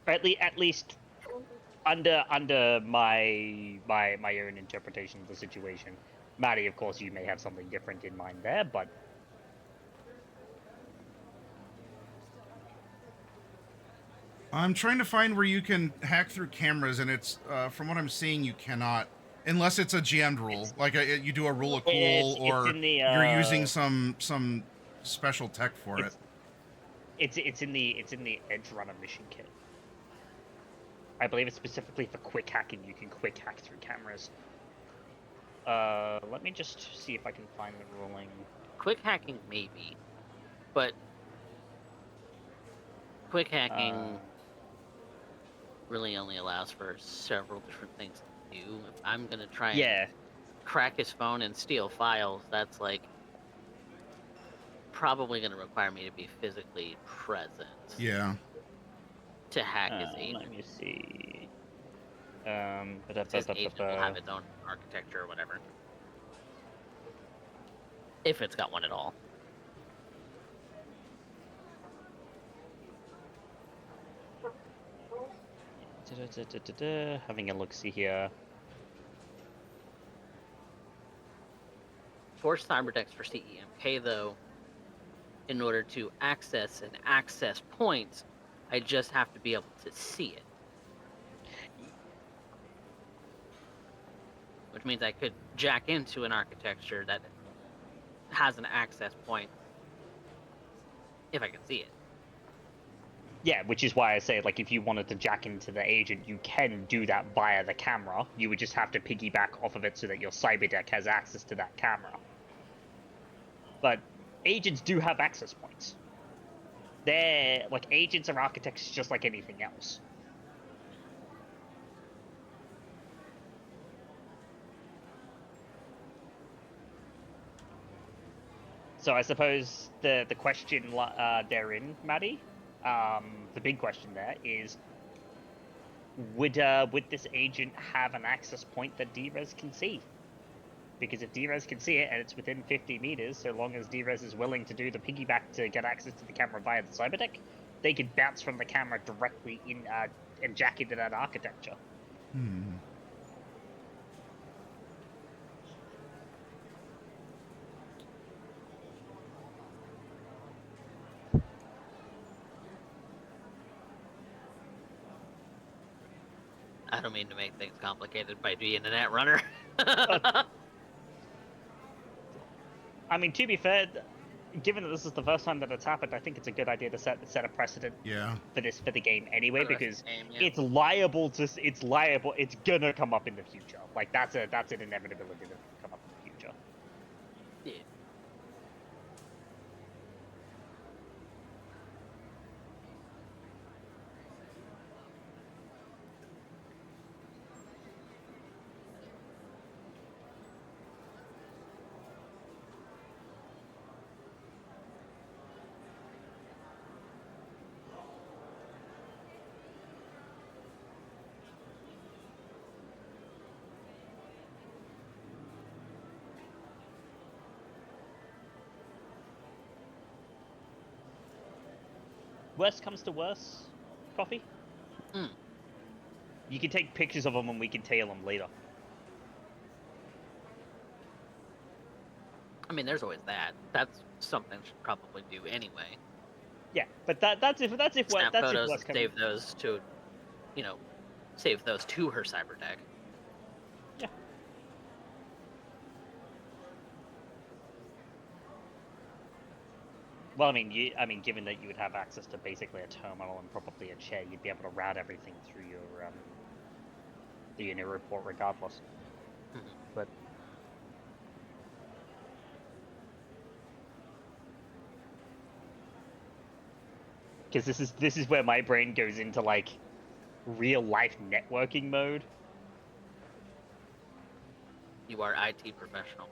At least under my own interpretation of the situation. Maddie, of course, you may have something different in mind there, but I'm trying to find where you can hack through cameras, and it's from what I'm seeing, you cannot. Unless it's a jammed rule, like you do a rule of cool, it's in the, you're using some special tech for it. It's in the Edge Runner mission kit. I believe it's specifically for quick hacking. You can quick hack through cameras. Let me just see if I can find the ruling. Quick hacking, maybe, but quick hacking really only allows for several different things to do. If I'm gonna try and crack his phone and steal files, that's like probably gonna require me to be physically present. Yeah. To hack his agent. Let me see. His agent will have its own architecture or whatever. If it's got one at all. Having a look-see here. For cyberdecks for CEMK, though, in order to access an access point, I just have to be able to see it. Which means I could jack into an architecture that has an access point if I can see it. Yeah, which is why I say, like, if you wanted to jack into the agent, you can do that via the camera. You would just have to piggyback off of it so that your cyberdeck has access to that camera. But agents do have access points. They're, like, agents are architects just like anything else. So I suppose the question therein, Maddie, the big question there is, would this agent have an access point that DRES can see? Because if DRES can see it and it's within 50 meters, so long as DRES is willing to do the piggyback to get access to the camera via the cyberdeck, they could bounce from the camera directly in and jack into that architecture. I don't mean to make things complicated by the internet runner. I mean, to be fair, given that this is the first time that it's happened, I think it's a good idea to set a precedent for the game anyway, because it's liable. It's gonna come up in the future. Like that's an inevitability that it'll come up in the future. Yeah. Worst comes to worst, Coffee. You can take pictures of them and we can tail them later. I mean, there's always that. That's something I should probably do anyway. Yeah, but that's if Snap that's photos if and save those to, save those to her cyberdeck. Yeah. Well, I mean, given that you would have access to basically a terminal and probably a chair, you'd be able to route everything through your unit report regardless. But because this is where my brain goes into like real life networking mode. You are IT professional.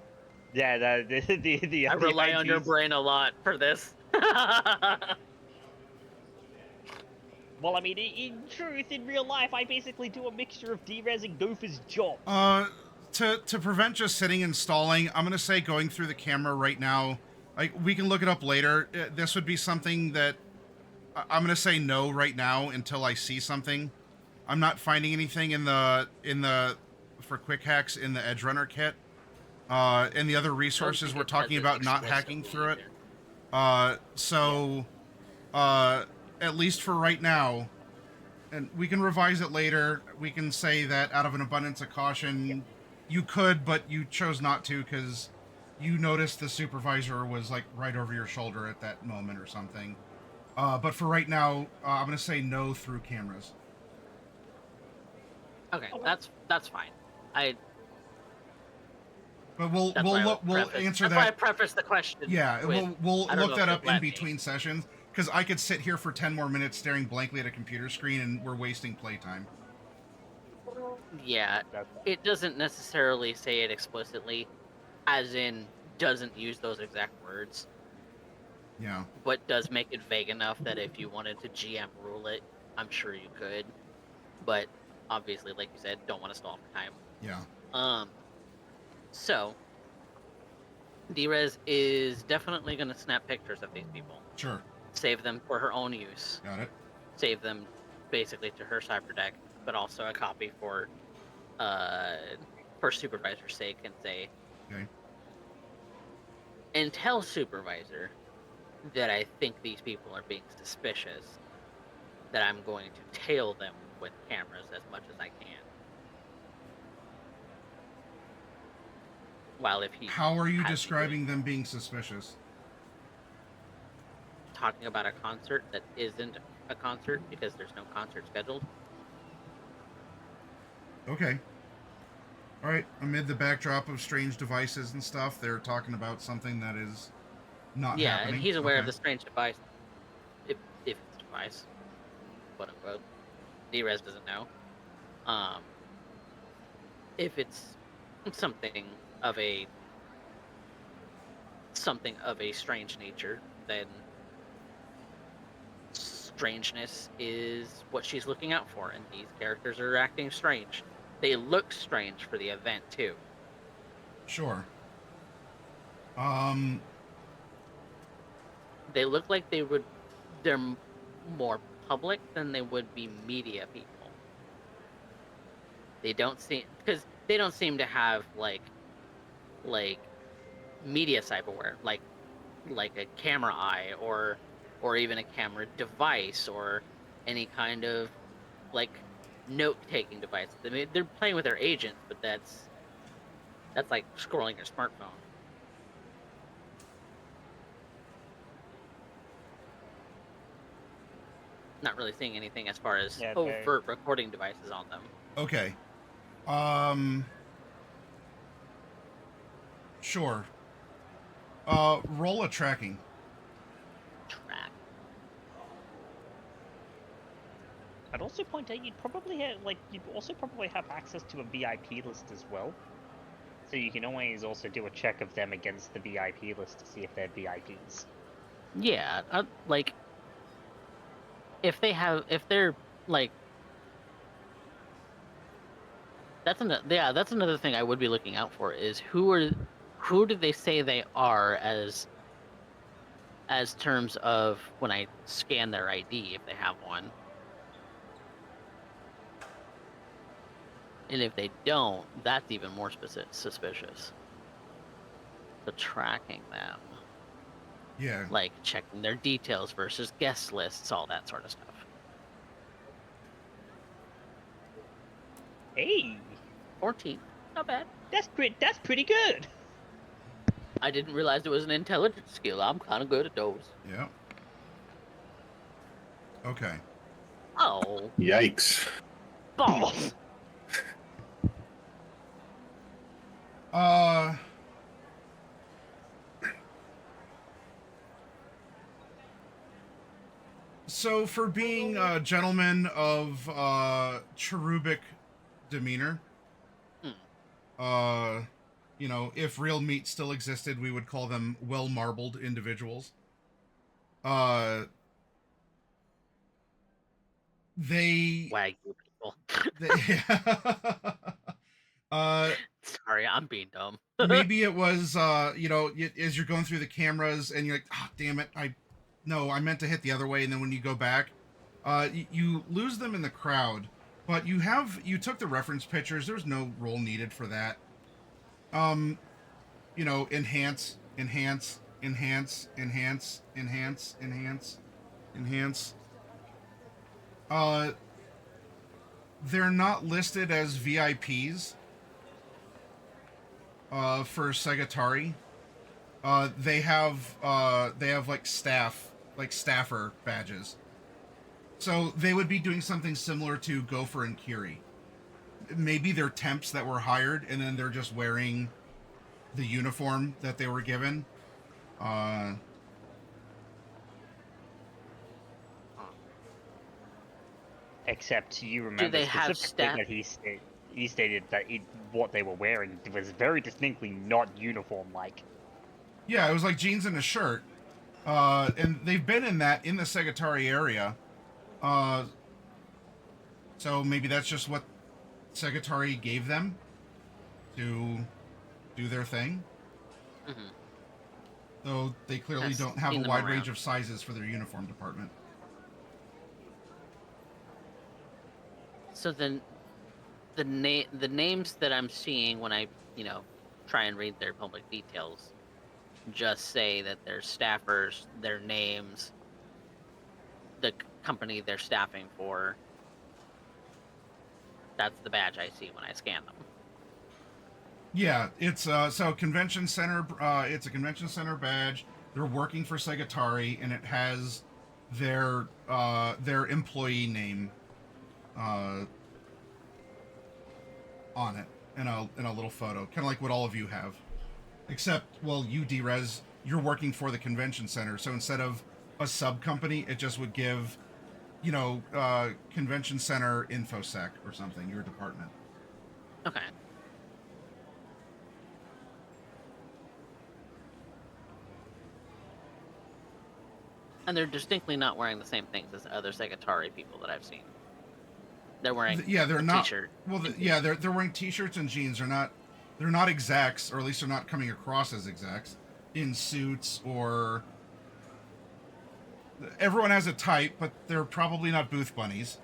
Yeah, the I rely on your brain a lot for this. Well, I mean, in truth, in real life, I basically do a mixture of DRES and Gopher's job. To prevent just sitting and stalling, I'm gonna say going through the camera right now. Like we can look it up later. This would be something that I'm gonna say no right now until I see something. I'm not finding anything in the for quick hacks in the Edge Runner kit. And the other resources we're talking about not hacking through it. At least for right now, and we can revise it later, we can say that out of an abundance of caution, You could, but you chose not to because you noticed the supervisor was like right over your shoulder at that moment or something. But for right now, I'm gonna say no through cameras. Okay, that's fine. But we'll answer that's that. why I prefaced the question. Yeah, we'll look that up in me. between sessions because I could sit here for 10 more minutes staring blankly at a computer screen and we're wasting playtime. Yeah, it doesn't necessarily say it explicitly, as in doesn't use those exact words. Yeah. But does make it vague enough that if you wanted to GM rule it, I'm sure you could. But obviously, like you said, don't want to stall for time. Yeah. So Drez is definitely going to snap pictures of these people. Sure. Save them for her own use. Got it. Save them basically to her cyber deck, but also a copy for supervisor's sake, and say, okay, and tell supervisor that I think these people are being suspicious, that I'm going to tail them with cameras as much as I can. While if he How are you describing them being suspicious? Talking about a concert that isn't a concert because there's no concert scheduled. Okay. All right. Amid the backdrop of strange devices and stuff, they're talking about something that is not happening. Yeah, and he's aware of the strange device. If it's a device, quote unquote. Drez doesn't know. If it's something of a strange nature, then strangeness is what she's looking out for, and these characters are acting strange. They look strange for the event too. Sure. They look like they're more public than they would be media people. They don't seem to have like media cyberware, like a camera eye or even a camera device or any kind of like note-taking device. They're playing with their agents, but that's like scrolling your smartphone. Not really seeing anything as far as overt recording devices on them. Okay. Sure. Roll a tracking. Track. I'd also point out you'd also probably have access to a VIP list as well. So you can always also do a check of them against the VIP list to see if they're VIPs. Yeah, like if they're like, that's another thing I would be looking out for is who do they say they are as terms of when I scan their ID if they have one. And if they don't, that's even more suspicious. So tracking them. Yeah. Like checking their details versus guest lists, all that sort of stuff. Hey! 14. Not bad. That's pretty good! I didn't realize it was an intelligence skill. I'm kind of good at those. Yeah. Okay. Oh. Yikes. Balls! So for being a gentleman of cherubic demeanor, you know, if real meat still existed, we would call them well-marbled individuals. They Wagyu people. Sorry, I'm being dumb. Maybe it was, you know, as you're going through the cameras and you're like, oh, damn it, I meant to hit the other way, and then when you go back, you lose them in the crowd. But you took the reference pictures. There's no roll needed for that. You know, enhance. They're not listed as VIPs. for Segotari. They have like staffer badges. So they would be doing something similar to Gopher and Kiri. Maybe they're temps that were hired, and then they're just wearing the uniform that they were given. Except you remember specifically that he stated that what they were wearing was very distinctly not uniform-like. Yeah, it was like jeans and a shirt. And they've been in the Segotari area. So maybe that's just what Segotari gave them to do their thing. Mm-hmm. Though they clearly don't have a wide range of sizes for their uniform department. So then, the names that I'm seeing when I, try and read their public details, just say that they're staffers, their names, the company they're staffing for. That's the badge I see when I scan them. Yeah, it's so convention center. It's a convention center badge. They're working for Segotari, and it has their employee name on it in a little photo, kind of like what all of you have. Except, well, you, Drez, you're working for the convention center, so instead of a sub company, it just would give, convention center infosec or something, your department. Okay. And they're distinctly not wearing the same things as other Segotari people that I've seen. They're wearing they're not t-shirt. Well, they're wearing t-shirts and jeans. They're not execs, or at least they're not coming across as execs in suits or. Everyone has a type, but they're probably not booth bunnies.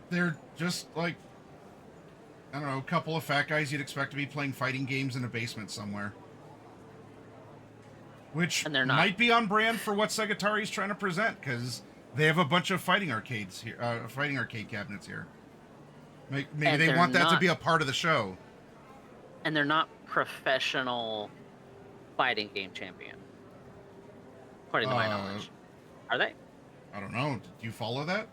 They're just like, I don't know, a couple of fat guys you'd expect to be playing fighting games in a basement somewhere. Which might be on brand for what Segotari's trying to present, because they have a bunch of fighting arcades here, fighting arcade cabinets here. Maybe they want that to be a part of the show. And they're not professional fighting game champion, according to my knowledge. Are they? I don't know. Do you follow that?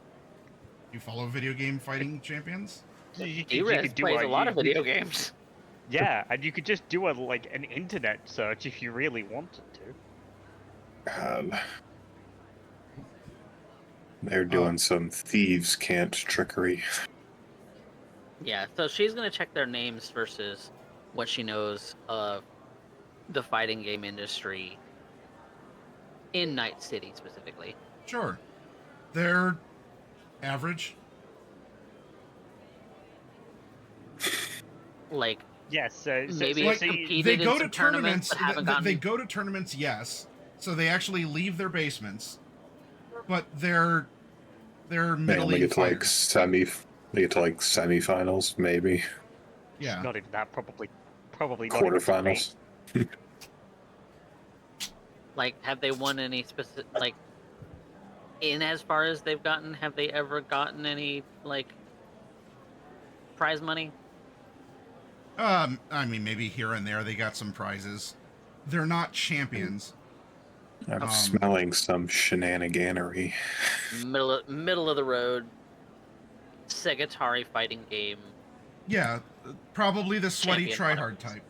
Do you follow video game fighting champions? D-Rez plays a lot of video games. Yeah, and you could just do an internet search if you really wanted to. They're doing some thieves' can't trickery. Yeah, so she's gonna check their names versus what she knows of the fighting game industry in Night City specifically. Sure. They're average. Like, yes, maybe they go to tournaments. They go to tournaments, yes. So they actually leave their basements, but they're middling. They get to semifinals, maybe. Yeah. Not even that. Probably quarterfinals. Like, have they won any specific, like, in as far as they've gotten, have they ever gotten any, like, prize money? I mean, maybe here and there they got some prizes. They're not champions. I'm smelling some shenaniganery. Middle of the road Segotari fighting game. Yeah, probably the sweaty tryhard type.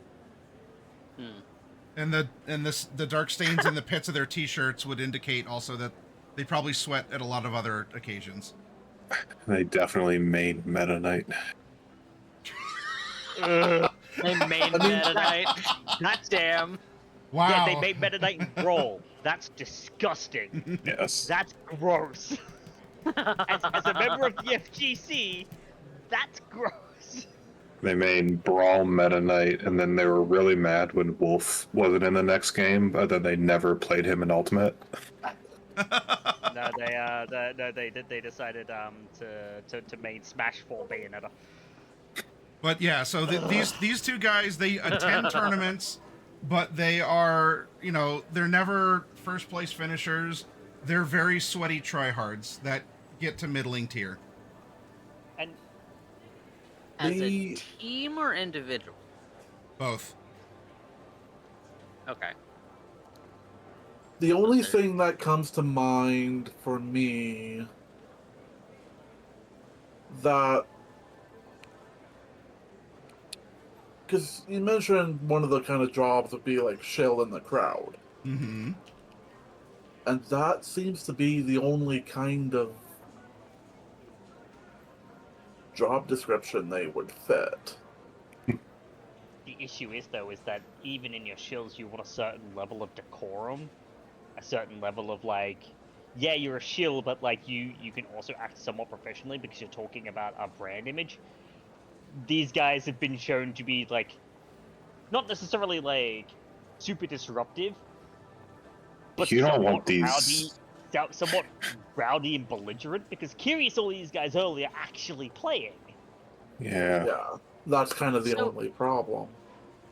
And the dark stains in the pits of their t-shirts would indicate also that they probably sweat at a lot of other occasions. They definitely made Meta Knight. They made Meta Knight. God damn. Wow. Yeah, they made Meta Knight and Brawl. That's disgusting. Yes. That's gross. As a member of the FGC, that's gross. They made Brawl Meta Knight, and then they were really mad when Wolf wasn't in the next game, but then they never played him in Ultimate. No, they decided to main Smash 4 Bayonetta. But yeah, so these two guys, they attend tournaments, but they are, they're never first place finishers. They're very sweaty tryhards that get to middling tier. As a team or individual? Both. Okay. The only thing that comes to mind for me that, because you mentioned one of the kind of jobs would be like shill in the crowd. Mm-hmm. And that seems to be the only kind of job description they would fit. The issue is, though, is that even in your shills, you want a certain level of decorum, a certain level of, like, yeah, you're a shill, but, like, you can also act somewhat professionally because you're talking about a brand image. These guys have been shown to be, like, not necessarily, like, super disruptive, but You don't want these... somewhat rowdy and belligerent, because Kiri saw these guys earlier actually playing. Yeah. Yeah, that's kind of the only problem.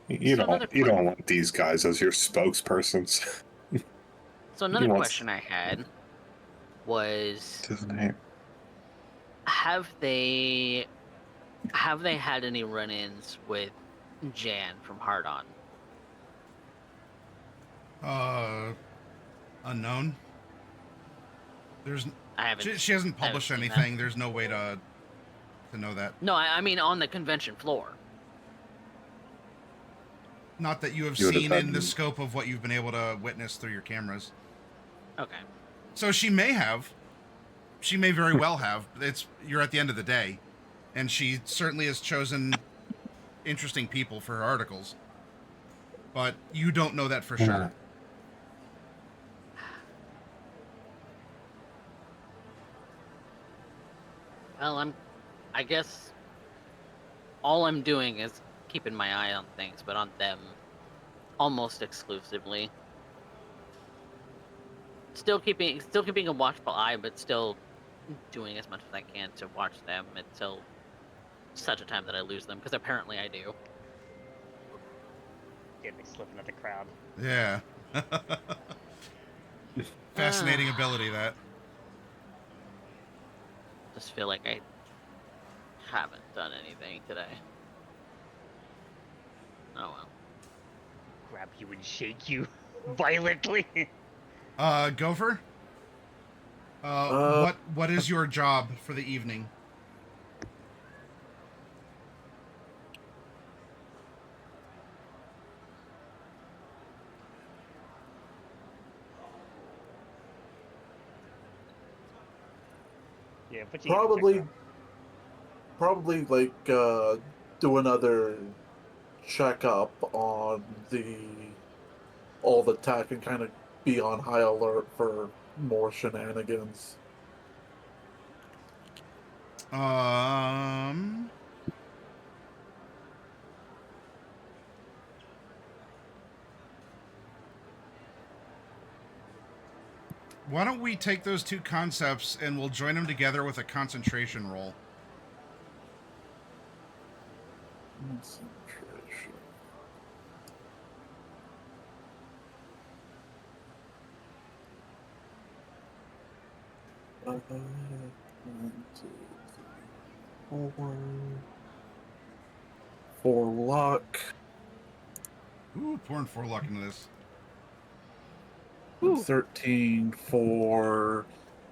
You don't want these guys as your spokespersons. So another question I had was, have they had any run-ins with Jan from Hard On? Unknown. There's. I haven't. She hasn't published anything. There's no way to know that. No, I mean on the convention floor. Not that you have seen in the scope of what you've been able to witness through your cameras. Okay. So she may have. She may very well have. You're at the end of the day. And she certainly has chosen interesting people for her articles. But you don't know that for sure. Well, I guess all I'm doing is keeping my eye on things, but on them almost exclusively. Still keeping a watchful eye, but still doing as much as I can to watch them until such a time that I lose them, because apparently I do. Yeah, they slip into the crowd. Yeah. Fascinating ability, that. Just feel like I haven't done anything today. Oh well. Grab you and shake you violently. Gopher? What is your job for the evening? Yeah, but probably like do another checkup on all the tech and kind of be on high alert for more shenanigans. Why don't we take those two concepts and we'll join them together with a concentration roll? Concentration. One, two, three, 4. 4 luck. Ooh, pouring 4 luck into this. 13 for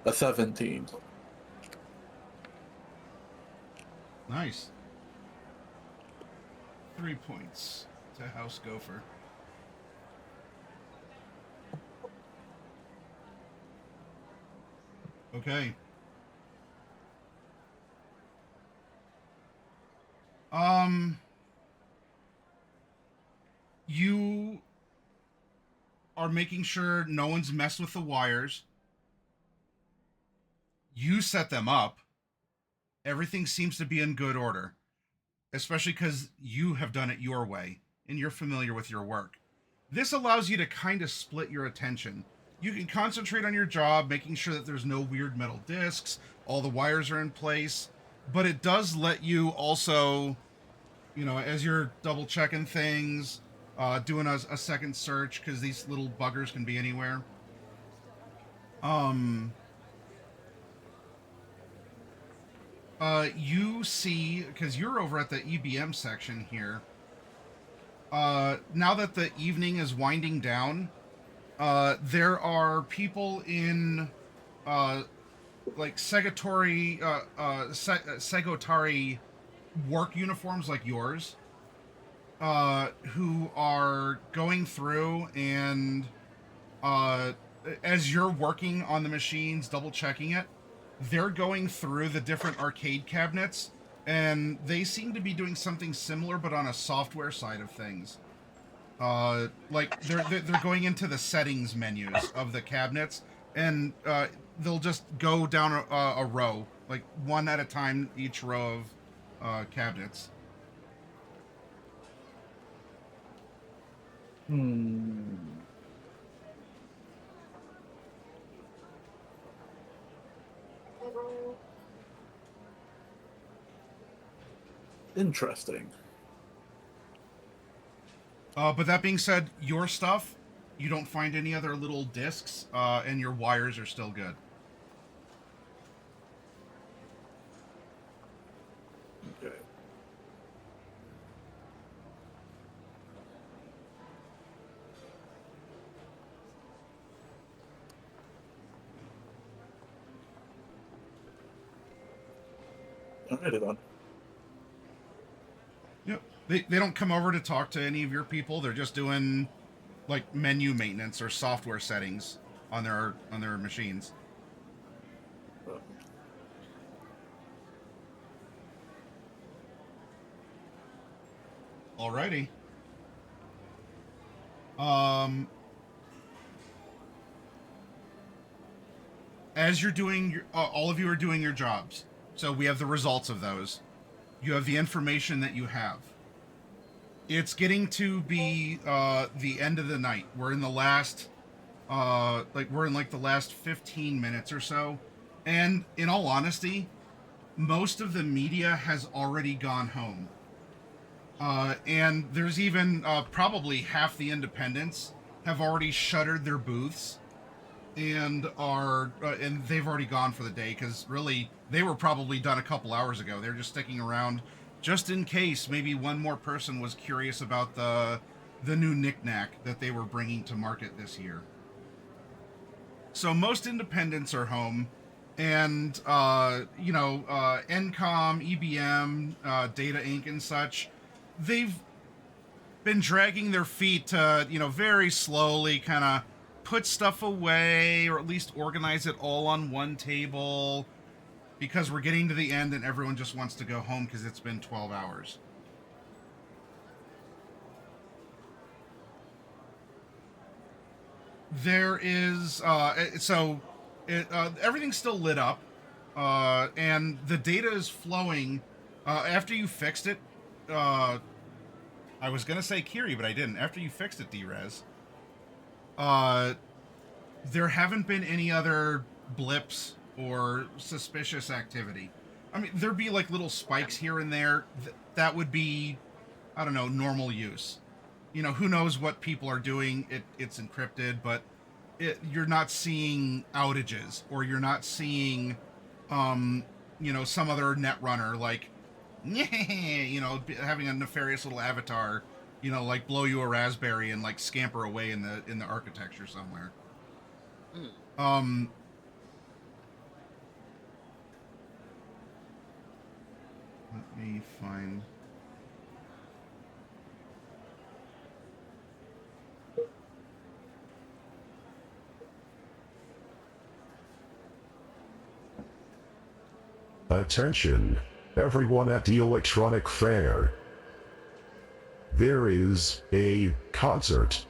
a 17. Nice. 3 points to House Gopher. Okay. You are making sure no one's messed with the wires. You set them up. Everything seems to be in good order, especially because you have done it your way and you're familiar with your work. This allows you to kind of split your attention. You can concentrate on your job, making sure that there's no weird metal discs, all the wires are in place, but it does let you also, as you're double checking things, doing a second search, because these little buggers can be anywhere. you see, because you're over at the EBM section here, now that the evening is winding down, there are people in, like Segotari, Segotari work uniforms like yours, who are going through and, as you're working on the machines, double checking it, they're going through the different arcade cabinets, and they seem to be doing something similar, but on a software side of things. Like they're going into the settings menus of the cabinets, and they'll just go down a row, like one at a time, each row of cabinets. Interesting. But that being said, your stuff, you don't find any other little discs, and your wires are still good. Okay. Alrighty then. Yep. They don't come over to talk to any of your people. They're just doing like menu maintenance or software settings on their machines. Alrighty. As you're doing your, all of you are doing your jobs. So we have the results of those. You have the information that you have. It's getting to be the end of the night. We're in the last, we're in like the last 15 minutes or so. And in all honesty, most of the media has already gone home. And there's even probably half the independents have already shuttered their booths and and they've already gone for the day, because really they were probably done a couple hours ago. They're just sticking around just in case maybe one more person was curious about the new knick-knack that they were bringing to market this year. So most independents are home, and NCOM, EBM, Data Inc. and such, they've been dragging their feet to, very slowly kind of put stuff away, or at least organize it all on one table, because we're getting to the end and everyone just wants to go home because it's been 12 hours. There is, everything's still lit up, and the data is flowing. After you fixed it, I was going to say Kiri, but I didn't. After you fixed it, D-Rez, there haven't been any other blips or suspicious activity. I mean, there'd be like little spikes here and there. That would be, I don't know, normal use. Who knows what people are doing. It's encrypted, but you're not seeing outages, or you're not seeing, some other net runner like, having a nefarious little avatar, like blow you a raspberry and like scamper away in the architecture somewhere. Let me find. Attention, everyone at the electronic fair. There is a concert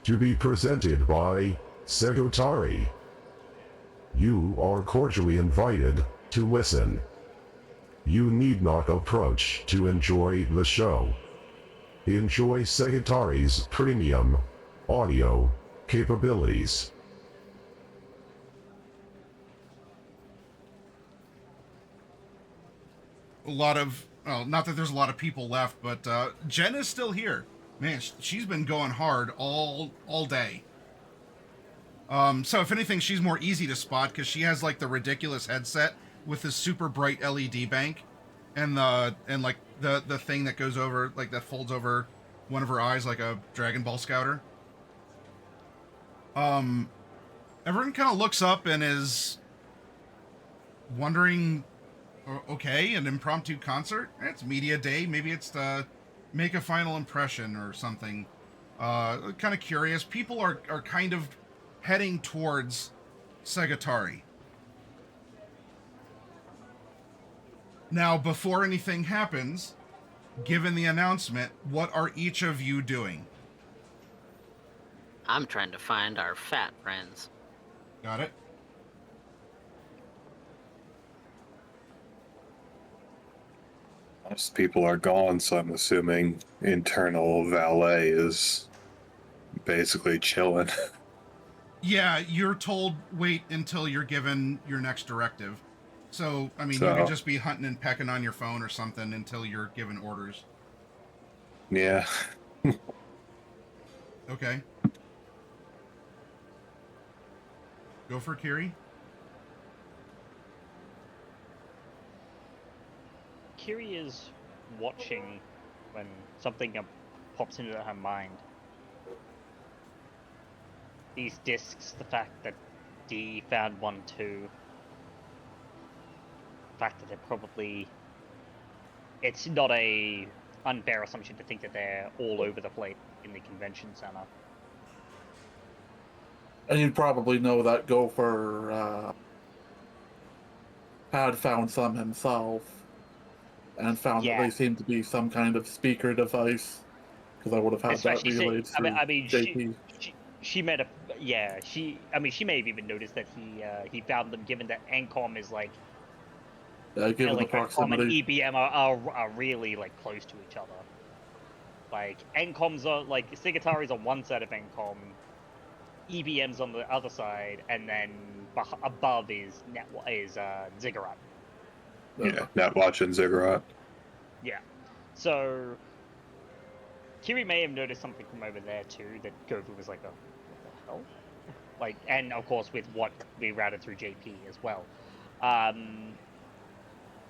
to be presented by Segotari. You are cordially invited to listen. You need not approach to enjoy the show. Enjoy Segotari's premium audio capabilities. A lot of, not that there's a lot of people left, but Jen is still here. Man, she's been going hard all day. So if anything, she's more easy to spot because she has like the ridiculous headset with this super bright LED bank, and like the thing that goes over, like that folds over one of her eyes like a Dragon Ball Scouter. Everyone kind of looks up and is wondering, okay, an impromptu concert? It's media day. Maybe it's to make a final impression or something. Kind of curious. People are kind of heading towards Segotari. Now, before anything happens, given the announcement, what are each of you doing? I'm trying to find our fat friends. Got it? Most people are gone, so I'm assuming internal valet is basically chilling. Yeah, you're told wait until you're given your next directive. So, I mean, you could just be hunting and pecking on your phone or something until you're given orders. Yeah. Okay. Go for Kiri. Kiri is watching when something pops into her mind. These discs, the fact that D found one too. The fact that they're probably... It's not a unfair assumption to think that they're all over the place in the convention center. And you'd probably know that Gopher had found some himself and found that they seemed to be some kind of speaker device, because I would have had Especially that relayed through JP. She may have, she may have even noticed that he found them, given that NCOM is like, given the NCOM and proximity. EBM are really like close to each other. Like NCOM's on, like Segotari's on one side of NCOM, EBM's on the other side, and then above is Ziggurat. Yeah, Netwatch and Ziggurat. Yeah. So Kiri may have noticed something from over there too, that Govu was like, what the hell? Like, and of course with what we routed through JP as well.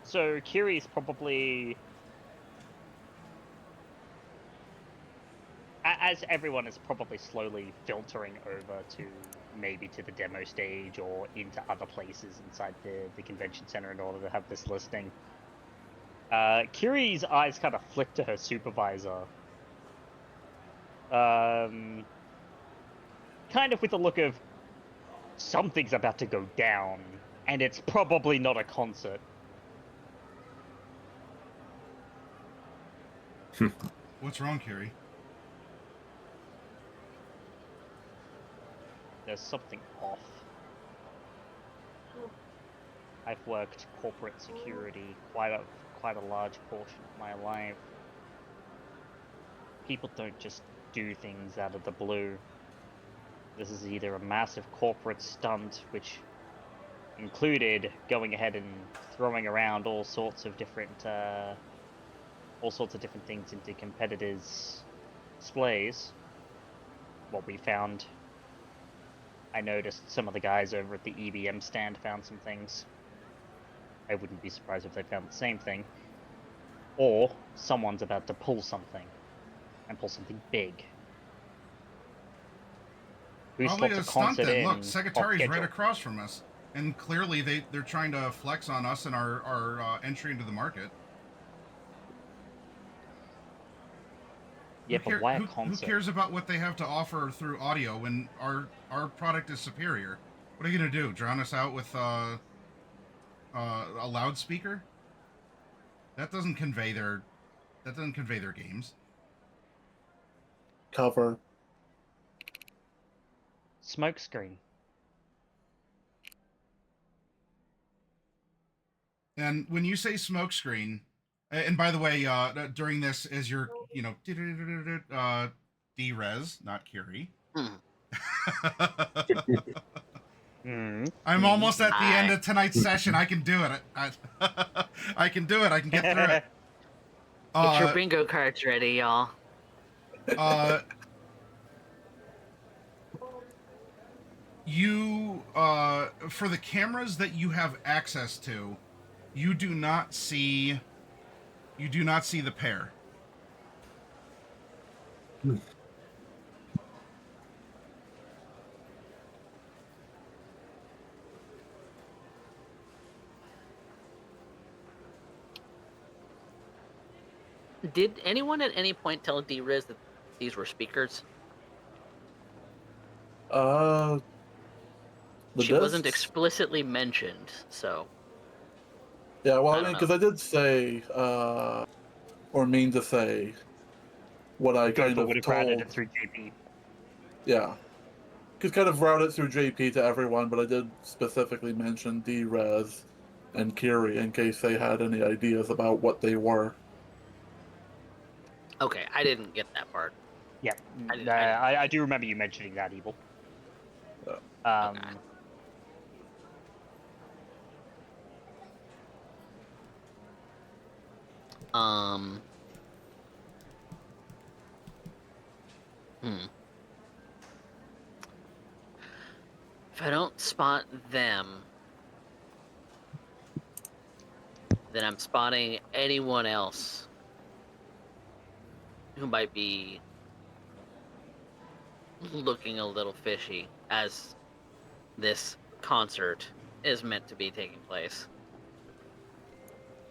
So Kiri's probably, as everyone is probably slowly filtering over to maybe to the demo stage or into other places inside the convention center in order to have this listing, Kiri's eyes kind of flick to her supervisor. Kind of with a look of, something's about to go down, and it's probably not a concert. What's wrong, Kiri? There's something off. I've worked corporate security quite a large portion of my life. People don't just do things out of the blue. This is either a massive corporate stunt, which included going ahead and throwing around all sorts of different things into competitors' displays. What we found, I noticed some of the guys over at the EBM stand found some things. I wouldn't be surprised if they found the same thing. Or someone's about to pull something, and pull something big. Probably a stunt then. Look, Segotari's right across from us. And clearly they're trying to flex on us and our entry into the market. Yeah, but why a concert? Who cares about what they have to offer through audio when our product is superior? What are you gonna do? Drown us out with a loudspeaker? That doesn't convey their games. Cover. Smokescreen. And when you say smokescreen, and by the way, during this, as you're, D-Res, not Kiri. I'm almost at the end of tonight's session. I can do it. I can do it. I can get through it. Get your bingo cards ready, y'all. you for the cameras that you have access to, you do not see the pair. Did anyone at any point tell D-Riz that these were speakers? She wasn't explicitly mentioned, so. Yeah, well, I mean, because I did say, or mean to say, what I kind of would have routed it through JP. Yeah. Because kind of route it through JP to everyone, but I did specifically mention D-Rez and Kiri in case they had any ideas about what they were. Okay, I didn't get that part. Yeah, I do remember you mentioning that, Evil. Okay. If I don't spot them, then I'm spotting anyone else who might be looking a little fishy as this concert is meant to be taking place.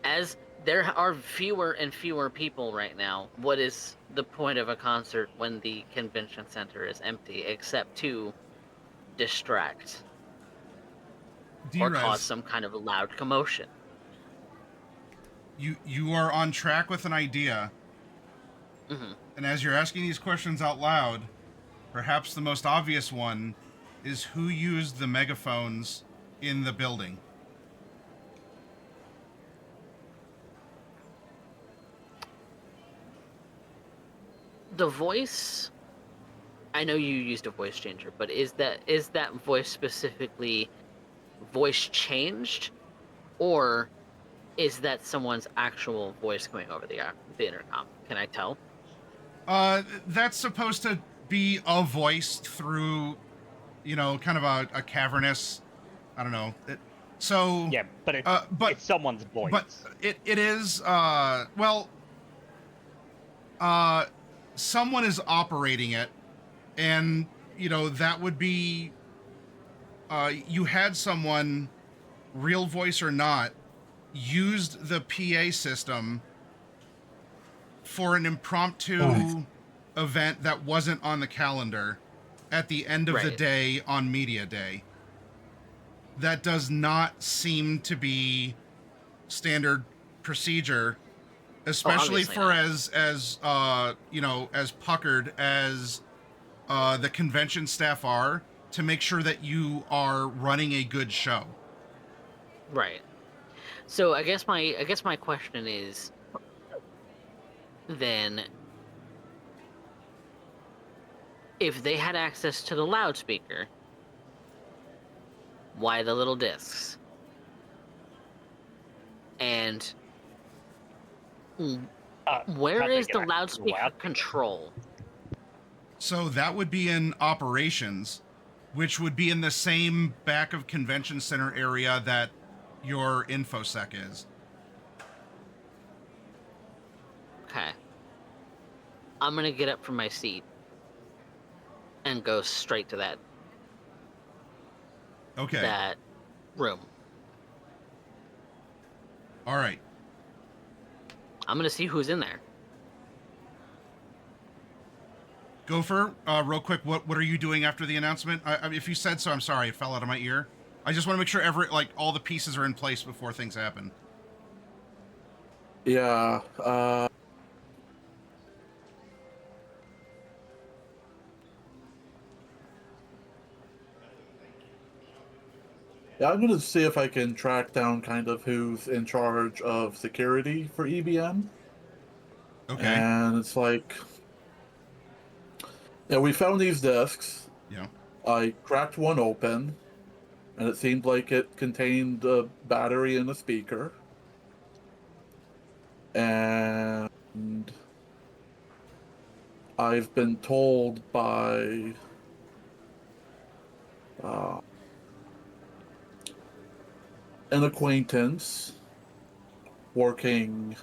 As there are fewer and fewer people right now, what is the point of a concert when the convention center is empty except to distract or cause some kind of loud commotion? You are on track with an idea. Mm-hmm. And as you're asking these questions out loud, perhaps the most obvious one is who used the megaphones in the building. The voice, I know you used a voice changer, but is that voice specifically voice changed, or is that someone's actual voice coming over the intercom? Can I tell? That's supposed to be a voice through, kind of a cavernous, I don't know. Yeah, but it's someone's voice. But it is, someone is operating it, and, that would be, you had someone, real voice or not, used the PA system for an impromptu event that wasn't on the calendar at the end of the day on media day. That does not seem to be standard procedure, especially for as puckered as the convention staff are, to make sure that you are running a good show. Right. So I guess my question is, then, if they had access to the loudspeaker, why the little discs? And where is the loudspeaker control? So that would be in operations, which would be in the same back of convention center area that your infosec is. Okay. I'm gonna get up from my seat and go straight to that room. All right. I'm gonna see who's in there. Gopher, real quick, what are you doing after the announcement? If you said so, I'm sorry, it fell out of my ear. I just want to make sure all the pieces are in place before things happen. Yeah, yeah, I'm gonna see if I can track down kind of who's in charge of security for EBM. Okay. And it's like, yeah, we found these discs. Yeah. I cracked one open, and it seemed like it contained a battery and a speaker. And I've been told by an acquaintance working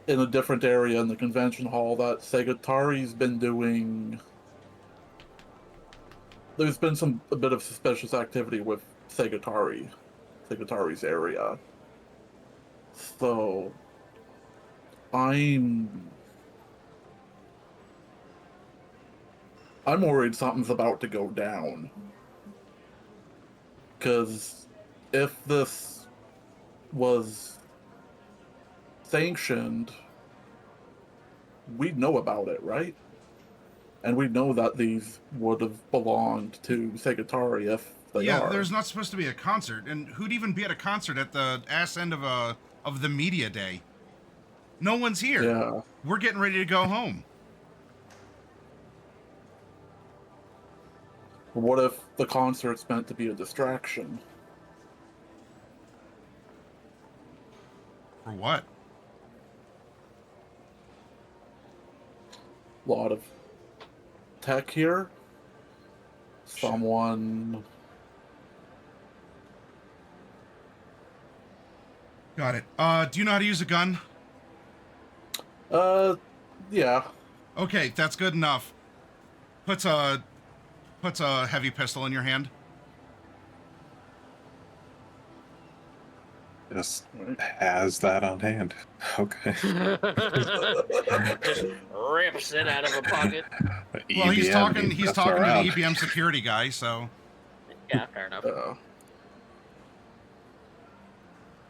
in a different area in the convention hall that Segotari's been doing. There's been a bit of suspicious activity with Segotari's area. So I'm worried something's about to go down. Because if this was sanctioned, we'd know about it, right? And we know that these would have belonged to Segotari if they are. Yeah, there's not supposed to be a concert, and who'd even be at a concert at the ass end of the media day? No one's here. Yeah. We're getting ready to go home. What if the concert's meant to be a distraction? For what? A lot of tech here. Someone. Got it. Do you know how to use a gun? Yeah. Okay, that's good enough. Puts a heavy pistol in your hand. Just has that on hand. Okay. Just rips it out of a pocket. Well, he's talking to around. the EBM security guy, so. Yeah, fair enough.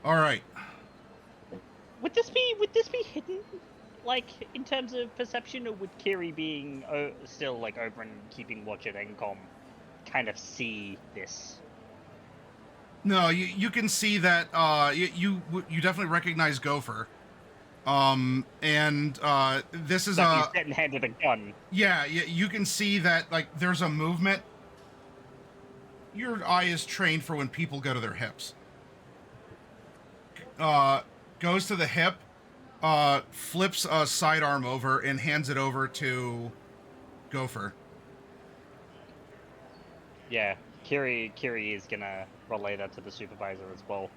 All right. Would this be hidden, like in terms of perception, or would Kiri being still like over and keeping watch at Encom kind of see this? No, you can see that you definitely recognize Gopher. This is he's getting handed a gun. Yeah, you can see that like there's a movement. Your eye is trained for when people go to their hips. Goes to the hip, flips a sidearm over and hands it over to Gopher. Yeah, Kiri is gonna relay that to the supervisor as well.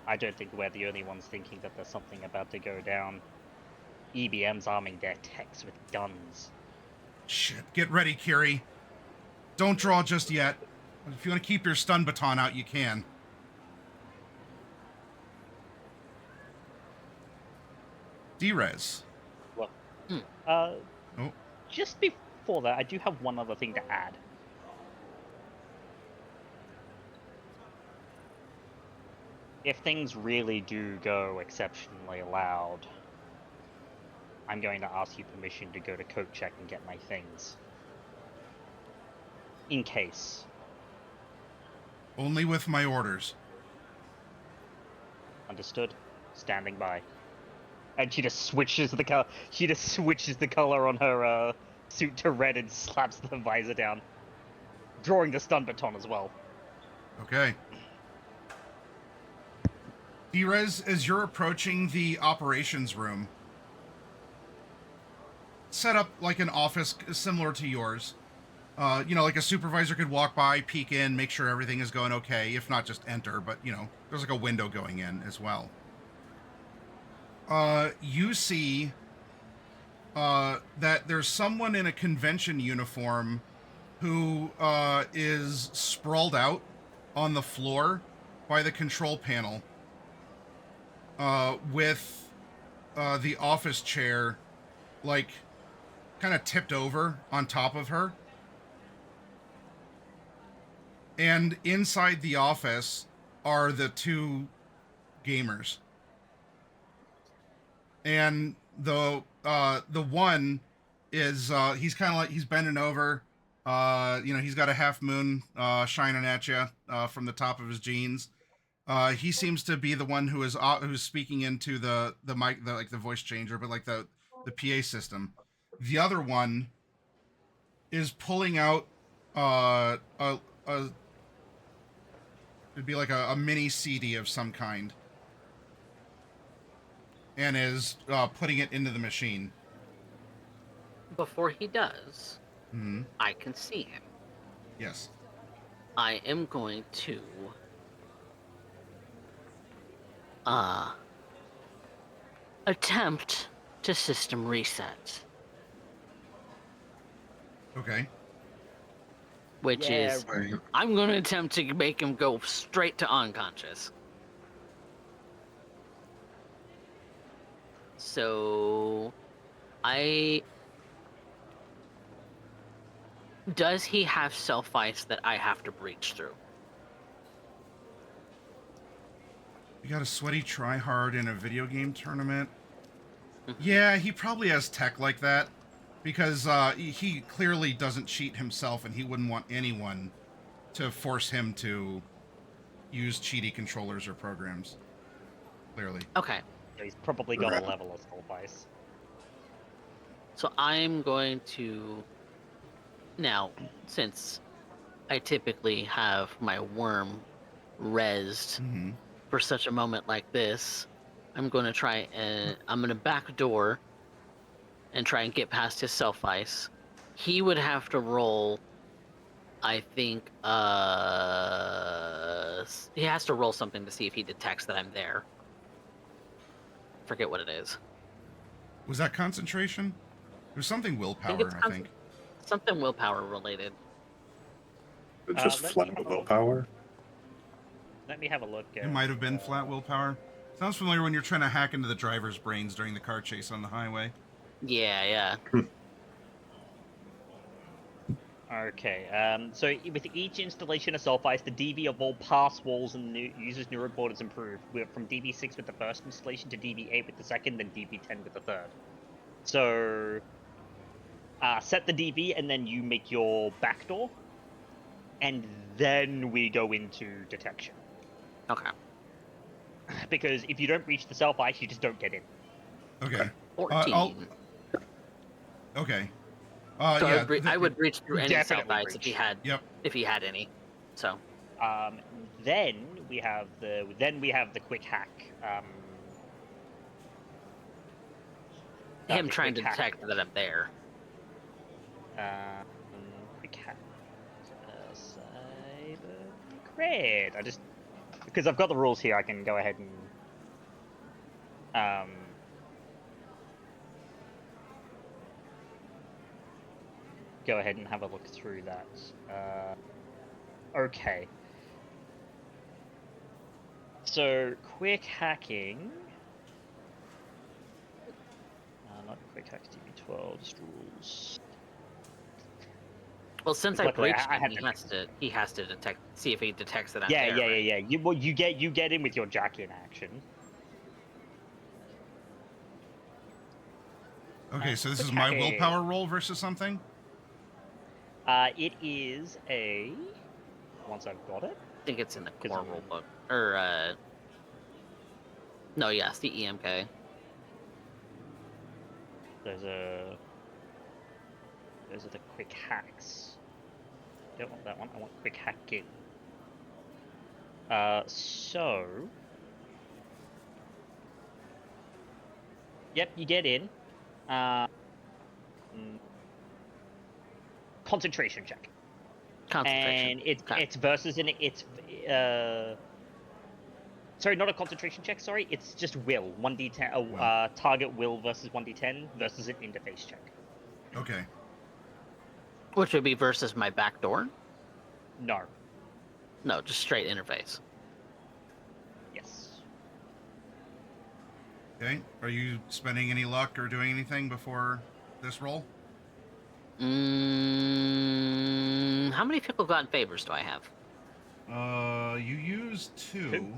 I don't think we're the only ones thinking that there's something about to go down. EBM's arming their techs with guns. Shit, get ready, Kiri. Don't draw just yet. If you want to keep your stun baton out, you can. D-Res. Look. Oh. Just before that, I do have one other thing to add. If things really do go exceptionally loud, I'm going to ask you permission to go to coat check and get my things. In case. Only with my orders. Understood. Standing by. And she just switches the color. She just switches the color on her suit to red and slaps the visor down, drawing the stun baton as well. Okay. D-Res, as you're approaching the operations room, set up like an office similar to yours. Like a supervisor could walk by, peek in, make sure everything is going okay. If not, just enter. But, there's like a window going in as well. You see that there's someone in a convention uniform who is sprawled out on the floor by the control panel with the office chair, like, kind of tipped over on top of her. And inside the office are the two gamers. And the one is he's kind of like, he's bending over. He's got a half moon shining at you from the top of his jeans. He seems to be the one who's speaking into the mic, the voice changer, but like the PA system. The other one is pulling out it'd be like a mini CD of some kind, and is putting it into the machine. Before he does, Mm-hmm. I can see him. Yes. I am going to attempt to system reset. Okay. Which is, I'm going to attempt to make him go straight to unconscious. So, does he have self-ice that I have to breach through? You got a sweaty tryhard in a video game tournament? Yeah, he probably has tech like that. Because he clearly doesn't cheat himself, and he wouldn't want anyone to force him to use cheaty controllers or programs. Clearly. Okay. He's probably got a level of self-ice. So I'm going to... Now, since I typically have my worm rezzed for such a moment like this, I'm going to try and... I'm going to backdoor and try and get past his self-ice. He would have to roll, I think, he has to roll something to see if he detects that I'm there. Forget what it is. Was that concentration? It was something willpower, I think. Something willpower related. Just flat willpower? Let me have a look. It might have been flat willpower. Sounds familiar when you're trying to hack into the driver's brains during the car chase on the highway. Yeah. Okay, so with each installation of self-ice, the DB of all pass walls and users' neural borders improve. We're from DB6 with the first installation to DB8 with the second, then DB10 with the third. So, set the DB and then you make your backdoor, and then we go into detection. Okay. Because if you don't reach the self-ice, you just don't get in. Okay. 14. Okay. So yeah, I would breach through any Definitely self-ice breach. if he had any. So. Then we have the quick hack. Him trying to detect that I'm there. Quick hack. Cyberpunk Red. Because I've got the rules here, I can go ahead and go ahead and have a look through that. Okay. So, quick hacking. Not quick hacks, DB12, just rules. Well, since I Luckily, breached him, he has to detect, see if he detects that I'm there. Yeah. You get in with your jack in action. Okay, so this is my willpower roll versus something? It is a... Once I've got it. I think it's in the core rule book. Or, no, yes, the EMK. Those are the quick hacks. Don't want that one, I want quick hacking. So... Yep, you get in. Concentration check. Concentration. And it's versus sorry, not a concentration check, sorry, it's just will. 1d10 target will versus 1d10 versus an interface check. Okay. Which would be versus my back door? No. No, just straight interface. Yes. Okay. Are you spending any luck or doing anything before this roll? How many Fickle God favors do I have? You used two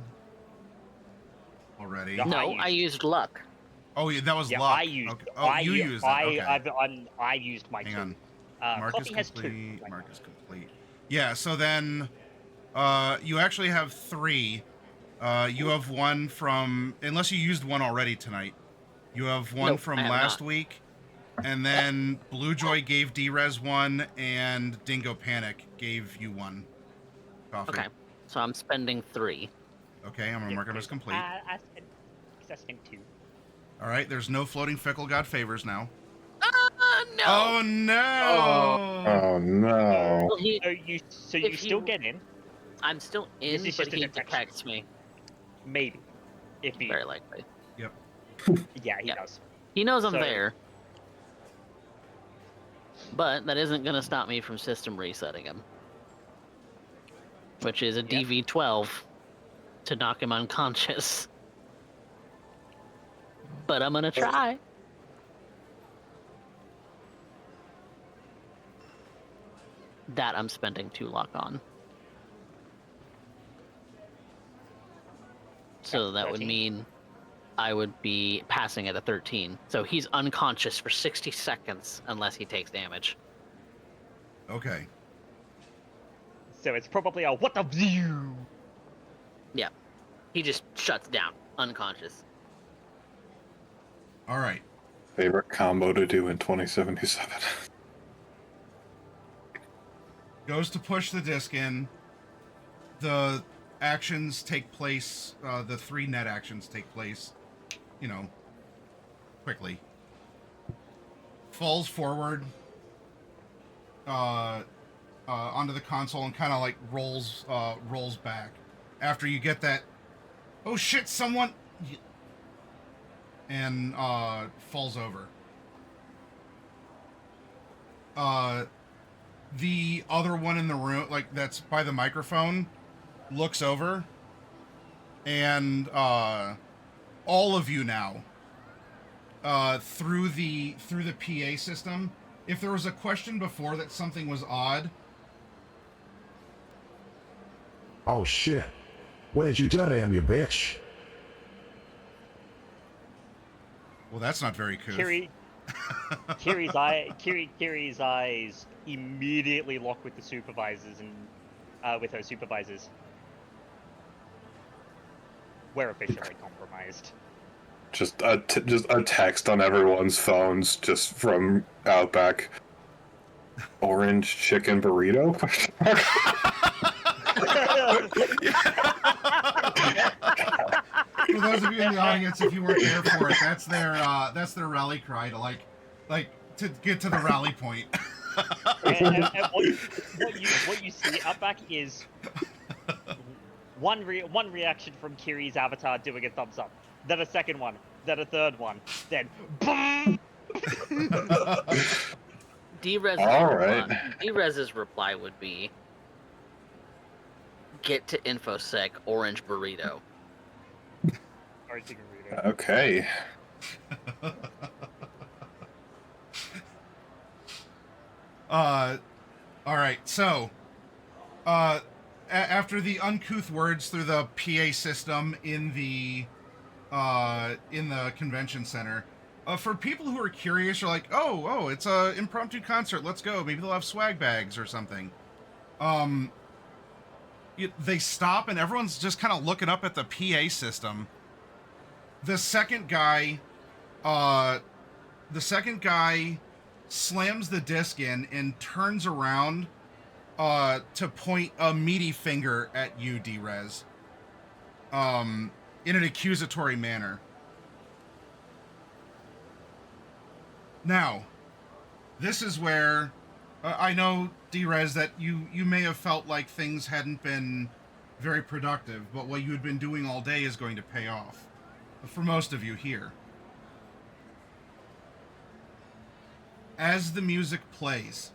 already. No, I used luck. Oh, yeah, that was luck. I used. Okay. Oh, you used it. Okay. I used my Hang two. on. Mark Coffee is has complete. two. Mark is complete. Yeah. So then, you actually have three. You have one from, unless you used one already tonight. You have one from last week. And then Blue Joy gave D-Res one, and Dingo Panic gave you one. Coffee. Okay, so I'm spending 3. Okay, I'm gonna mark it as complete. I spent 2. All right, there's no floating Fickle God favors now. No. Oh no! Oh no! Well, you still get in. I'm still in, This is but just a he detection. detects me. Maybe, if he. Very likely. Yep. Yeah, he Yep. does. He knows I'm So- there. But that isn't going to stop me from system resetting him. Which is a Yep. DV12 to knock him unconscious. But I'm going to try. That I'm spending 2 luck on. So that would 13. mean I would be passing at a 13. So he's unconscious for 60 seconds unless he takes damage. Okay. So it's probably a what the view. Yeah. He just shuts down, unconscious. All right. Favorite combo to do in 2077. Goes to push the disc in. The actions take place, the 3 net actions take place, quickly. Falls forward onto the console and kind of like rolls back. After you get that, oh shit, someone... And falls over. The other one in the room, like that's by the microphone, looks over, and all of you now, through the PA system. If there was a question before that something was odd. Oh shit. Where'd you done, you bitch? Well, that's not very cool. Kiri's eyes immediately lock with the supervisors and with her supervisors. We're officially compromised. Just a text on everyone's phones, just from Outback. Orange chicken burrito? For those of you in the audience, if you weren't there for it, that's their rally cry to like to get to the rally point. and what you see Outback is one reaction from Kiri's avatar doing a thumbs up, then a second one, then a third one, then D-Rez's reply would be, get to InfoSec, orange burrito. Okay. All right. So, after the uncouth words through the PA system in the convention center, for people who are curious, are like, oh, it's a impromptu concert. Let's go. Maybe they'll have swag bags or something. They stop and everyone's just kind of looking up at the PA system. The second guy slams the disc in and turns around to point a meaty finger at you, D-Rez, in an accusatory manner. Now, this is where I know, D-Rez, that you may have felt like things hadn't been very productive, but what you had been doing all day is going to pay off. For most of you here. As the music plays,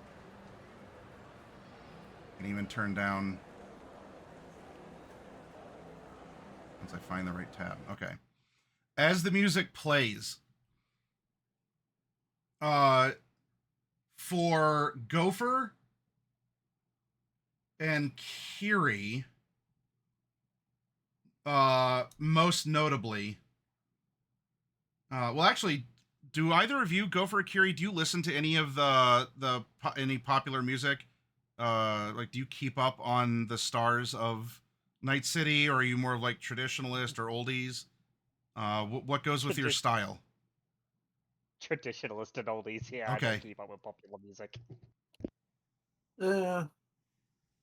I can even turn down once I find the right tab. Okay. As the music plays, for Gopher and Kiri, most notably, well, actually, do either of you, Gopher or Kiri, do you listen to any of any popular music? Like, do you keep up on the stars of Night City, or are you more like traditionalist or oldies? What goes with your style? Traditionalist and oldies, yeah. Okay. I don't keep up with popular music.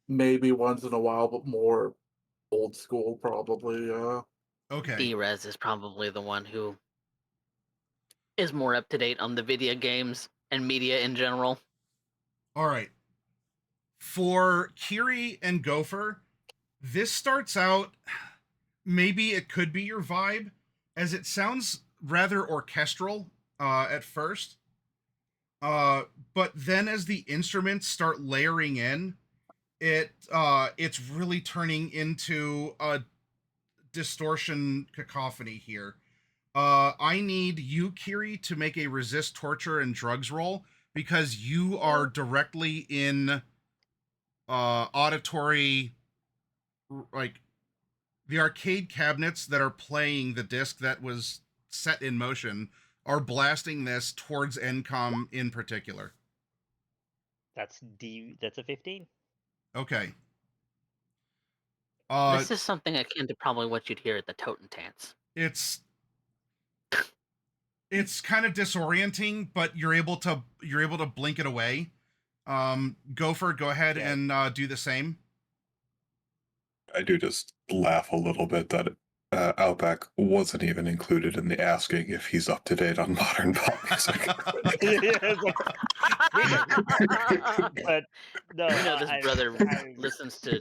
Maybe once in a while, but more old school, probably, yeah. Okay. D-Rez is probably the one who is more up to date on the video games. And media in general. All right. For Kiri and Gopher, this starts out, maybe it could be your vibe, as it sounds rather orchestral at first. But then as the instruments start layering in, it's really turning into a distortion cacophony here. I need you, Kiri, to make a resist torture and drugs roll because you are directly in auditory, like the arcade cabinets that are playing the disc that was set in motion are blasting this towards NCOM in particular. That's a 15. Okay. This is something akin to probably what you'd hear at the Totentants. It's kind of disorienting, but you're able to blink it away. Gopher, go ahead and do the same. I do just laugh a little bit that Outback wasn't even included in the asking if he's up to date on modern pop music. But no, this brother listens to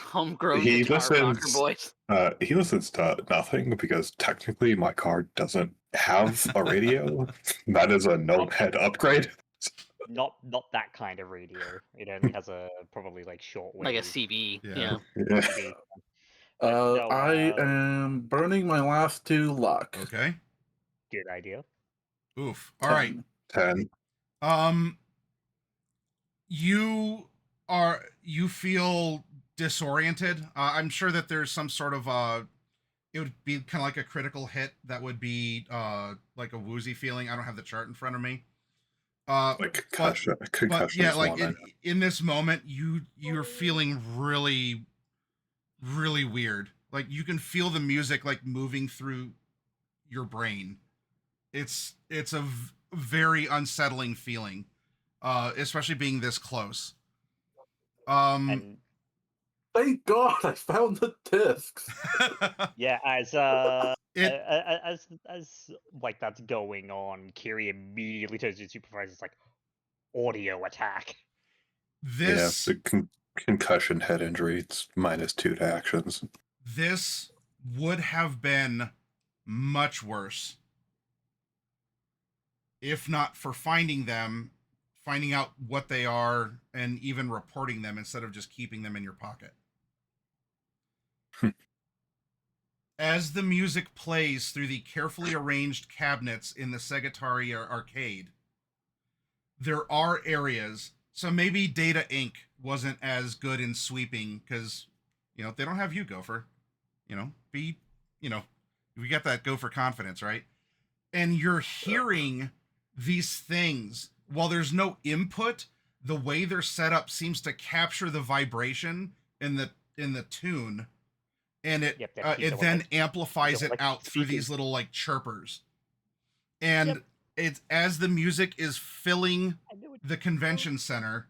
homegrown guitar rocker boys. He listens to nothing because technically my car doesn't have a radio. That is a no-head upgrade. Not that kind of radio. It only has a probably like shortwave, like a CB. Yeah. I am burning my last 2 luck. Okay. Good idea. Oof. All right. 10. You feel disoriented. I'm sure that there's some sort of it would be kind of like a critical hit that would be like a woozy feeling. I don't have the chart in front of me. Like concussion. But yeah, like in this moment, you're feeling really, really weird. Like you can feel the music like moving through your brain. It's a very unsettling feeling, especially being this close. And thank God I found the discs. Yeah, as like that's going on, Kiri immediately turns to the supervisor. It's like audio attack. This concussion head injury. It's -2 to actions. This would have been much worse if not for finding out what they are, and even reporting them instead of just keeping them in your pocket. As the music plays through the carefully arranged cabinets in the Segotari arcade, there are areas. So maybe Data Inc. wasn't as good in sweeping because, they don't have you, Gopher. We got that Gopher confidence, right? And you're hearing these things while there's no input. The way they're set up seems to capture the vibration in the tune, and it then amplifies it out through these little like chirpers. And it's as the music is filling the convention center,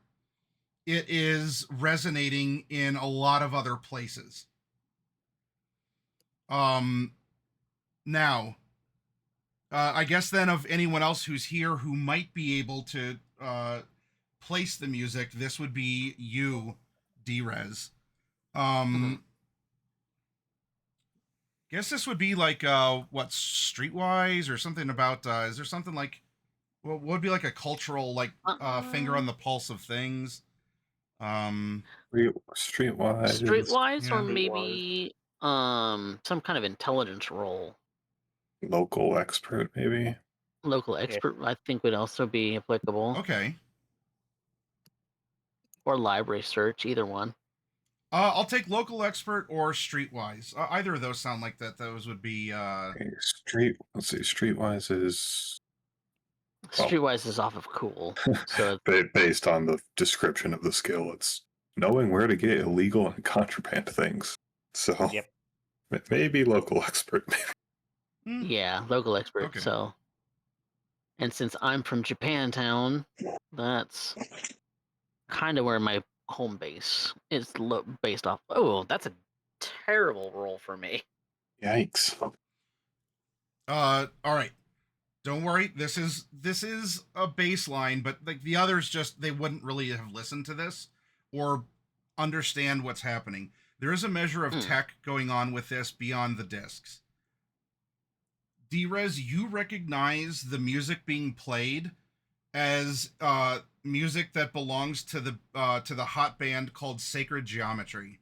it is resonating in a lot of other places. Now, I guess then of anyone else who's here who might be able to place the music, this would be you, D-Rez. Guess this would be like what, Streetwise or something about is there something like what would be like a cultural like finger on the pulse of things? Streetwise or maybe some kind of intelligence role. Local expert, maybe. Local expert, I think, would also be applicable. Okay. Or library search, either one. I'll take local expert or streetwise. Either of those sound like that. Those would be. Let's see. Streetwise is. Streetwise is off of cool. So based on the description of the skill, it's knowing where to get illegal and contraband things. So. Yep. Maybe local expert. Yeah, local expert. Okay. So. And since I'm from Japantown, that's kind of where my home base is based off. Oh, that's a terrible roll for me. Yikes. All right. Don't worry, this is a baseline, but like the others, just they wouldn't really have listened to this or understand what's happening. There is a measure of tech going on with this beyond the discs. Drez, you recognize the music being played as music that belongs to the hot band called Sacred Geometry.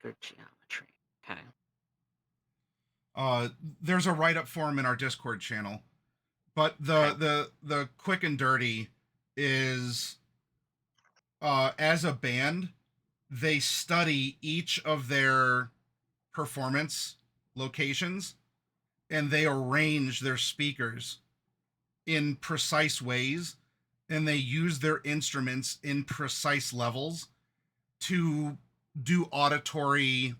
Sacred Geometry. Okay. There's a write-up for him in our Discord channel, but the quick and dirty is as a band, they study each of their performance locations and they arrange their speakers in precise ways, and they use their instruments in precise levels to do auditory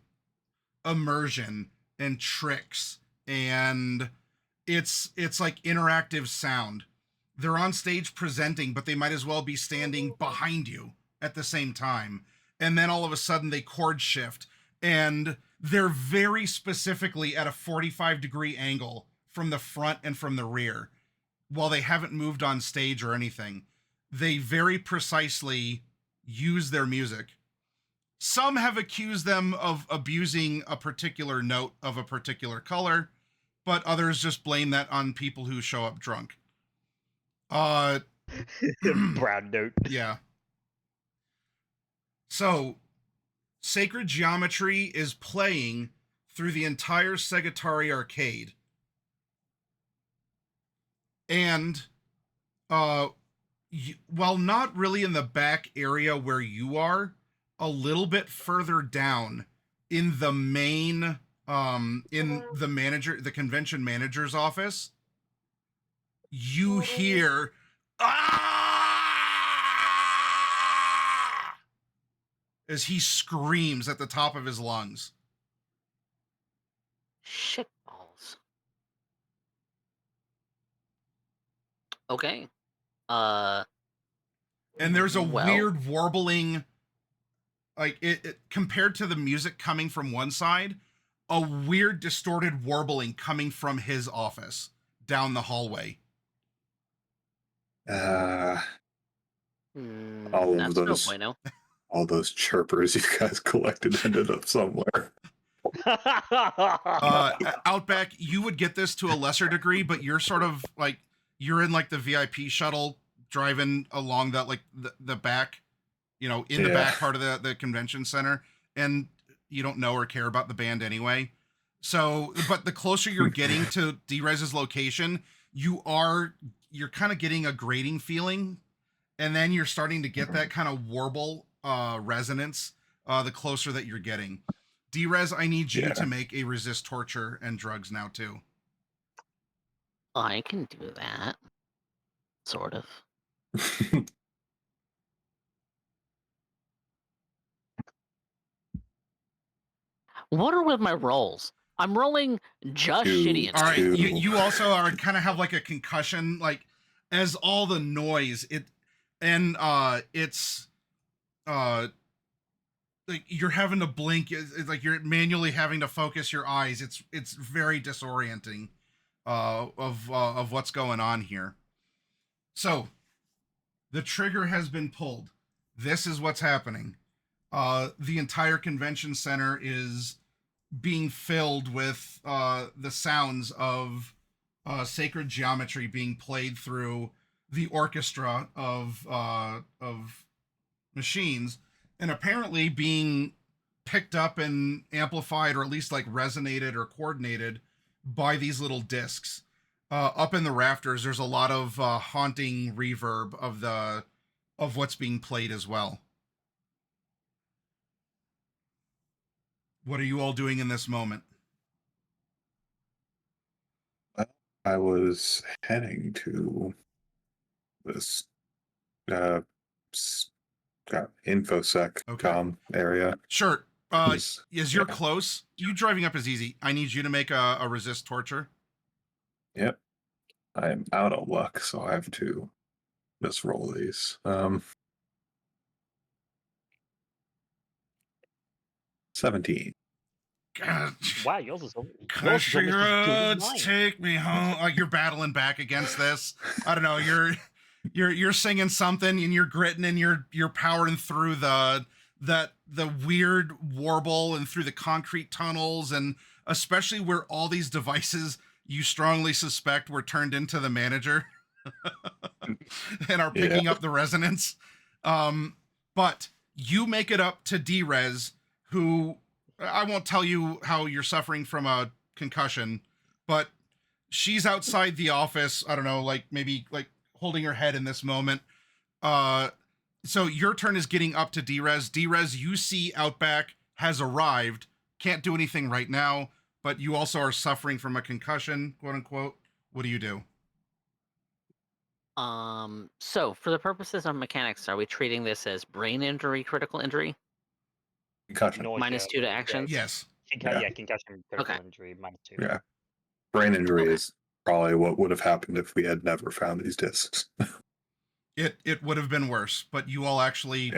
immersion and tricks, and it's like interactive sound. They're on stage presenting, but they might as well be standing behind you at the same time. And then all of a sudden they chord shift, and they're very specifically at a 45-degree angle from the front and from the rear. While they haven't moved on stage or anything, they very precisely use their music. Some have accused them of abusing a particular note of a particular color, but others just blame that on people who show up drunk. Brown note. Yeah. So, Sacred Geometry is playing through the entire Segotari arcade. And, while not really in the back area where you are, a little bit further down in the main, in the convention manager's office, you hear, as he screams at the top of his lungs. Shitballs. Okay. And there's a weird warbling, like it compared to the music coming from one side, a weird distorted warbling coming from his office down the hallway. All of those, all those chirpers you guys collected ended up somewhere. Outback, you would get this to a lesser degree, but you're sort of like, you're in like the VIP shuttle driving along that, like the back, you know, in the back part of the convention center, and you don't know or care about the band anyway. So, but the closer you're getting to Drez's location, you're kind of getting a grating feeling, and then you're starting to get that kind of warble resonance the closer that you're getting. Drez, I need you to make a resist torture and drugs now too. I can do that. Sort of. What are with my rolls? I'm rolling just shitty. All right, you also are kind of have like a concussion, like as all the noise it's like you're having to blink. It's like you're manually having to focus your eyes. It's very disorienting of what's going on here. So the trigger has been pulled. This is what's happening. The entire convention center is being filled with the sounds of Sacred Geometry being played through the orchestra of machines, and apparently being picked up and amplified, or at least like resonated or coordinated by these little discs. Up in the rafters, there's a lot of haunting reverb of what's being played as well. What are you all doing in this moment? I was heading to this infosec area. Sure. As you're close, you driving up is easy. I need you to make a resist torture. Yep. I'm out of luck, so I have to just roll these. 17. Wow, yours is Country roads take me home. Like you're battling back against this. I don't know. You're singing something and you're gritting and you're powering through the weird warble and through the concrete tunnels, and especially where all these devices you strongly suspect were turned into the manager and are picking up the resonance. But you make it up to D-Res, who I won't tell you how you're suffering from a concussion, but she's outside the office. I don't know, like maybe like holding her head in this moment. So your turn is getting up to D-Res. D-Res, you see Outback has arrived. Can't do anything right now, but you also are suffering from a concussion, quote unquote. What do you do? So for the purposes of mechanics, are we treating this as brain injury, critical injury? Concussion. -2 to actions? Yes. Concussion, critical injury, -2. Yeah. Brain injury is probably what would have happened if we had never found these discs. It would have been worse, but you all actually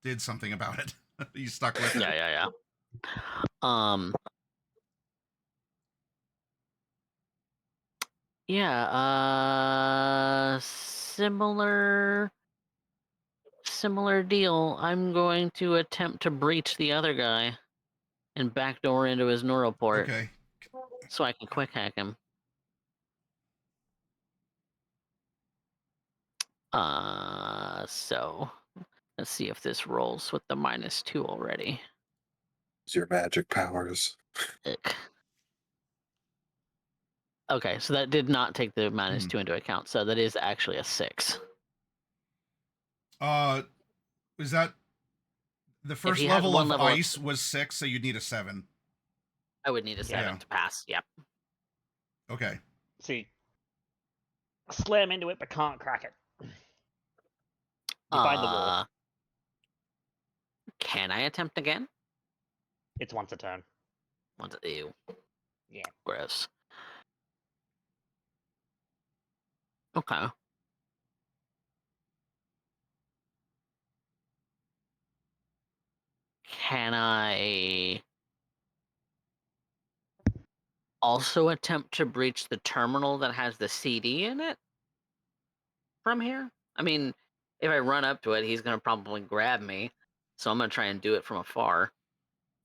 did something about it. You stuck with it. Yeah. Similar deal. I'm going to attempt to breach the other guy and backdoor into his neural port. Okay. So I can quick hack him. So let's see if this rolls with the -2 already. It's your magic powers. Ick. Okay, so that did not take the -2 into account. So that is actually a 6. Is that the first level of ice was 6, so you'd need a 7. I would need a 7 to pass. Yep. Okay. See, slam into it, but can't crack it. You find the wall. Can I attempt again? It's once a turn. Ew. Yeah. Gross. Okay. Can I also attempt to breach the terminal that has the CD in it from here? I mean, if I run up to it, he's going to probably grab me. So I'm going to try and do it from afar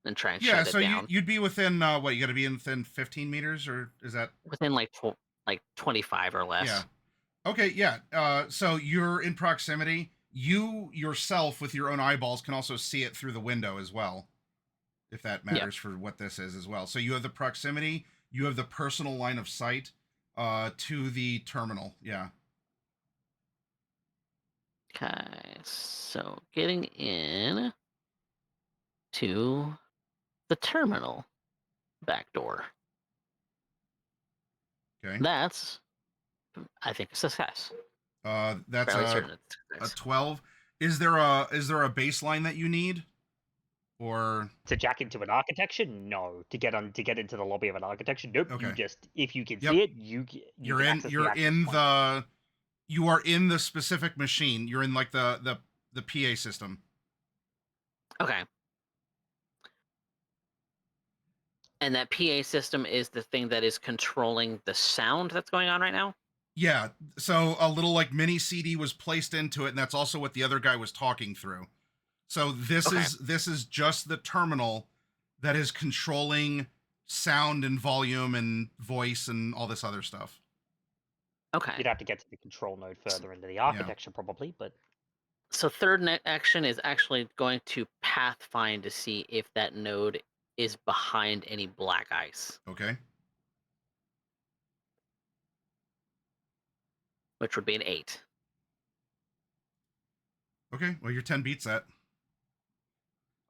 and try and shut it down. Yeah, so you'd be within, what, you got to be within 15 meters, or is that? Within like 25 or less. Yeah. Okay, yeah. So you're in proximity. You yourself, with your own eyeballs, can also see it through the window as well, if that matters for what this is as well. So you have the proximity, you have the personal line of sight to the terminal. Yeah. Okay, so getting in to the terminal back door. Okay. That's, I think, a success. That's a 12. Is there a baseline that you need, or to jack into an architecture? No. To get into the lobby of an architecture? Nope. Okay. You just, if you can see it, you are in the specific machine. You're in like the PA system. Okay. And that PA system is the thing that is controlling the sound that's going on right now? Yeah. So a little like mini CD was placed into it, and that's also what the other guy was talking through. So this is just the terminal that is controlling sound and volume and voice and all this other stuff. Okay. You'd have to get to the control node further into the architecture probably, but... So third action is actually going to pathfind to see if that node is behind any black ice. Okay. Which would be an 8. Okay, well, your 10 beats that.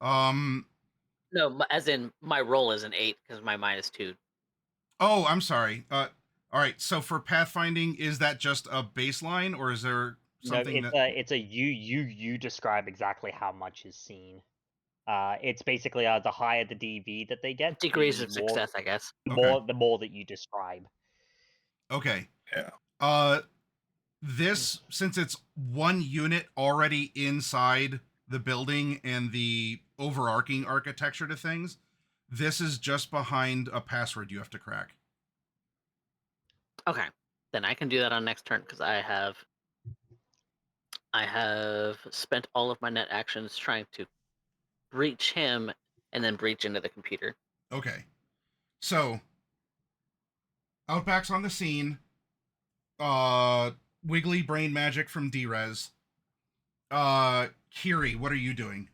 No, as in my roll is an 8 because my -2. Oh, I'm sorry. All right. So for pathfinding, is that just a baseline, or is there something? No, it's a you describe exactly how much is seen. It's basically the higher the DV that they get, degrees of success, I guess. The more that you describe. Okay. Yeah. This, since it's one unit already inside the building and the overarching architecture to things, This is just behind a password you have to crack. Okay, then I can do that on next turn because I have spent all of my net actions trying to breach him and then breach into the computer. Okay, so Outback's on the scene. Wiggly brain magic from D-Res. Kiri, what are you doing?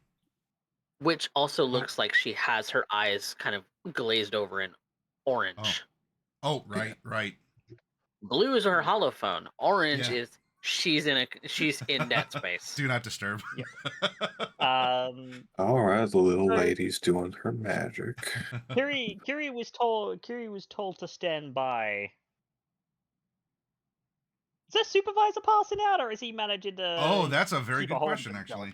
Which also looks like she has her eyes kind of glazed over in orange. Oh, right. Blue is her holophone. Orange is she's in dead space. Do not disturb. All right, the little lady's doing her magic. Kiri was told to stand by. Is that supervisor passing out, or is he managing to? Oh, that's a very good question, actually.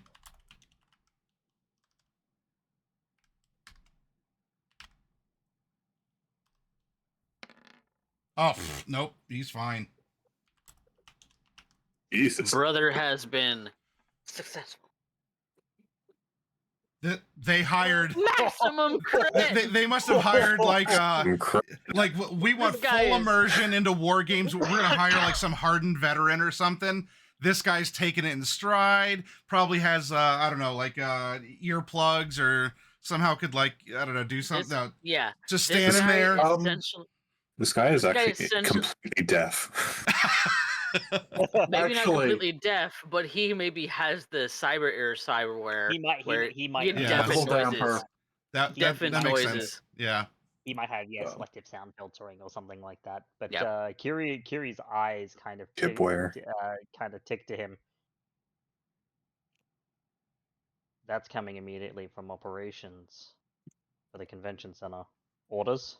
Oh, nope, he's fine. Jesus. Brother has been successful. They hired maximum credit. They must have hired like we want full immersion into war games. We're gonna hire like some hardened veteran or something. This guy's taking it in stride. Probably has I don't know, like earplugs or somehow could like I don't know do something. Just standing there. This guy is actually completely deaf. Maybe not completely deaf, but he maybe has the cyber ear cyberware. He might deafen noises. That makes sense. Yeah. He might have selective sound filtering or something like that. But Kiri's eyes kind of tick to him. That's coming immediately from operations for the convention center. Orders.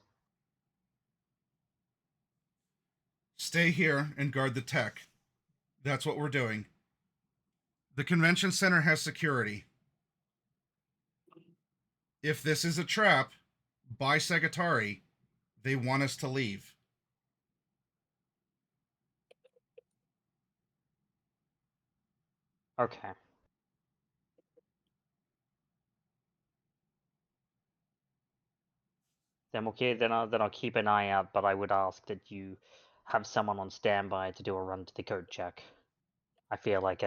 Stay here and guard the tech. That's what we're doing. The convention center has security. If this is a trap by Segotari, they want us to leave. Okay. Then I'll keep an eye out, but I would ask that you have someone on standby to do a run to the code check. I feel like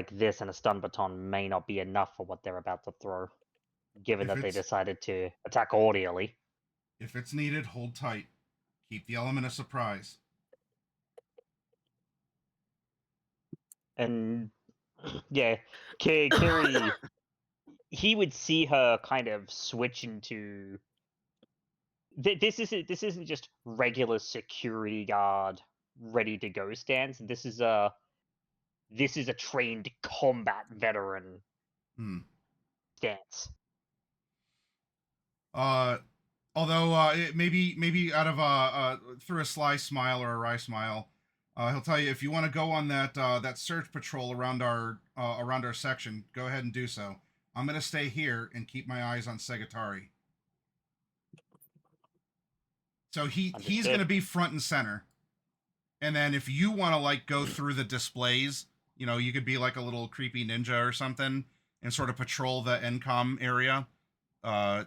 this and a stun baton may not be enough for what they're about to throw, given that they decided to attack audially. If it's needed, hold tight. Keep the element of surprise. And yeah, Kiri, he would see her kind of switch into. This isn't just regular security guard ready to go stance. This is a trained combat veteran stance. Although maybe out of through a sly smile or a wry smile, he'll tell you if you want to go on that search patrol around our section, go ahead and do so. I'm gonna stay here and keep my eyes on Segotari. So he's gonna be front and center, and then if you want to like go through the displays, you could be like a little creepy ninja or something and sort of patrol the NCOM area. I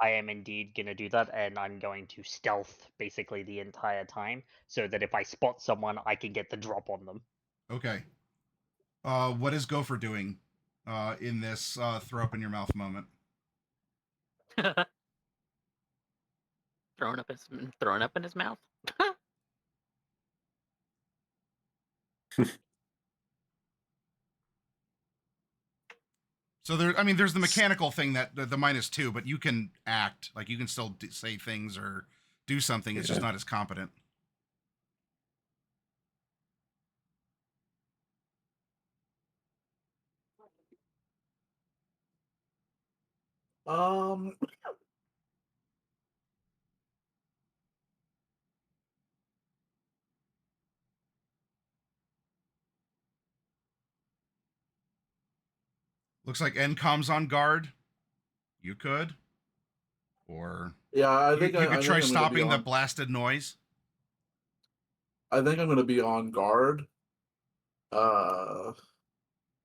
am indeed gonna do that, and I'm going to stealth basically the entire time, so that if I spot someone, I can get the drop on them. Okay. What is Gopher doing in this throw up in your mouth moment? Throwing up in his mouth. So there's the mechanical thing that the -2, but you can act, like you can still say things or do something. It's just not as competent. Looks like NCOM's on guard. You could. Or I think you could try stopping the blasted noise. I think I'm going to be on guard.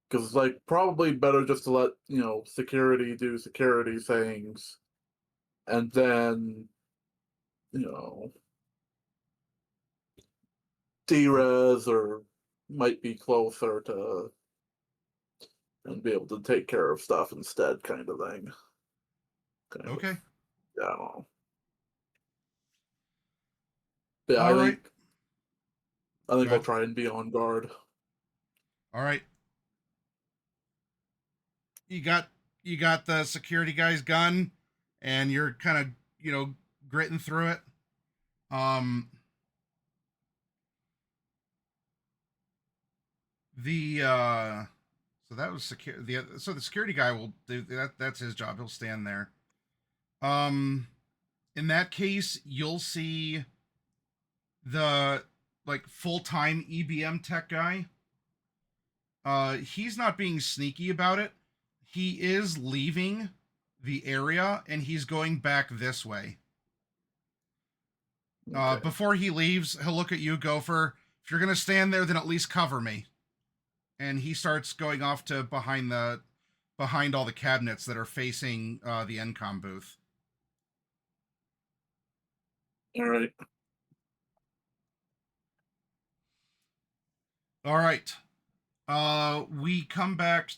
Because, like, probably better just to let, security do security things. And then, D-Res or might be closer to and be able to take care of stuff instead, kind of thing. Okay. Yeah, I don't know. Yeah, All right. I think I'll try and be on guard. All right. You got the security guy's gun, and you're kind of gritting through it. So that was secure. So the security guy will do that. That's his job. He'll stand there. In that case, you'll see the full-time EBM tech guy. He's not being sneaky about it. He is leaving the area and he's going back this way. Okay. Before he leaves, he'll look at you, Gopher. If you're gonna stand there, then at least cover me. And he starts going off to behind all the cabinets that are facing the Encom booth. All right. All right. We come back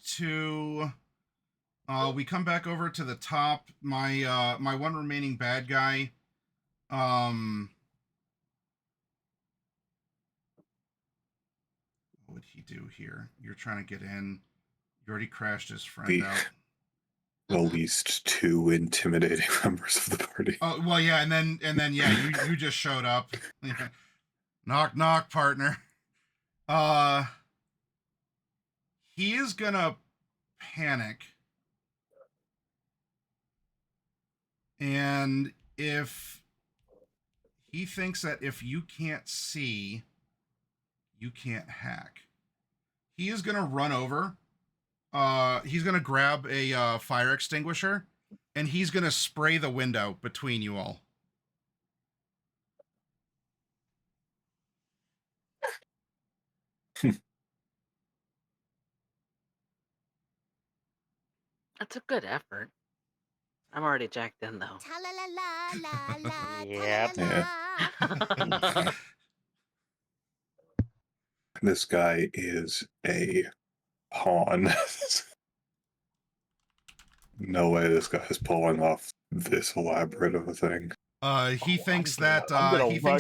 over to the top. My one remaining bad guy. What would he do here? You're trying to get in. You already crashed his friend out. The least two intimidating members of the party. Oh well, yeah, and then yeah, you just showed up. Knock knock, partner. He is gonna panic, and if he thinks that if you can't see, you can't hack, he is gonna run over. He's gonna grab a fire extinguisher, and he's gonna spray the window between you all. That's a good effort. I'm already jacked in, though. Yep. Yeah. This guy is a pawn. No way this guy's pulling off this elaborate of a thing. He thinks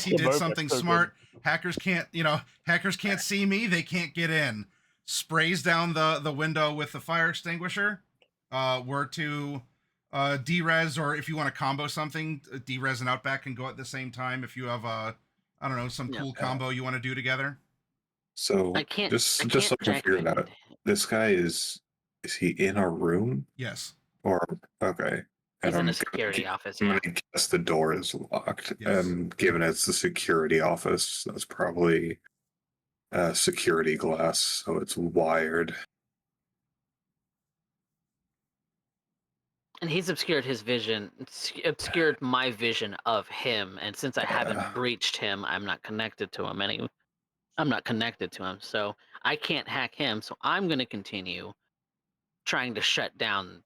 he did something smart. Hackers can't see me. They can't get in. Sprays down the window with the fire extinguisher. Were to D-Res, or if you want to combo something, D-Res and Outback can go at the same time if you have some cool combo you want to do together. So just so I can figure it out. This guy is he in a room? Yes. Or okay. He's in a security office. I'm gonna guess the door is locked. Yes. And given it's the security office, that's probably security glass, so it's wired. And he's obscured his vision, obscured my vision of him. And since I haven't breached him, I'm not connected to him so I can't hack him. So I'm going to continue trying to shut down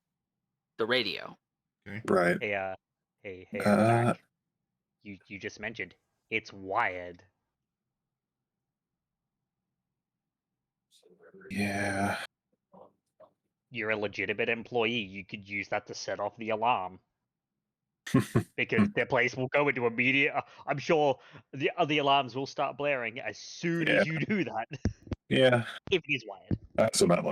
the radio. Okay. Right. Hey, Jack. You just mentioned it's wired. Yeah. You're a legitimate employee. You could use that to set off the alarm. Because their place will go into immediate. I'm sure the alarms will start blaring as soon as you do that. Yeah. If it is wired. That's about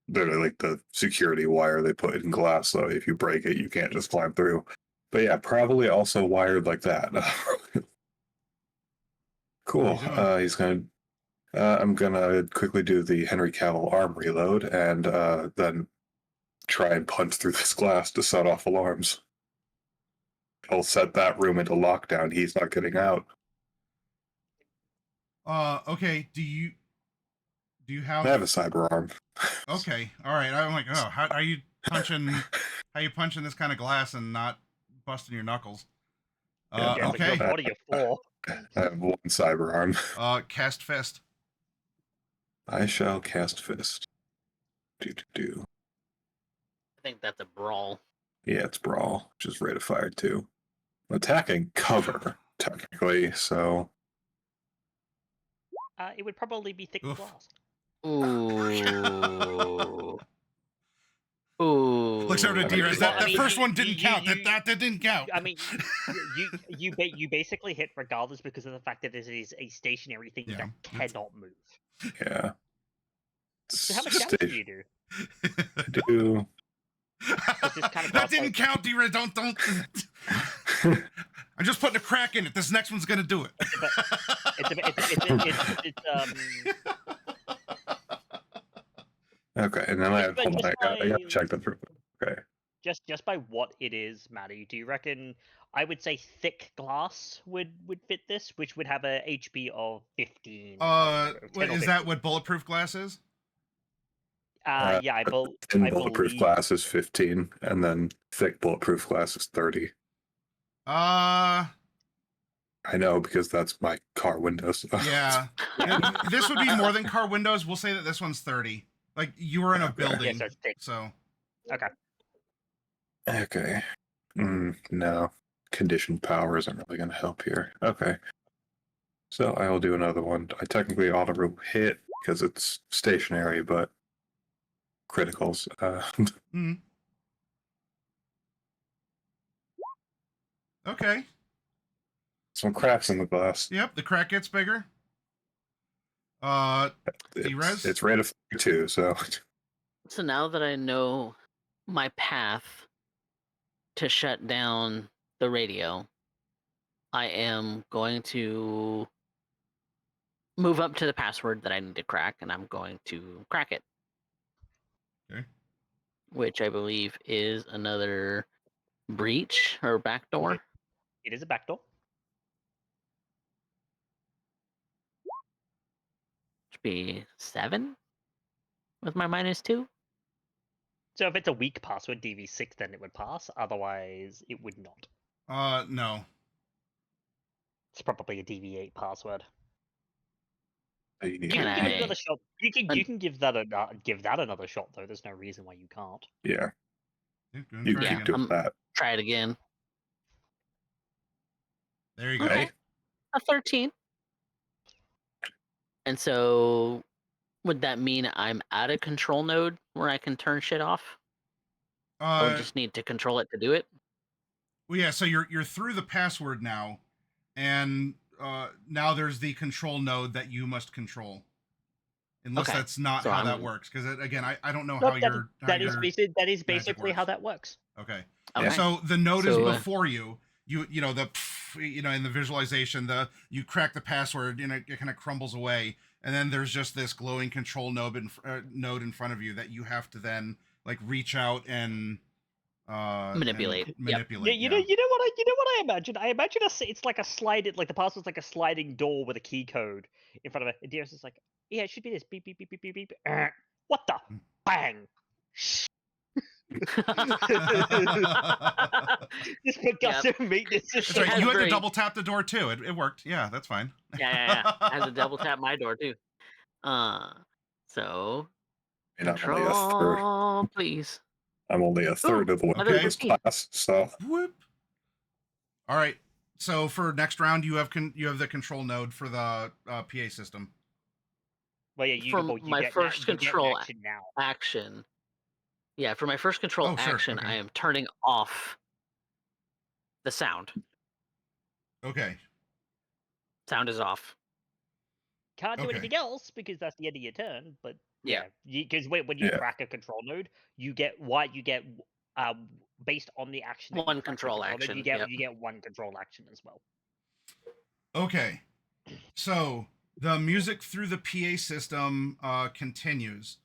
literally the security wire they put in glass, so if you break it, you can't just climb through. But yeah, probably also wired like that. Cool. I'm gonna quickly do the Henry Cavill arm reload and then try and punch through this glass to set off alarms. He'll set that room into lockdown. He's not getting out. Okay. Do you have? I have a cyber arm. Okay. All right. I'm like, oh, how are you punching? How you punching this kind of glass and not busting your knuckles? Okay. What are you for? I have one cyber arm. Cast fist. I shall cast fist. I think that's a brawl. Yeah, it's brawl, which is rate of fire too. Attacking cover, technically, so. It would probably be thick glass. Ooh. Ooh. Looks over to D-Rez. That first one didn't count. That didn't count. I mean, you basically hit regardless because of the fact that it is a stationary thing that cannot move. Yeah. So how much damage do you do? I do. That didn't count, D-Rez. Don't. I'm just putting a crack in it. This next one's gonna do it. Okay, and then I gotta check that through. Okay. Just by what it is, Maddie, do you reckon? I would say thick glass would fit this, which would have a HP of 15. Is that what bulletproof glass is? Yeah, I bulletproof glass is 15, and then thick bulletproof glass is 30. I know because that's my car windows. Yeah, this would be more than car windows. We'll say that this one's 30. Like you were in a building, so. Okay. Okay. No, conditioned power isn't really going to help here. Okay. So I will do another one. I technically auto hit because it's stationary, but criticals. Okay. Some cracks in the glass. Yep, the crack gets bigger. D-Rez? It's rate of fire too, so. So now that I know my path to shut down the radio, I am going to move up to the password that I need to crack, and I'm going to crack it. Okay. Which I believe is another breach or backdoor. It is a backdoor. Should be 7 with my -2. So if it's a weak password, DV6, then it would pass. Otherwise, it would not. No. It's probably a DV8 password. You can give it another shot. You can give that another shot though. There's no reason why you can't. Yeah. You keep doing that. Try it again. There you go. Okay. A 13. And so, would that mean I'm at a control node where I can turn shit off? Or just need to control it to do it? Well, yeah. So you're through the password now, and now there's the control node that you must control. Unless that's not how that works, because again, I don't know how you're. That is basically how that works. Okay. Okay. So the node is before you. You know in the visualization, you crack the password, it kind of crumbles away, and then there's just this glowing control node in front of you that you have to then like reach out and manipulate. Yeah, you know what I imagine? I imagine it's like a sliding, like the password's like a sliding door with a key code in front of it. And DRS is like, yeah, it should be this. Beep beep beep beep beep beep. What the bang? This podcast maintenance system. Right. You had to double tap the door too. It worked. Yeah, that's fine. Yeah. I had to double tap my door too. So control, please. I'm only a third of the one in this class, so. Whoop. All right. So for next round, you have the control node for the PA system. Well, yeah, for my first control action. Yeah, for my first control action, I am turning off the sound. Okay. Sound is off. Can't do anything else because that's the end of your turn. But yeah, because when you crack a control node, you get based on the action. One control action. You get one control action as well. Okay. So the music through the PA system continues,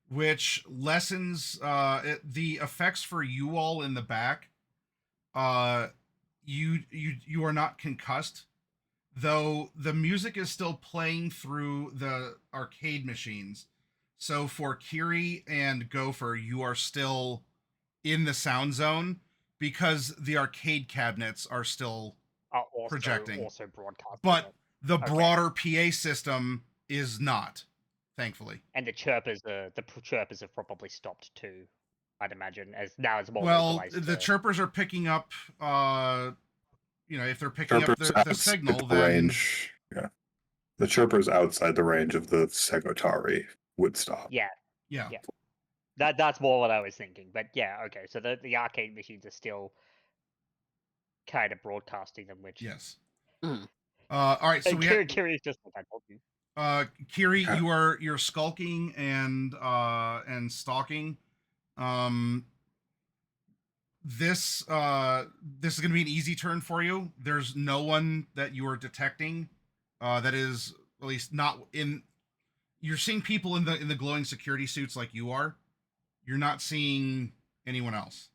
which lessens the effects for you all in the back. You are not concussed, though the music is still playing through the arcade machines. So for Kiri and Gopher, you are still in the sound zone because the arcade cabinets are still projecting. Also broadcasting. But the broader PA system is not. thankfully. And the chirpers have probably stopped too, I'd imagine, as now it's more well, localized. The chirpers are picking up, if they're picking Chirpers up the signal, then... range. Yeah. The chirpers outside the range of the Segotari would stop. Yeah. Yeah. That's more what I was thinking. But yeah, okay. So the arcade machines are still kind of broadcasting them, which... Yes. Mm. All right, so Kiri's just like I told you. Kiri, you're skulking and stalking. This is going to be an easy turn for you. There's no one that you are detecting that is at least not in. You're seeing people in the glowing security suits like you are. You're not seeing anyone else.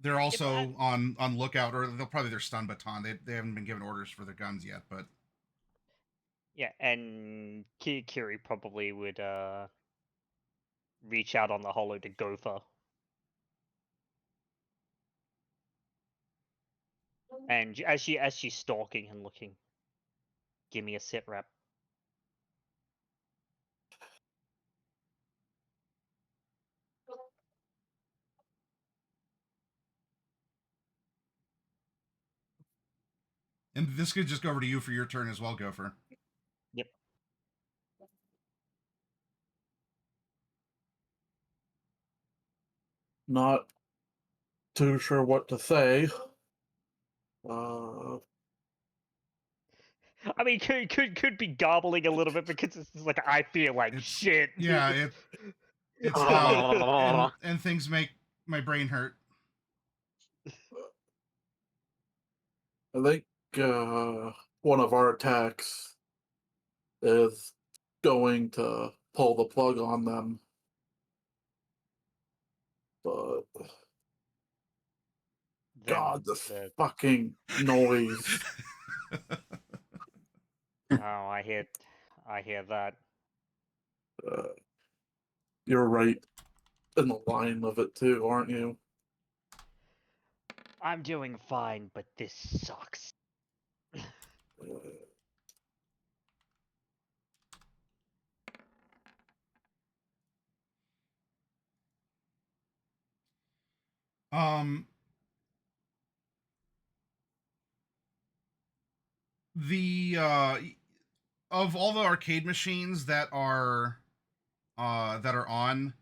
They're also on lookout, or they're stun baton. They haven't been given orders for their guns yet, but yeah, and Kiri probably would reach out on the holo to Gopher. And as she's stalking and looking, give me a sit rep. and this could just go over to you for your turn as well, Gopher. Yep. Not too sure what to say. I mean, could be gobbling a little bit because it's like I feel like shit. Yeah, it's loud, and things make my brain hurt. I think one of our attacks is going to pull the plug on them, but God, this fucking noise. Oh, I hear that. You're right in the line of it too, aren't you? I'm doing fine, but this sucks. The of all the arcade machines that are on,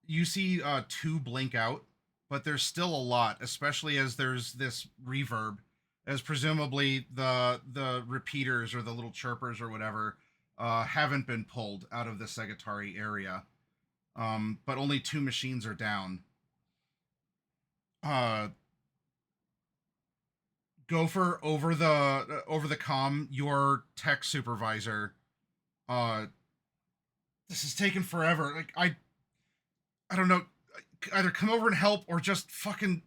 you see 2 blink out, but there's still a lot, especially as there's this reverb, as presumably the repeaters or the little chirpers or whatever haven't been pulled out of the Segotari area. But only 2 machines are down. Gopher, over the comm, your tech supervisor. This is taking forever. Like I don't know. Either come over and help or just fucking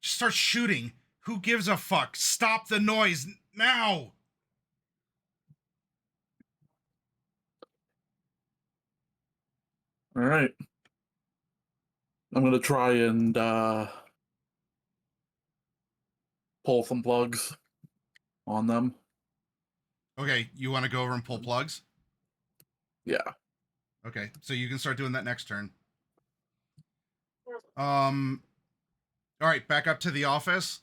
start shooting. Who gives a fuck? Stop the noise now. All right. I'm gonna try and pull some plugs on them. Okay, you want to go over and pull plugs? Yeah. Okay, so you can start doing that next turn. All right, back up to the office.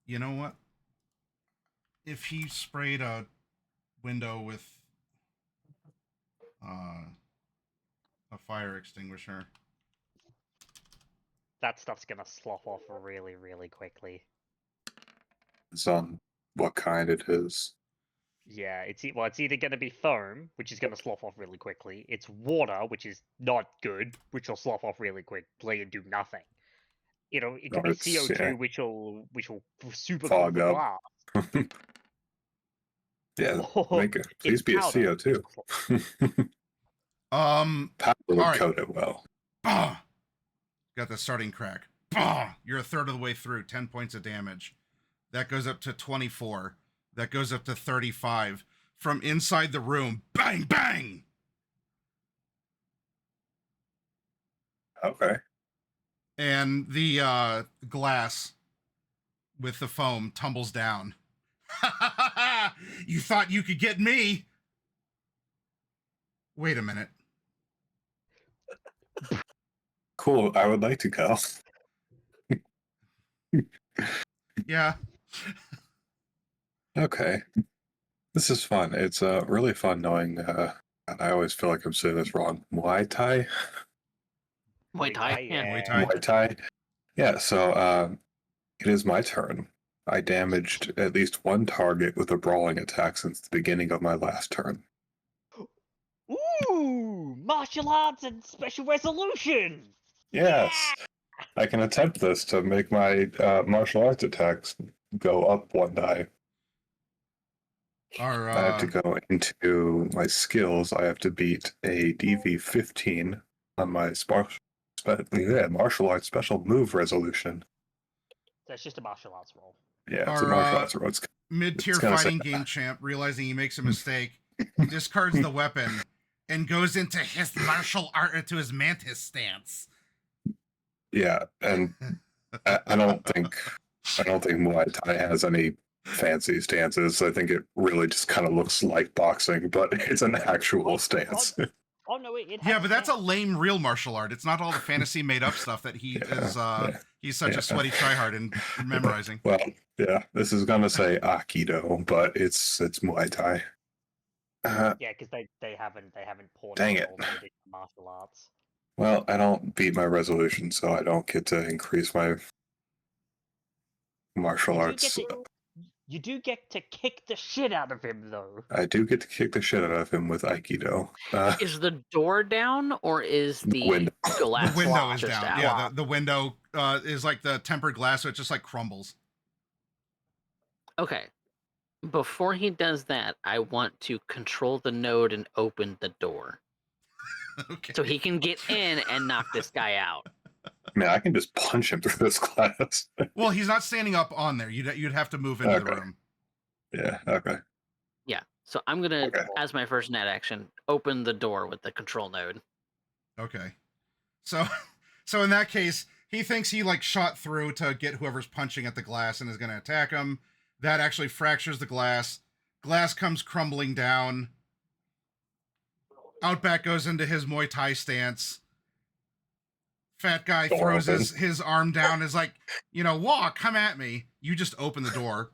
You know what? If he sprayed a window with a fire extinguisher, that stuff's gonna slough off really, really quickly. It's on what kind it is. Yeah, it's either gonna be foam, which is gonna slough off really quickly. It's water, which is not good, which will slough off really quickly and do nothing. It could be CO2, yeah, which will super fog cool the up. glass. Yeah, make it. Please be powder. A CO2. Powder would coat it well. Bah! Got the starting crack. Bah! You're a third of the way through. 10 points of damage. That goes up to 24. That goes up to 35. From inside the room, bang, bang! Okay. And the glass with the foam tumbles down. You thought you could get me? Wait a minute. Cool. I would like to go. Yeah. Okay. This is fun. It's really fun knowing, and I always feel like I'm saying this wrong. Muay Thai? Muay Thai? Yeah. Muay Thai. Muay Thai? Yeah, so it is my turn. I damaged at least one target with a brawling attack since the beginning of my last turn. Ooh! Martial arts and special resolution! Yes! I can attempt this to make my martial arts attacks go up one die. I have to go into my skills. I have to beat a DV-15 on my martial arts special move resolution. That's just a martial arts roll. Yeah, it's a martial arts roll. Mid-tier fighting game champ, realizing he makes a mistake, he discards the weapon and goes into his his mantis stance. Yeah, and I don't think Muay Thai has any fancy stances. I think it really just kind of looks like boxing, but it's an actual stance. Oh no, it yeah, but that's a lame real martial art. It's not all the fantasy made up stuff that he is. He's such a sweaty tryhard in memorizing. Well, yeah, this is gonna say Aikido, but it's Muay Thai. Yeah, because they haven't ported Dang it. martial arts. Well, I don't beat my resolution, so I don't get to increase my martial arts. You do get to kick the shit out of him, though. I do get to kick the shit out of him with Aikido. Is the door down, or is the window. glass? The window is down. out? Yeah, the window is like the tempered glass, so it just like crumbles. Okay. Before he does that, I want to control the node and open the door. Okay. So he can get in and knock this guy out. Man, I can just punch him through this glass. Well, he's not standing up on there. You'd have to move into the room. Yeah, okay. Yeah. So I'm going to, as my first net action, open the door with the control node. Okay. So in that case, he thinks he like shot through to get whoever's punching at the glass and is going to attack him. That actually fractures the glass. Glass comes crumbling down. Outback goes into his Muay Thai stance. Fat guy throws his arm down, is like, walk, come at me. You just open the door.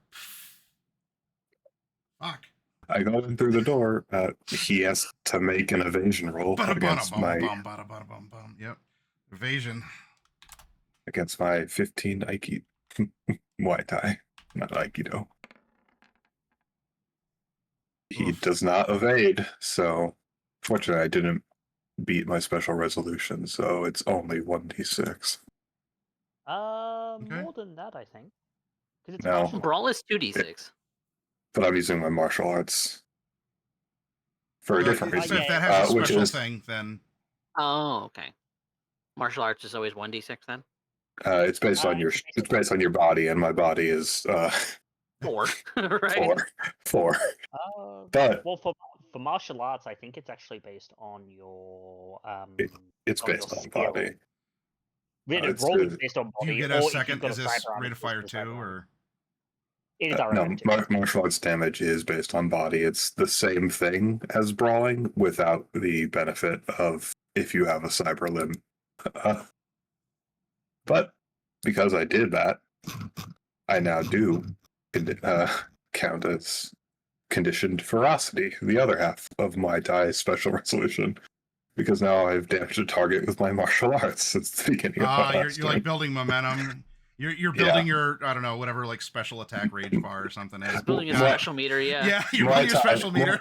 Fuck. I go in through the door. He has to make an evasion roll against my... Yep. Evasion. Against my 15 Muay Thai, not Aikido. He does not evade, so fortunately I didn't beat my special resolution, so it's only 1d6. More than that, I think. No. Brawl is 2d6. But I'm using my martial arts for a different reason. So if that has a special thing, then... Oh, okay. Martial arts is always 1d6 then? It's based on your body, and my body is 4, right? 4. But for martial arts, I think it's actually based on your it's based on body. Rolling based on body. Do you get a second? Is this rate of fire 2 or? It is no, martial arts damage is based on body. It's the same thing as brawling without the benefit of if you have a cyber limb. But because I did that, I now do count as conditioned ferocity, the other half of Muay Thai special resolution, because now I've damaged a target with my martial arts since the beginning of my last you're like building momentum. You're building your, I don't know, whatever, like special attack rage bar or something is. Building a special meter, yeah. Yeah, you're building your special meter.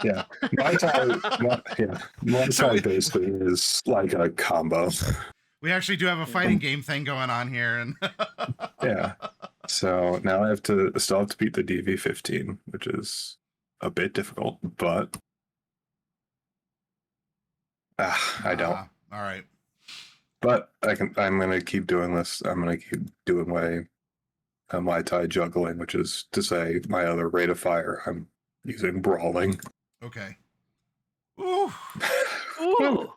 Yeah. Muay Thai basically is like a combo. We actually do have a fighting game thing going on here. And yeah. So now I still have to beat the DV-15, which is a bit difficult, but I don't. All right. But I'm going to keep doing this. I'm going to keep doing my Muay Thai juggling, which is to say my other rate of fire. I'm using brawling. Okay. Ooh. Ooh.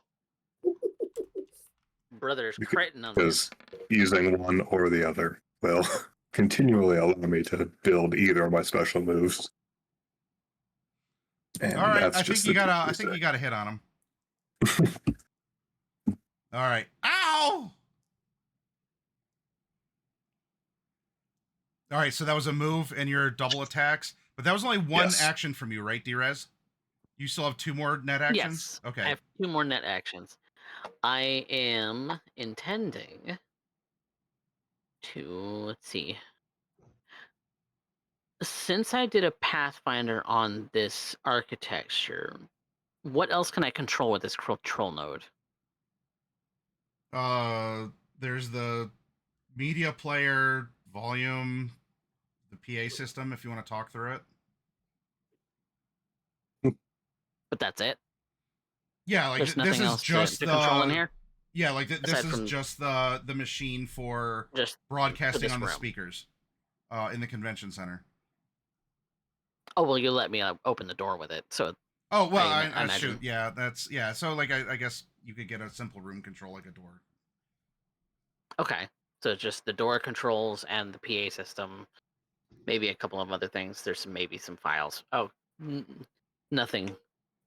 brother's critting on because using one or the other will continually allow me to build either of my special moves. And all right, that's I just think you got a hit on him. All right. Ow! All right, so that was a move and your double attacks, but that was only one action from you, right, Drez? You still have 2 more net actions? Yes. Okay. I have 2 more net actions. I am intending to, let's see. Since I did a Pathfinder on this architecture, what else can I control with this control node? There's the media player, volume, the PA system, if you want to talk through it. But that's it? Yeah, like There's this nothing is else just to control in here? Yeah, like this is from just the machine for just broadcasting on the room. speakers in the convention center. Oh, well, you let me open the door with it, so... Oh, well, I imagine... shoot, yeah, that's... Yeah, so, like, I guess you could get a simple room control like a door. Okay, so just the door controls and the PA system, maybe a couple of other things. There's maybe some files. Oh, nothing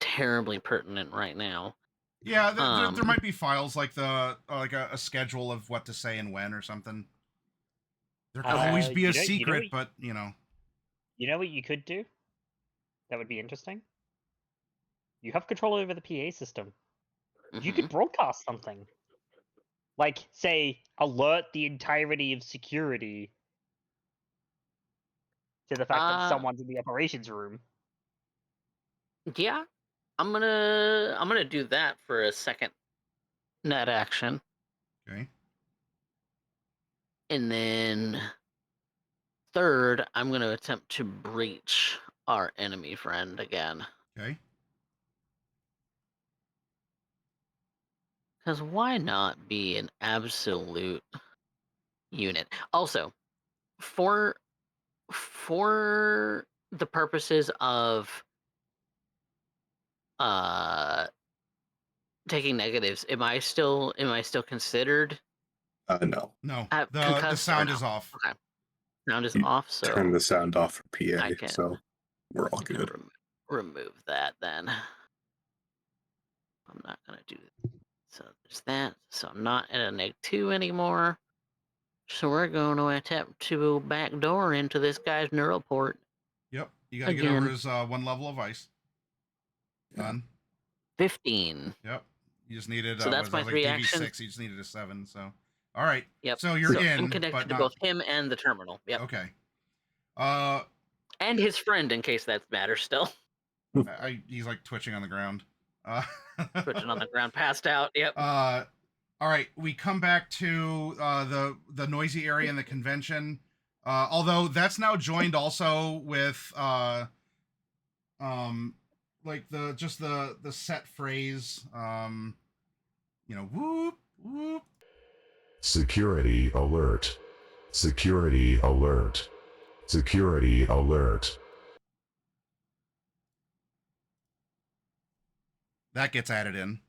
terribly pertinent right now. Yeah, there might be files like the like a schedule of what to say and when or something. There could always be a secret, but you know. You know what you could do? That would be interesting. You have control over the PA system. You could broadcast something. Like, say, alert the entirety of security to the fact that someone's in the operations room. Yeah, I'm gonna do that for a second net action. Okay. And then third, I'm gonna attempt to breach our enemy friend again. Okay. Because why not be an absolute unit? Also, for the purposes of taking negatives, am I still considered? No. The sound is off. Okay. Sound is off, so turn the sound off for PA, so we're all good. Remove that then. I'm not gonna do that. So there's that. So I'm not at a -2 anymore. So we're going to attempt to backdoor into this guy's neural port. Yep. You gotta get over his 1 level of ice. Done. 15. Yep. You just needed so that's my 3 actions. You just needed a 7, so all right. Yep. So you're in. I'm connected to both him and the terminal. Yep. Okay. And his friend, in case that matters still. He's like twitching on the ground. Twitching on the ground, passed out. Yep. All right, we come back to the noisy area in the convention. Although that's now joined also with like the set phrase, whoop whoop. Security alert. Security alert. Security alert. That gets added in.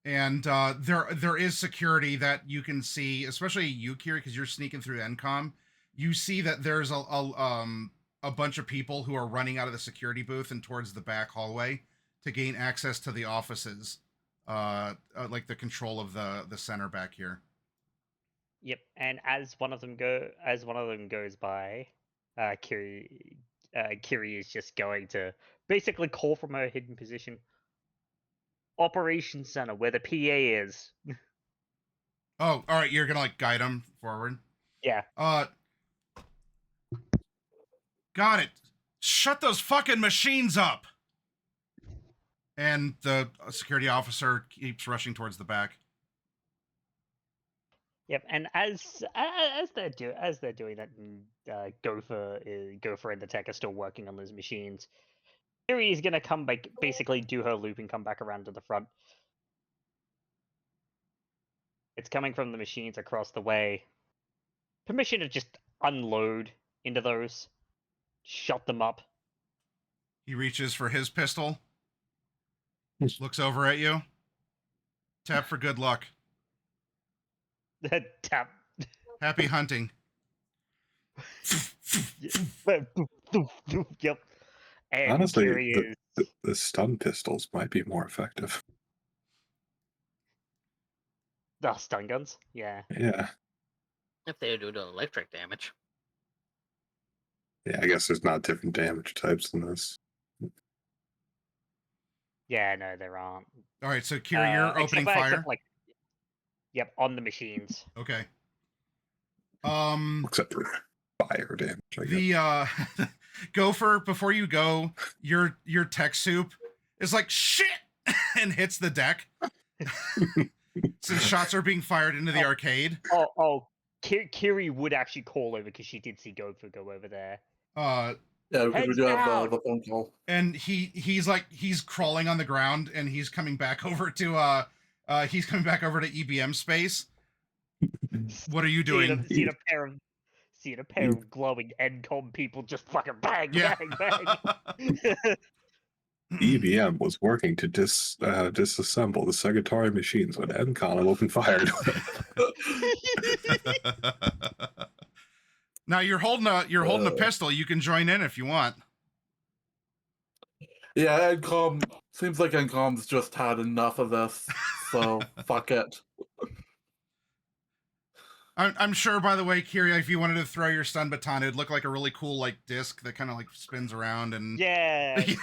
And there is security that you can see, especially you, Kiri, because you're sneaking through NCOM. You see that there's a bunch of people who are running out of the security booth and towards the back hallway to gain access to the offices, like the control of the center back here. Yep, and as one of them goes by, Kiri is just going to basically call from her hidden position. Operations Center, where the PA is. Oh, all right. You're gonna like guide him forward. Yeah. Got it. Shut those fucking machines up. And the security officer keeps rushing towards the back. Yep, and as they're doing that, Gopher and the tech are still working on those machines. Kiri is gonna come back, basically do her loop and come back around to the front. It's coming from the machines across the way. Permission to just unload into those. Shut them up. He reaches for his pistol. Looks over at you. Tap for good luck. Tap. Happy hunting. Yep. And honestly, the stun pistols might be more effective. The stun guns? Yeah. Yeah. If they do the electric damage. Yeah, I guess there's not different damage types in this. Yeah, no, there aren't. All right, so Kira, you're opening fire. Yep, on the machines. Okay. Except for fire damage. I guess. The Gopher, before you go, your tech soup is like shit and hits the deck. Since shots are being fired into the arcade. Kiri would actually call over because she did see Gopher go over there. Yeah, because we do have the phone call. And he's crawling on the ground and he's coming back over to EBM space. What are you doing? Seeing a pair of glowing NCOM people just fucking bang, bang, bang. EBM was working to disassemble the Segotari machines when NCOM opened fire. Now you're holding a pistol. You can join in if you want. Yeah, NCOM seems like NCOM's just had enough of this, so fuck it. I'm sure, by the way, Kira, if you wanted to throw your stun baton, it'd look like a really cool like disc that kind of like spins around and yeah. You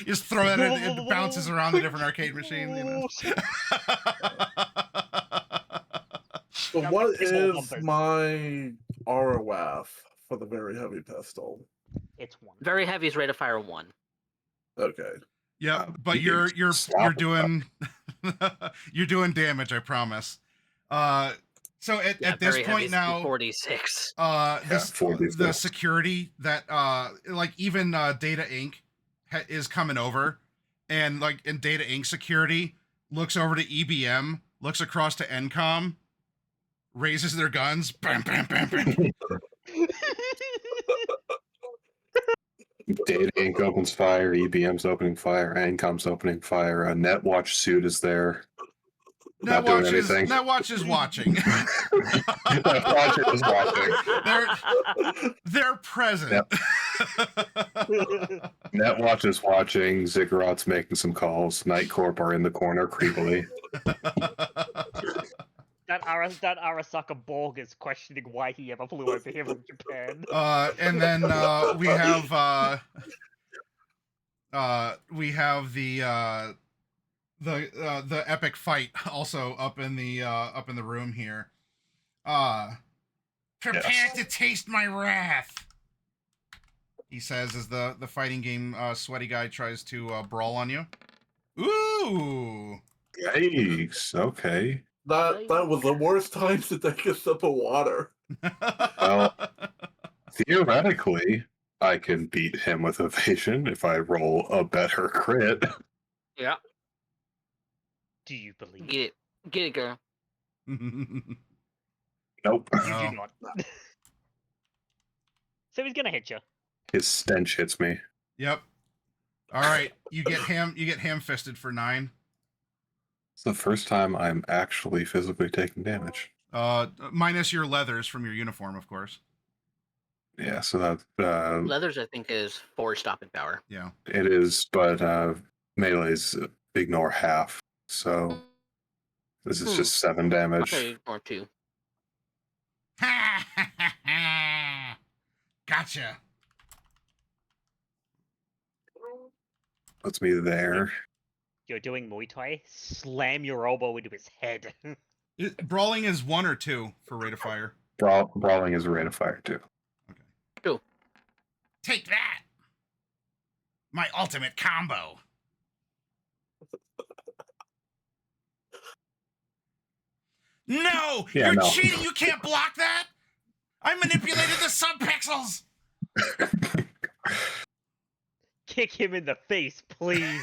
just throw it and it bounces around the different arcade machines. You know? So what is my ROF for the very heavy pistol? It's 1. Very heavy is rate of fire 1. Okay. Yeah, but you're doing you're doing damage, I promise. So at this point now, 46. The security that like even Data Inc. is coming over, and Data Inc. security looks over to EBM, looks across to NCOM, raises their guns, bam, bam, bam, bam. Data Inc. opens fire, EBM's opening fire, NCOM's opening fire. A Netwatch suit is there. Netwatch is watching. Netwatch is watching. They're present. Yep. Netwatch is watching. Ziggurat's making some calls. Night Corp are in the corner creepily. That Arasaka Borg is questioning why he ever flew over here from Japan. And then we have the epic fight also up in the room here. Prepare to taste my wrath, he says as the fighting game sweaty guy tries to brawl on you. Ooh. Yikes. Okay. That was the worst time to take a sip of water. Well, theoretically, I can beat him with evasion if I roll a better crit. Yeah. Do you believe? Get it, girl. Nope. You do not. So he's gonna hit you. His stench hits me. Yep. All right, you get ham-fisted for 9. It's the first time I'm actually physically taking damage. Minus your leathers from your uniform, of course. Yeah, so that leathers I think is 4 stopping power. Yeah. It is, but melee's ignore half. So this is just 7 damage. Okay, or 2. Gotcha. Puts me there. You're doing Muay Thai? Slam your elbow into his head. Brawling is 1 or 2 for rate of fire. Brawling is a rate of fire too. Okay. 2. Take that. My ultimate combo. No! Yeah, You're no. cheating! You can't block that! I manipulated the subpixels! Kick him in the face, please.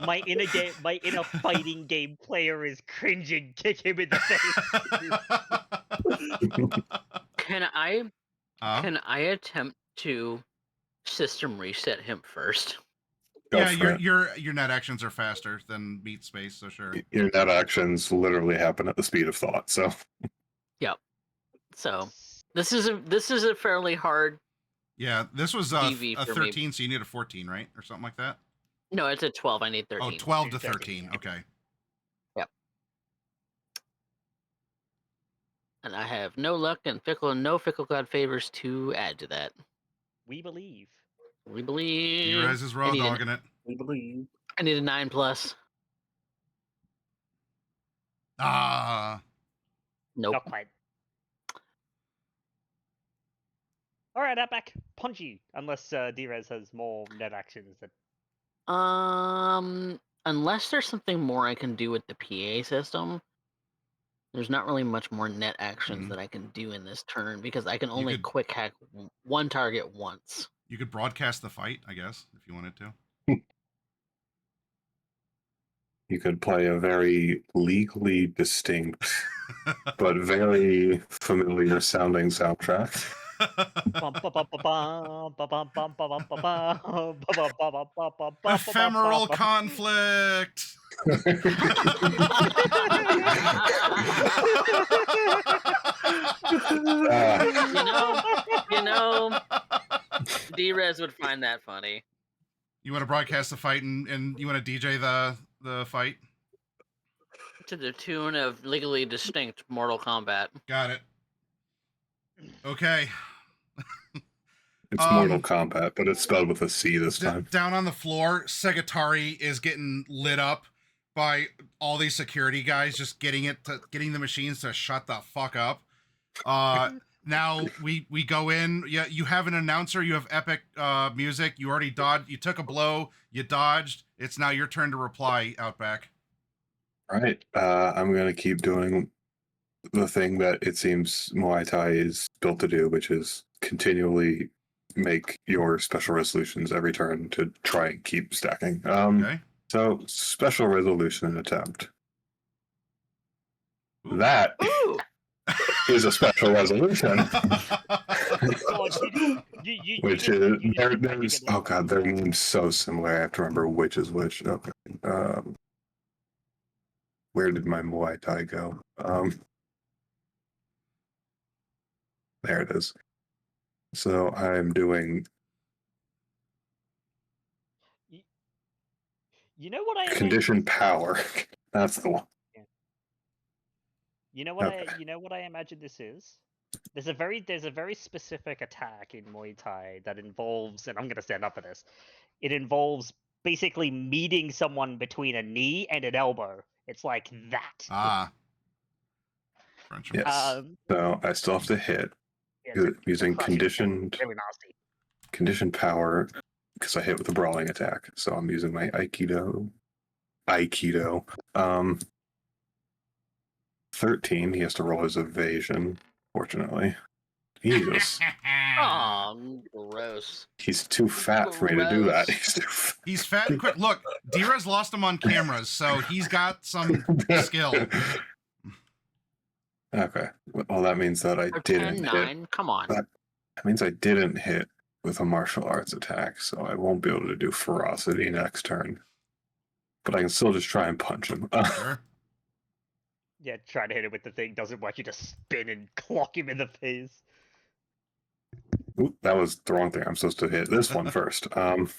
My inner fighting game player is cringing. Kick him in the face. Can I attempt to system reset him first? Yeah, your net actions are faster than beat space, so sure. Your net actions literally happen at the speed of thought. So. Yep. So this is a fairly hard. Yeah, this was a DV for 13, me. so you need a 14, right, or something like that. No, it's a 12. I need 13. Oh, 12 to 13. Okay. Yep. And I have no luck and no fickle god favors to add to that. We believe. We believe. D-Rez is raw dogging it. We believe. I need a 9+. Ah. Nope. Not quite. All right, Outback, punch you. Unless D-Rez has more net actions that. Unless there's something more I can do with the PA system, there's not really much more net actions that I can do in this turn because I can only quick hack one target once. You could broadcast the fight, I guess, if you wanted to. You could play a very legally distinct but very familiar sounding soundtrack. Ephemeral conflict. You know, D-Rez would find that funny. You want to broadcast the fight and you want to DJ the fight? To the tune of legally distinct Mortal Kombat. Got it. Okay. It's Mortal Kombat, but it's spelled with a C this time. Down on the floor, Segotari is getting lit up by all these security guys just getting the machines to shut the fuck up. Now we go in. Yeah, you have an announcer. You have epic music. You already dodged. You took a blow. You dodged. It's now your turn to reply, Outback. All right. I'm gonna keep doing the thing that it seems Muay Thai is built to do, which is continually make your special resolutions every turn to try and keep stacking. Okay. So special resolution attempt. Ooh. That is a special resolution. Which is there's oh god, their name's so similar. I have to remember which is which. Okay. Where did my Muay Thai go? There it is. So I'm doing. You know what I condition power. That's the one. You know what I imagine this is? There's a very specific attack in Muay Thai that involves, and I'm gonna stand up for this. It involves basically meeting someone between a knee and an elbow. It's like that. Ah. Yes. So I still have to hit using conditioned really nasty. Conditioned power because I hit with a brawling attack. So I'm using my Aikido. 13. He has to roll his evasion. Fortunately, Jesus. Oh, gross. He's too fat for me to do that. He's fat and quick. Look, D-Rez lost him on cameras, so he's got some skill. Okay. Well, that means that I didn't 10-9. hit. Come on. That means I didn't hit with a martial arts attack, so I won't be able to do ferocity next turn. But I can still just try and punch him. Sure. Yeah, trying to hit him with the thing doesn't want you to spin and clock him in the face. Oop, that was the wrong thing. I'm supposed to hit this one first. 13.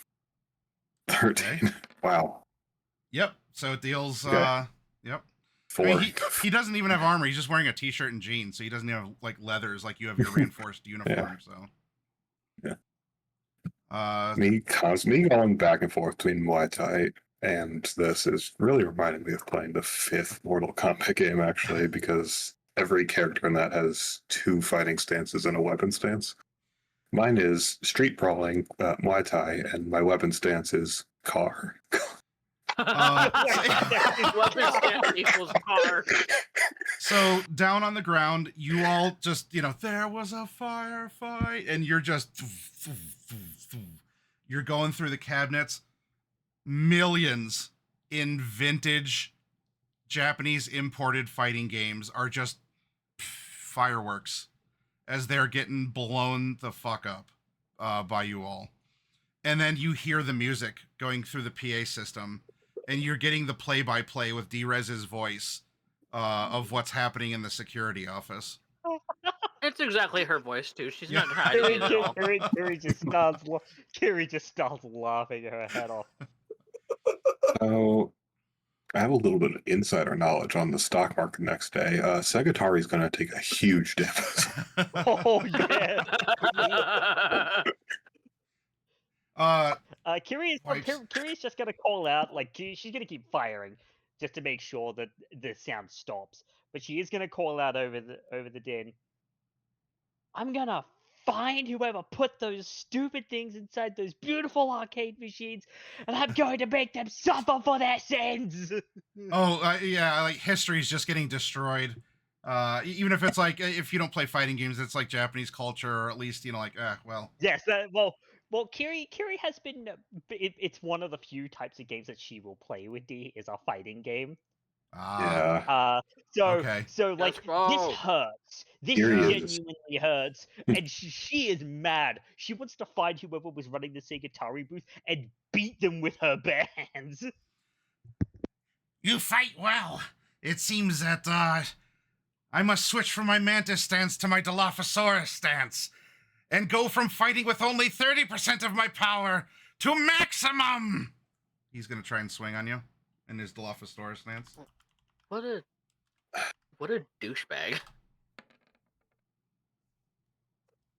Okay. Wow. Yep. So it deals. Okay. Yep. 4. I mean, he doesn't even have armor. He's just wearing a t-shirt and jeans, so he doesn't have like leathers like you have your reinforced uniform. Yeah. So. Me going back and forth between Muay Thai and this is really reminding me of playing the 5th Mortal Kombat game, actually, because every character in that has 2 fighting stances and a weapon stance. Mine is street brawling, Muay Thai, and my weapon stance is car. Weapon stance equals car. So down on the ground, you all just, there was a firefight, and you're just, you're going through the cabinets. Millions in vintage Japanese imported fighting games are just fireworks as they're getting blown the fuck up by you all. and then you hear the music going through the PA system, and you're getting the play-by-play with Drez's voice of what's happening in the security office. It's exactly her voice too. She's not hiding it at all. Kiri just starts laughing her head off. So, I have a little bit of insider knowledge on the stock market next day. Segotari is going to take a huge dip. Oh yeah. Kiri's just gonna call out, like, she's gonna keep firing just to make sure that the sound stops. But she is gonna call out over the din. I'm gonna find whoever put those stupid things inside those beautiful arcade machines, and I'm going to make them suffer for their sins. Yeah, like history's just getting destroyed. Even if it's like, if you don't play fighting games, it's like Japanese culture, or at least, you know, like, well. Yes, Kiri has been. It's one of the few types of games that she will play with. Is a fighting game. Yeah. Okay. So like, this hurts. This genuinely hurts, and she is mad. She wants to find whoever was running the Segotari booth and beat them with her bare hands. You fight well. It seems that I must switch from my Mantis stance to my Dilophosaurus stance, and go from fighting with only 30% of my power to maximum. He's gonna try and swing on you in his Dilophosaurus stance. What a douchebag.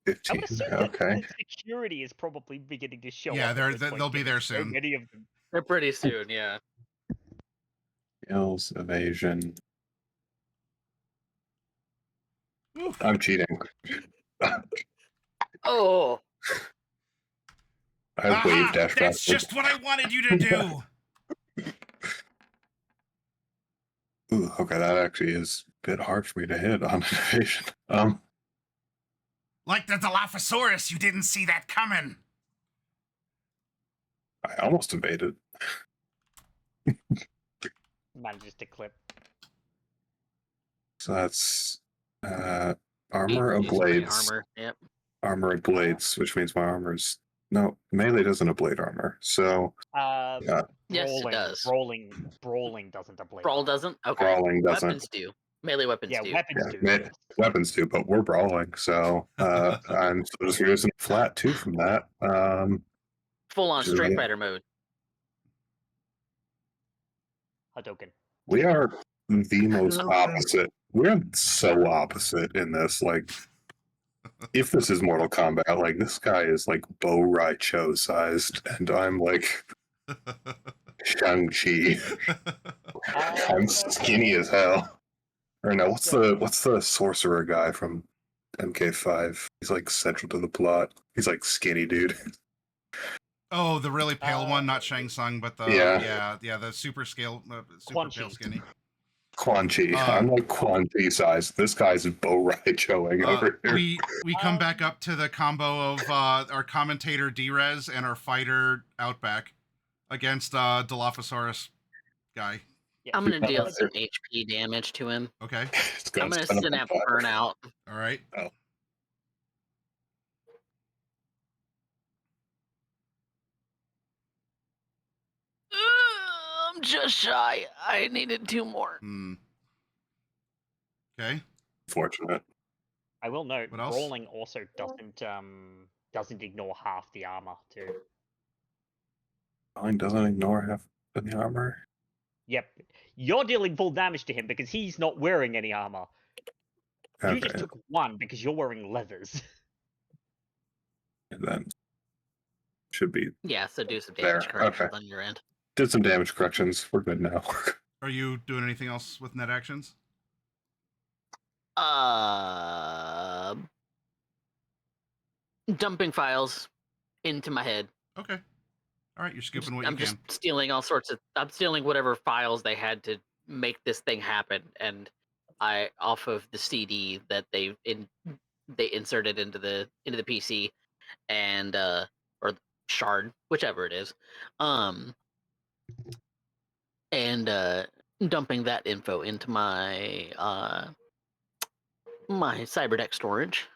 15. I would assume Okay. that security is probably beginning to show up. Yeah, they'll be there soon. So many of them. They're pretty soon, yeah. Skills, evasion. Oof. I'm cheating. Oh. I have wave dash. That's just what I wanted you to do. Ooh, okay, that actually is a bit hard for me to hit on evasion. Like the Dilophosaurus, you didn't see that coming. I almost evaded. Manages to clip. So that's armor of blades. Armor, yep. Armor of blades, which means my armor's no melee doesn't ablate armor. So yeah. Yes, it does. Brawling doesn't ablate. Brawl doesn't? Okay. Brawling doesn't. Weapons do. Melee weapons do. Weapons do, but we're brawling, so I'm just using flat 2 from that. Full on Street Fighter mode. Hadouken. We are the most opposite. We're so opposite in this. Like, if this is Mortal Kombat, like, this guy is like Bo Raicho sized, and I'm like Shang-Chi. I'm skinny as hell. Or no, what's the sorcerer guy from MK5? He's like central to the plot. He's like skinny dude. Oh, the really pale one, not Shang Tsung, but the the super pale skinny. Quan Chi. I'm like Quan Chi size. This guy's Bo Raichoing over here. We come back up to the combo of our commentator Drez and our fighter Outback against Dilophosaurus guy. Yeah. I'm gonna deal some HP damage to him. Okay. I'm gonna synapse burnout. All right. Oh. I'm just shy. I needed 2 more. Okay. Fortunate. I will note, brawling also doesn't ignore half the armor too. Brawling doesn't ignore half of the armor. Yep, you're dealing full damage to him because he's not wearing any armor. Okay. You just took 1 because you're wearing leathers. And then should be so do some damage corrections on your end. Did some damage corrections. We're good now. Are you doing anything else with net actions? Dumping files into my head. Okay. All right, you're scooping what you can. I'm just stealing all sorts of. I'm stealing whatever files they had to make this thing happen, and off of the CD that they inserted into the PC, and or shard, whichever it is, and dumping that info into my my cyberdeck storage,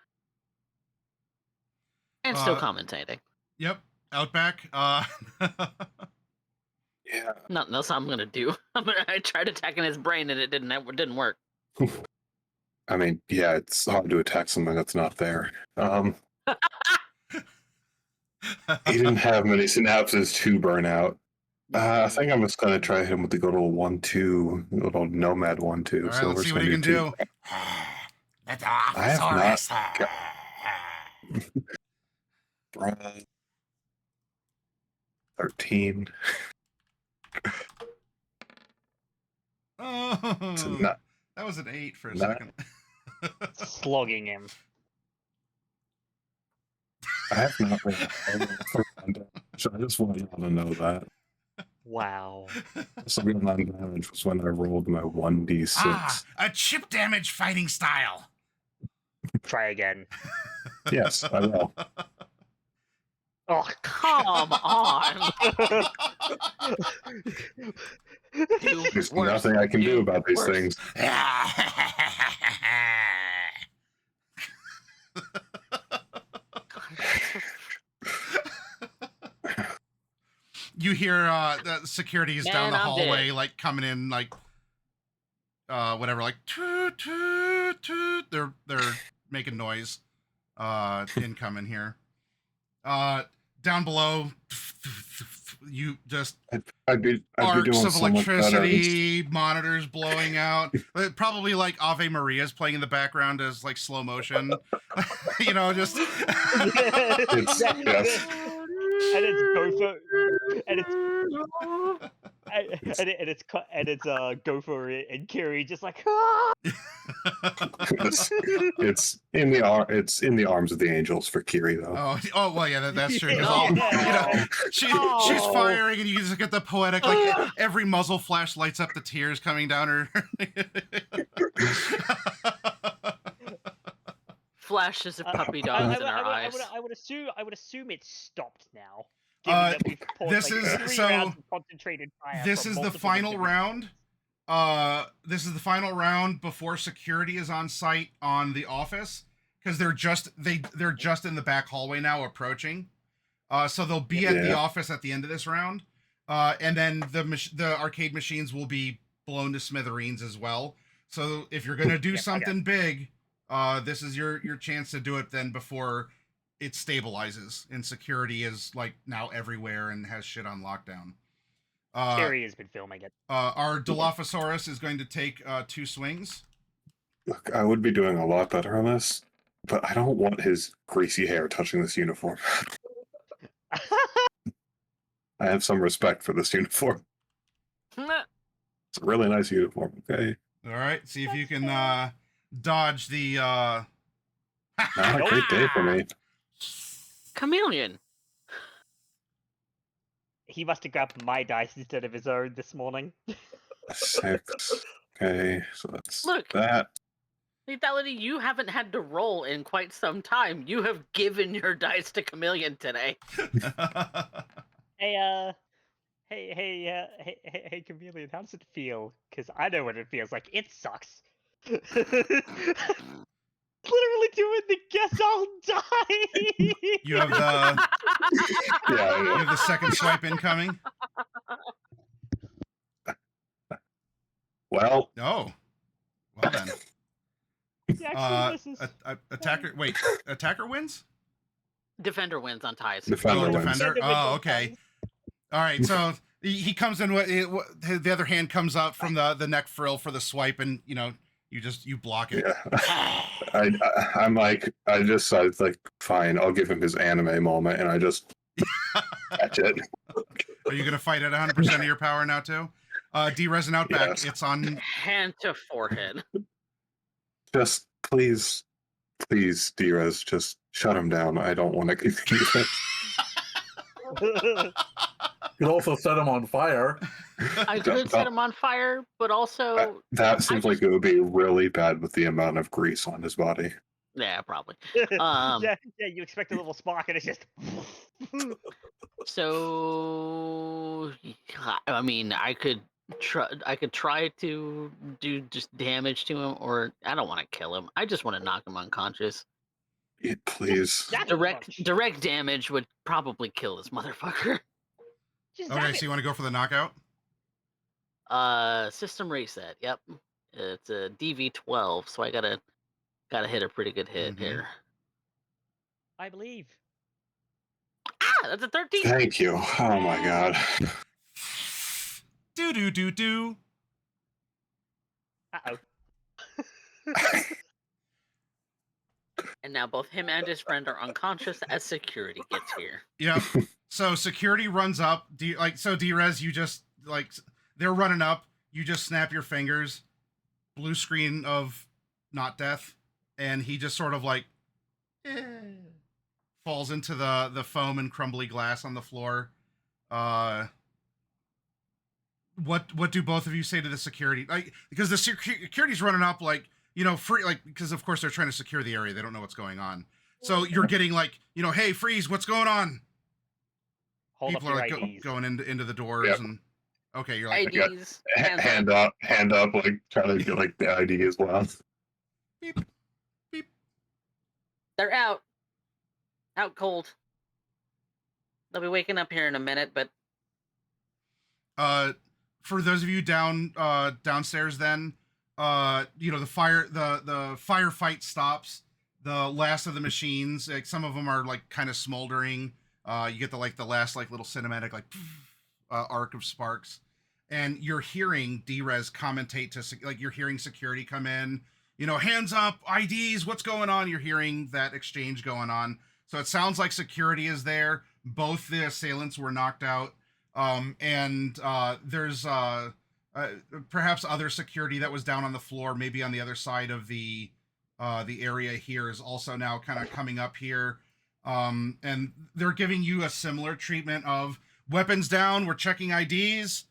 and still commentating. Yep. Outback. Yeah. Nothing else I'm gonna do. I tried attacking his brain and it didn't work. I mean, yeah, it's hard to attack something that's not there. He didn't have many synapses to burn out. I think I'm just gonna try him with the good old 1-2, little nomad 1-2. All right, so let's we're see just what he gonna can do. I have not. 13. Oh, Not, that was an 8 for a not, second. Slogging him. I have not rolled. So I just want y'all to know that. Wow. So real non-damage was when I rolled my 1d6. Ah, a chip damage fighting style. Try again. Yes, I will. Oh, Come on! There's nothing I can do about these things. You hear the security is down the hallway, like coming in, like whatever, like toot toot toot. They're making noise. Incoming here. Down below, you just I'd be arcs doing of so much better. electricity, monitors blowing out. Probably like Ave Maria's playing in the background as like slow motion. You know, just It's yes. and it's Gopher, and it's Gopher and Kiri just like it's in the arms of the angels for Kiri though. Oh well, yeah, that's true. 'Cause Oh, all, yeah. she's firing, and you just get the poetic, like every muzzle flash lights up the tears coming down her. Flashes of puppy dogs in our eyes. I would assume it stopped now. This is so. Concentrated fire. This is the final round. This is the final round before security is on site on the office, because they're just in the back hallway now approaching. So they'll be at the office at the end of this round, and then the arcade machines will be blown to smithereens as well. So if you're gonna do something big, this is your chance to do it then before it stabilizes and security is like now everywhere and has shit on lockdown. Kiri has been filming it. Our Dilophosaurus is going to take 2 swings. Look, I would be doing a lot better on this, but I don't want his greasy hair touching this uniform. I have some respect for this uniform. It's a really nice uniform, okay? All right, see if you can dodge the... Not a great day for me. Chameleon. He must have grabbed my dice instead of his own this morning. 6. Okay, so that's Look. that. Lethality, you haven't had to roll in quite some time. You have given your dice to Chameleon today. Hey, Chameleon, how does it feel? Because I know what it feels like. It sucks. Literally doing the guess I'll die. You have the Yeah, you have the second swipe incoming. Well. Oh, well then. Attacker. Wait, attacker wins. Defender wins on ties. Defender. Wins. Oh, okay. All right, so he comes in. The other hand comes out from the neck frill for the swipe, and you block it. Yeah. I'm like, I was like, fine, I'll give him his anime moment, and I just catch it. Are you gonna fight at 100% of your power now too? D-Res and Outback. Yes. It's on hand to forehead. Just please, D-Res, just shut him down. I don't want to continue this. You could also set him on fire. I could set him on fire, but also that seems like it would be really bad with the amount of grease on his body. Yeah, probably. Yeah, you expect a little spark, and it's just. So, I mean, I could try to do just damage to him, or I don't want to kill him. I just want to knock him unconscious. Please. Direct damage would probably kill this motherfucker. Okay, so you want to go for the knockout? System reset. Yep, it's a DV12, so I gotta hit a pretty good hit here. I believe. Ah, that's a 13. Thank you. Oh my god. Do. Uh-oh. And now both him and his friend are unconscious as security gets here. Yep. So security runs up. D-Rez, you just, like, they're running up. You just snap your fingers. Blue screen of not death. And he just sort of, like, falls into the foam and crumbly glass on the floor. What do both of you say to the security? Like, because the security's running up, like, free, like, because of course they're trying to secure the area. They don't know what's going on. So you're getting, like, hey, freeze, what's going on? People are, like, going into the doors. Yep. And okay, you're like, IDs, hand up, like, trying to get, like, the ID as well. Beep, beep. They're out cold. They'll be waking up here in a minute, but for those of you downstairs, then the firefight stops. The last of the machines, like, some of them are, like, kind of smoldering. You get the last, like, little cinematic, like, arc of sparks, and you're hearing D-Rez commentate to, like, you're hearing security come in, hands up, IDs, what's going on? You're hearing that exchange going on. So it sounds like security is there. Both the assailants were knocked out. And there's perhaps other security that was down on the floor, maybe on the other side of the area here, is also now kind of coming up here. And they're giving you a similar treatment of weapons down, we're checking IDs,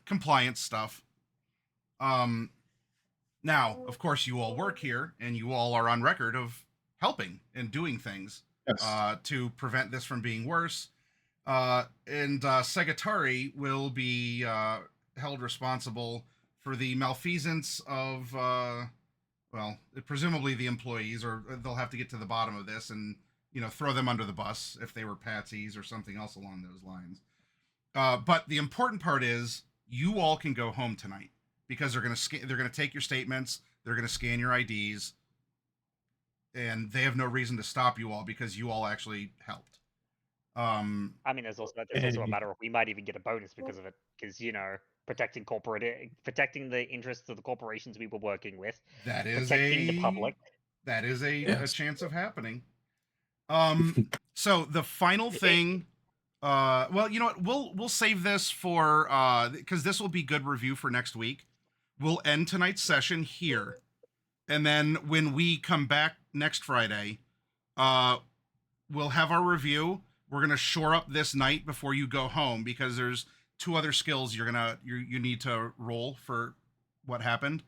compliance stuff. Now, of course, you all work here, and you all are on record of helping and doing things to prevent this from being worse. And Segotari will be held responsible for the malfeasance of, presumably the employees, or they'll have to get to the bottom of this and, throw them under the bus if they were patsies or something else along those lines. But the important part is you all can go home tonight, because they're going to take your statements, they're going to scan your IDs, and they have no reason to stop you all because you all actually helped. I mean, there's also a matter of, we might even get a bonus because of it, because protecting the interests of the corporations we were working with. That is protecting the public. That is a chance of happening. So the final thing, well, you know what? We'll save this for because this will be good review for next week. We'll end tonight's session here, and then when we come back next Friday, we'll have our review. We're gonna shore up this night before you go home, because there's 2 other skills you need to roll for what happened.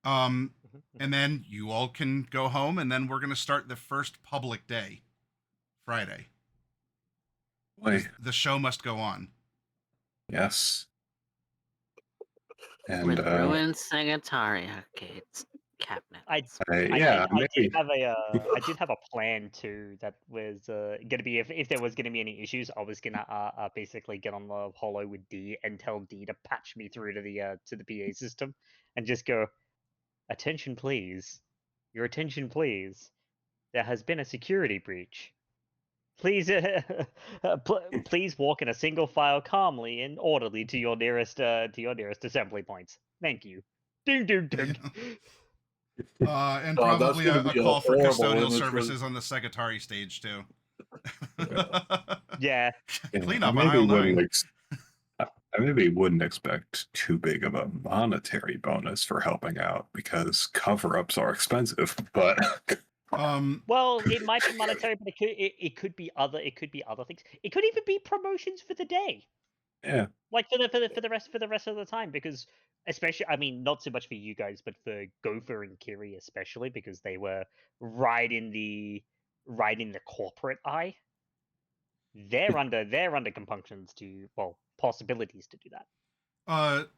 And then you all can go home, and then we're gonna start the first public day, Friday. The show must go on. Yes. And with ruined Segotari arcades cabinet. I did have a plan too. That was gonna be, if there was gonna be any issues, I was gonna basically get on the holo with D and tell D to patch me through to the PA system, and just go, attention please, your attention please. There has been a security breach. Please, please walk in a single file calmly and orderly to your nearest assembly points. Thank you. Ding ding ding. And probably a call for custodial services on the Segotari stage too. Yeah. Clean up on aisle 9. I maybe wouldn't expect too big of a monetary bonus for helping out, because cover-ups are expensive, but. Well, it might be monetary, but it could be other things. It could even be promotions for the day. Yeah. Like for the rest of the time, because especially, I mean, not so much for you guys, but for Gopher and Kiri especially, because they were right in the corporate eye. They're under compunctions to, well, possibilities to do that.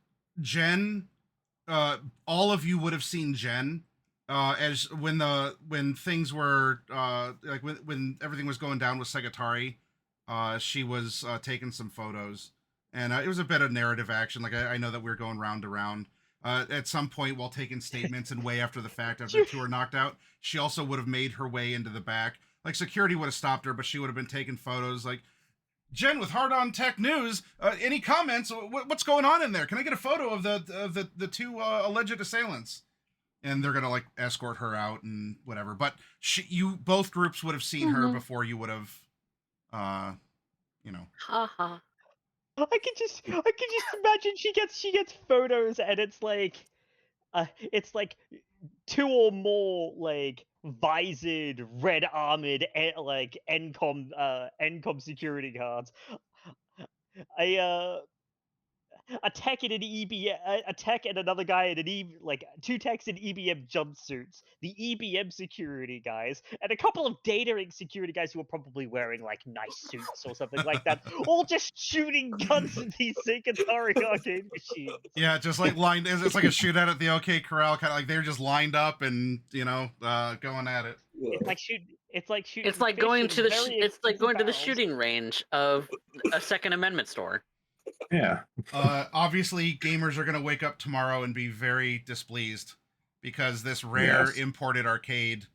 Jen, all of you would have seen Jen as when things were like when everything was going down with Segotari, she was taking some photos, and it was a bit of narrative action. Like I know that we were going round to round. At some point, while taking statements and way after the fact, after the two were knocked out, she also would have made her way into the back. Like security would have stopped her, but she would have been taking photos. Like, Jen with Hard On Tech News, any comments? What's going on in there? Can I get a photo of the two alleged assailants? And they're gonna like escort her out and whatever. But both groups would have seen her before you would have, you know. Haha. I can just imagine she gets photos and it's like two or more like visored, red armored like NCOM security guards. A tech in an EBM, a tech and another guy in like two techs in EBM jumpsuits, the EBM security guys, and a couple of datering security guys who are probably wearing like nice suits or something like that, all just shooting guns at these Segotari arcade machines. Yeah, just like lined. It's like a shootout at the OK Corral, kind of like they're just lined up and going at it. It's like shooting. It's like going to the shooting range of a Second Amendment store. Yeah. Obviously, gamers are going to wake up tomorrow and be very displeased because this rare imported arcade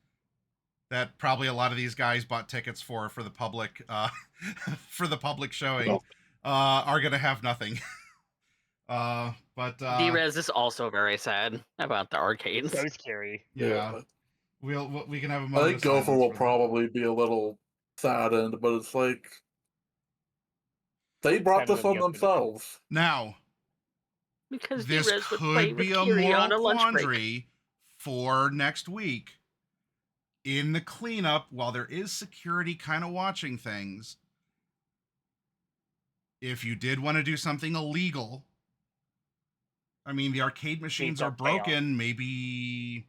that probably a lot of these guys bought tickets for the public showing are going to have nothing. But D-Rez is also very sad about the arcades. So scary. Yeah. We can have a moment. I think Gopher will probably be a little saddened, but it's like they brought this on themselves. Now, because this could be a moral quandary for next week. In the cleanup, while there is security kind of watching things, if you did want to do something illegal, I mean, the arcade machines are broken. Maybe,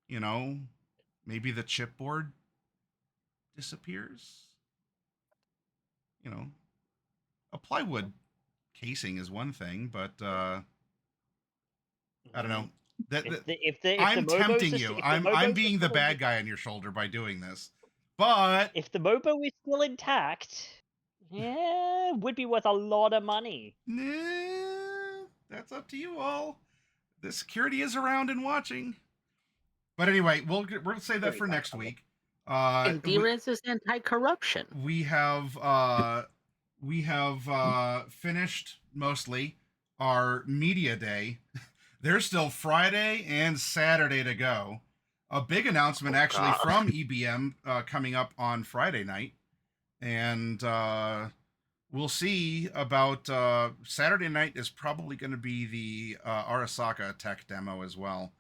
maybe the chipboard disappears. A plywood casing is one thing, but I don't know. I'm tempting you. I'm being the bad guy on your shoulder by doing this. But if the Mobo is still intact, it would be worth a lot of money. Nah, that's up to you all. The security is around and watching. But anyway, we'll save that for next week. And D-Rez is anti-corruption. We have finished mostly our media day. There's still Friday and Saturday to go. A big announcement from EBM coming up on Friday night. And we'll see about Saturday night is probably going to be the Arasaka tech demo as well.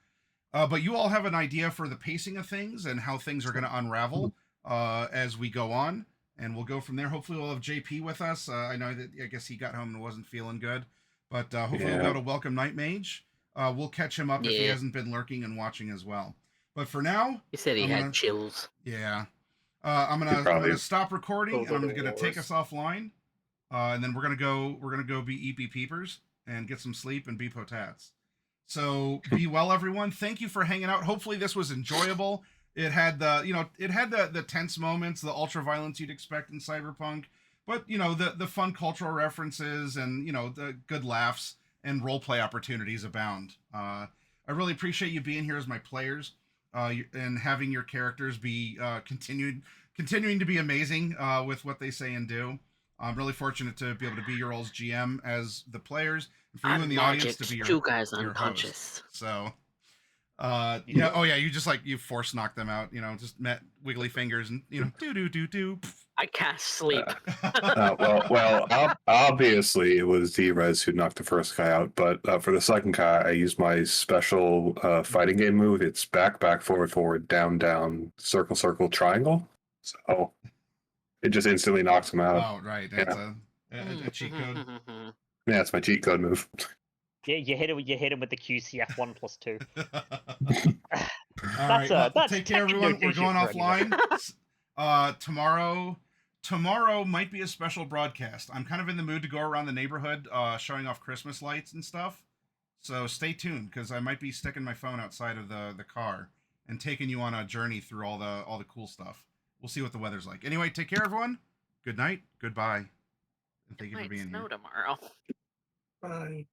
But you all have an idea for the pacing of things and how things are going to unravel as we go on. And we'll go from there. Hopefully we'll have JP with us. I guess he got home and wasn't feeling good. But hopefully we'll be able to welcome Night Mage. We'll catch him up if he hasn't been lurking and watching as well. But for now, he said he had chills. Yeah, I'm gonna stop recording and I'm gonna take us offline, and then we're gonna go be EP peepers and get some sleep and be potats. So be well, everyone. Thank you for hanging out. Hopefully this was enjoyable. It had the tense moments, the ultra violence you'd expect in Cyberpunk, but the fun cultural references and the good laughs and role play opportunities abound. I really appreciate you being here as my players, and having your characters be continuing to be amazing with what they say and do. I'm really fortunate to be able to be your all's GM as the players, and for you in the audience to be your guys your unconscious. Host. So, you force knock them out. Just met wiggly fingers and do. I cast sleep. Obviously it was D-Rez who knocked the first guy out, but for the second guy, I used my special fighting game move. It's back, forward, down, circle, triangle. So it just instantly knocks him out. Oh, right. That's a cheat code. Yeah, it's my cheat code move. Yeah, you hit him with the QCF 1+2. All right. Take care, everyone. We're going offline. Tomorrow might be a special broadcast. I'm kind of in the mood to go around the neighborhood showing off Christmas lights and stuff. So stay tuned, because I might be sticking my phone outside of the car and taking you on a journey through all the cool stuff. We'll see what the weather's like. Anyway, take care, everyone. Good night. Goodbye. And thank you for being snow here. Tomorrow. Bye.